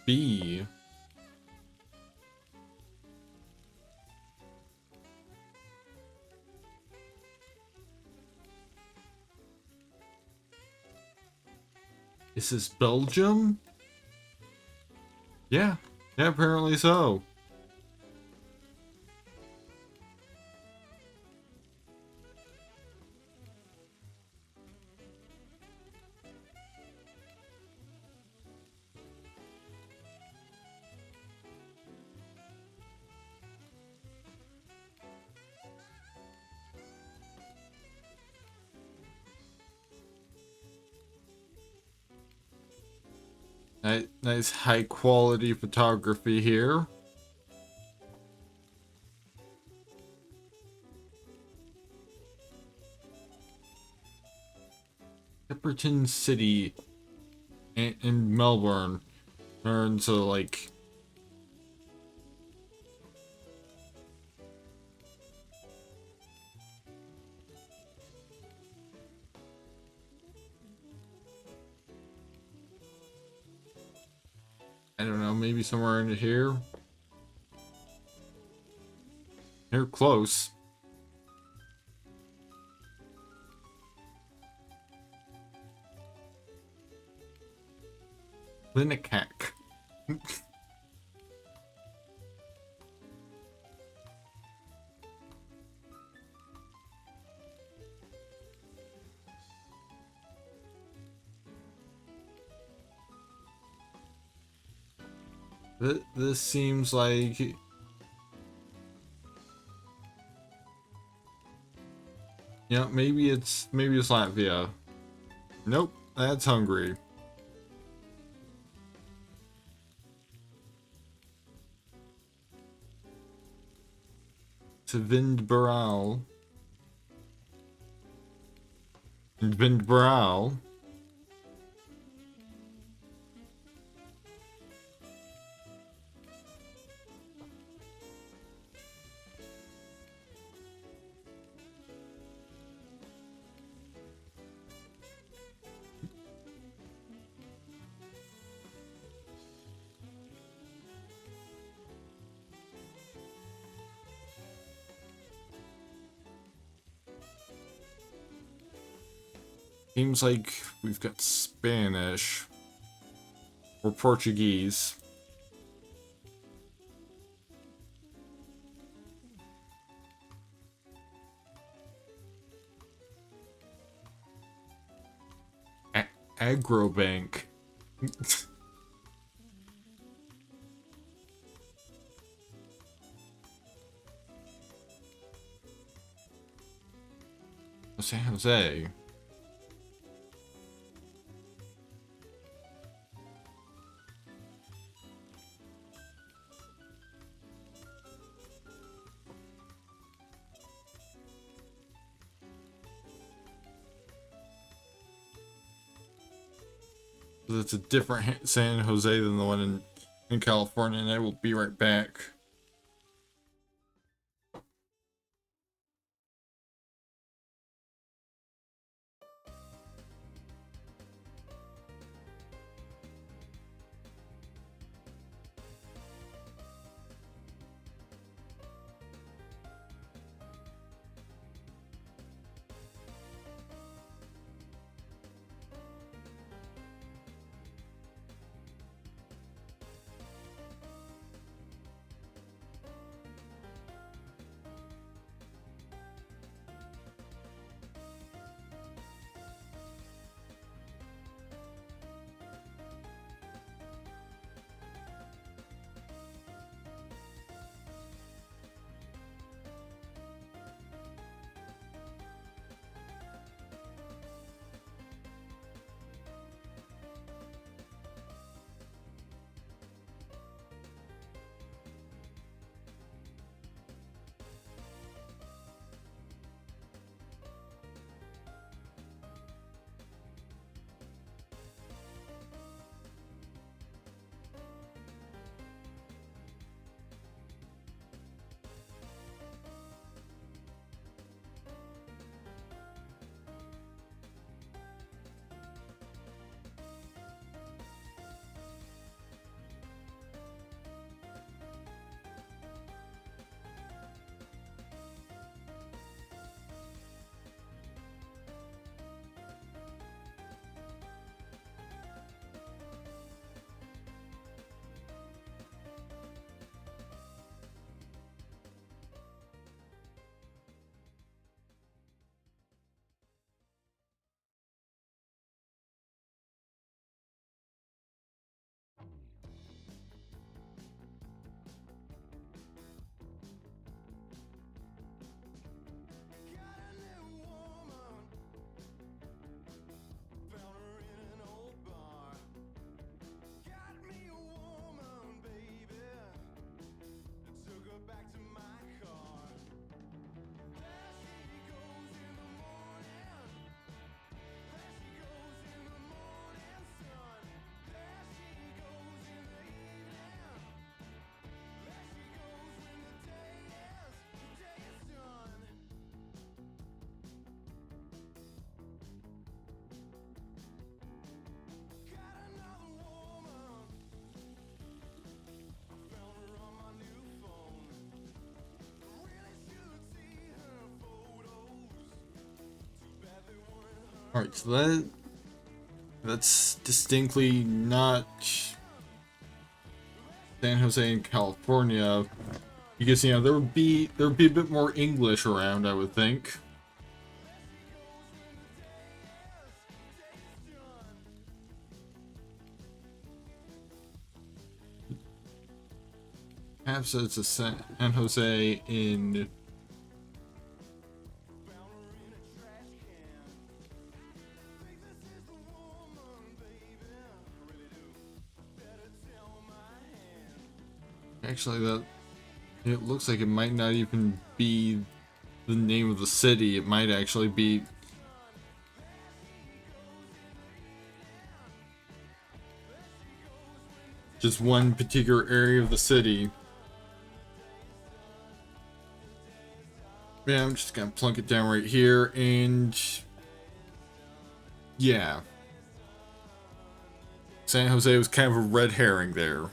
.b. Is this Belgium? Yeah, apparently so. Nice high quality photography here. Pepperton City in Melbourne. And so like I don't know, maybe somewhere in here. They're close. Linnecack. This seems like... Yeah, maybe it's Latvia. Nope, that's Hungary. It's Vindbaral. Vindbaral. Seems like we've got Spanish or Portuguese. Agrobank. San Jose. It's a different San Jose than the one in California, and I will be right back. Alright, so that's distinctly not San Jose in California. Because, you know, there would be a bit more English around, I would think. Perhaps it's a San Jose in actually that it looks like it might not even be the name of the city. It might actually be just one particular area of the city. Yeah, I'm just gonna plunk it down right here, and yeah, San Jose was kind of a red herring there.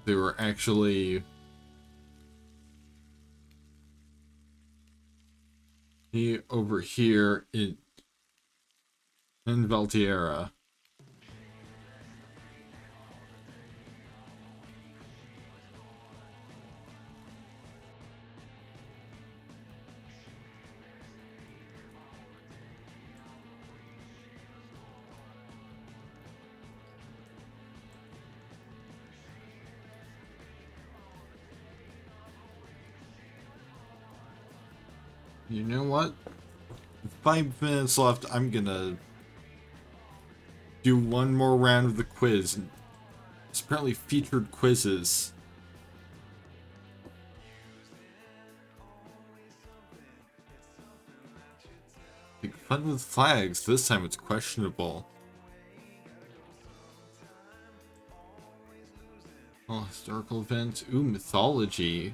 They were actually over here in and Valtierra. You know what? 5 minutes left. I'm gonna do one more round of the quiz. It's apparently featured quizzes. Like fun with flags. This time it's questionable. Oh, historical events. Ooh, mythology.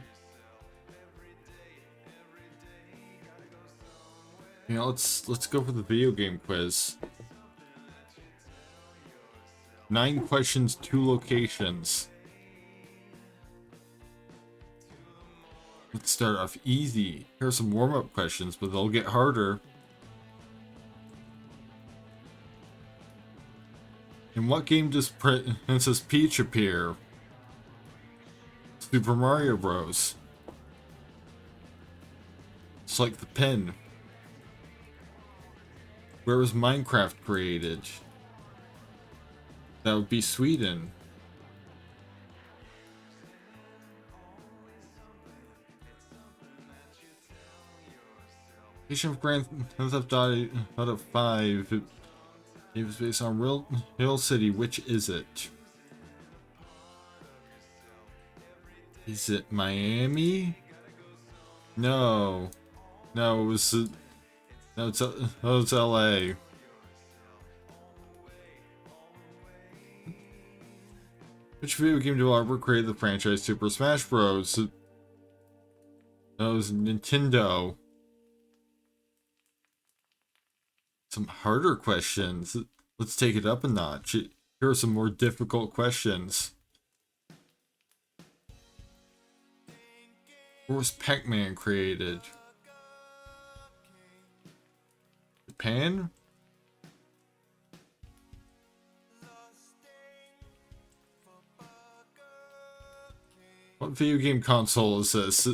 Yeah, let's go for the video game quiz. 9 questions, 2 locations. Let's start off easy. Here are some warm-up questions, but they'll get harder. In what game does Princess Peach appear? Super Mario Bros. It's like the pen. Where was Minecraft created? That would be Sweden. Location of Grand Theft Auto 5. It was based on real city. Which is it? Is it Miami? No. No, it was... No, it's LA. Which video game developer created the franchise Super Smash Bros? That was Nintendo. Some harder questions. Let's take it up a notch. Here are some more difficult questions. Where was Pac-Man created? Japan? What video game console is this?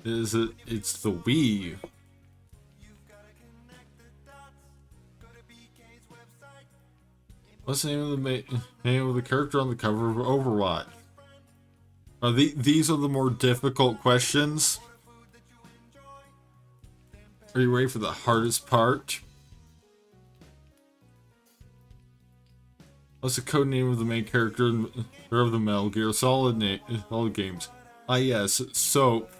Is it? It's the Wii. What's the name of the character on the cover of Overwatch? These are the more difficult questions. Are you ready for the hardest part? What's the code name of the main character of the Metal Gear Solid games? Ah yes, Soap.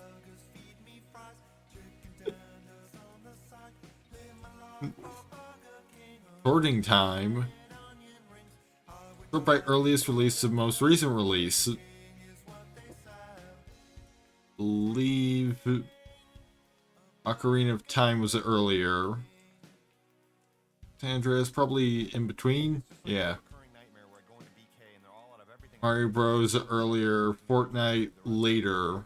Sorting time. Sort by earliest release to most recent release. Believe Ocarina of Time was earlier. San Andreas probably in between. Yeah. Mario Bros earlier. Fortnite later.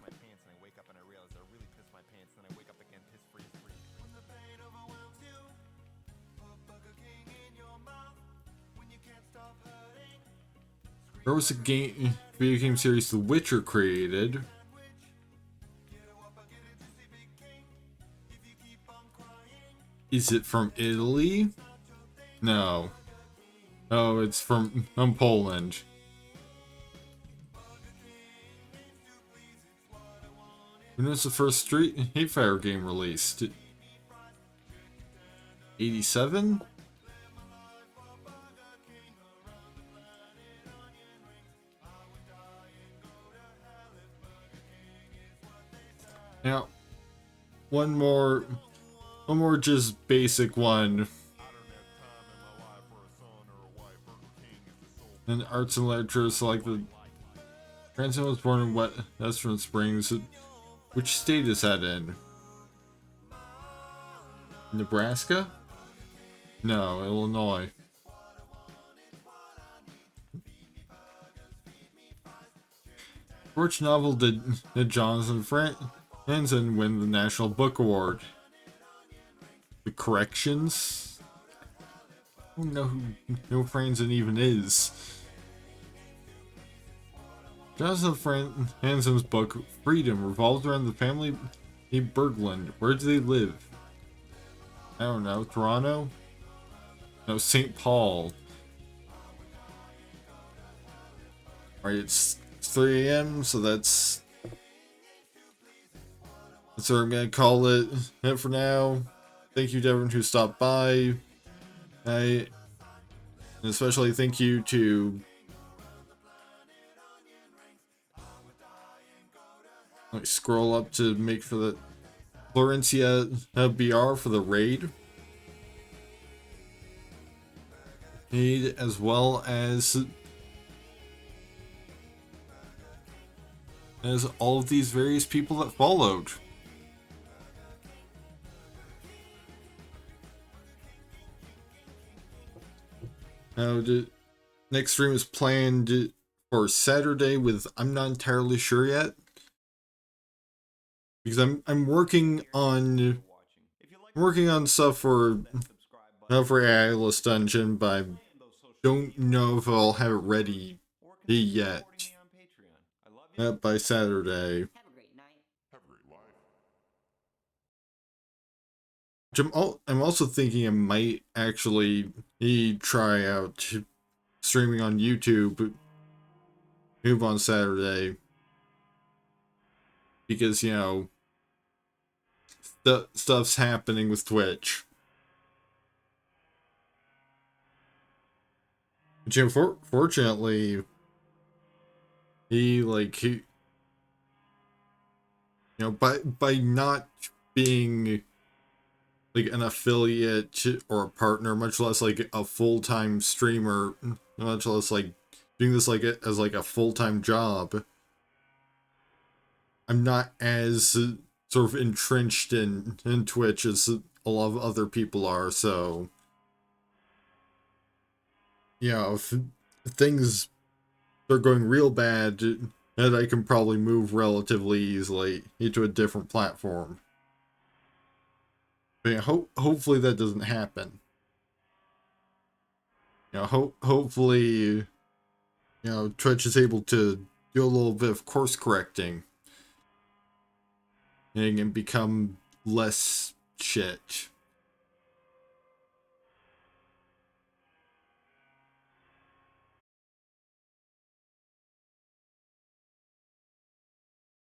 Where was the video game series The Witcher created? Is it from Italy? No. Oh, it's from Poland. When was the first Street Fighter game released? 87? Now, one more just basic one. In arts and literature, so like the grandson was born in Western Springs. Which state is that in? Nebraska? No, Illinois. Which novel did Jonathan Franzen win the National Book Award? The Corrections? I don't know who No Franzen even is. Jonathan Hansen's book, Freedom, revolved around the family named Berglund. Where do they live? I don't know. Toronto? No, St. Paul. Alright, it's 3 a.m., so that's what I'm gonna call it for now. Thank you to everyone who stopped by. And especially thank you to scroll up to make for the Florencia BR for the raid, as well as all of these various people that followed. Now, the next stream is planned for Saturday with I'm not entirely sure yet, because I'm working on stuff for AI Dungeon, but I don't know if I'll have it ready yet by Saturday. I'm also thinking I might actually try out streaming on YouTube on Saturday, because, you know, stuff's happening with Twitch. But, you know, fortunately, you know, by not being like an affiliate or a partner, much less like a full-time streamer, much less like doing this like as like a full-time job, I'm not as sort of entrenched in Twitch as a lot of other people are. So, you know, if things are going real bad, and I can probably move relatively easily into a different platform. But, yeah, hopefully that doesn't happen. You know, hopefully, you know, Twitch is able to do a little bit of course correcting and become less shit.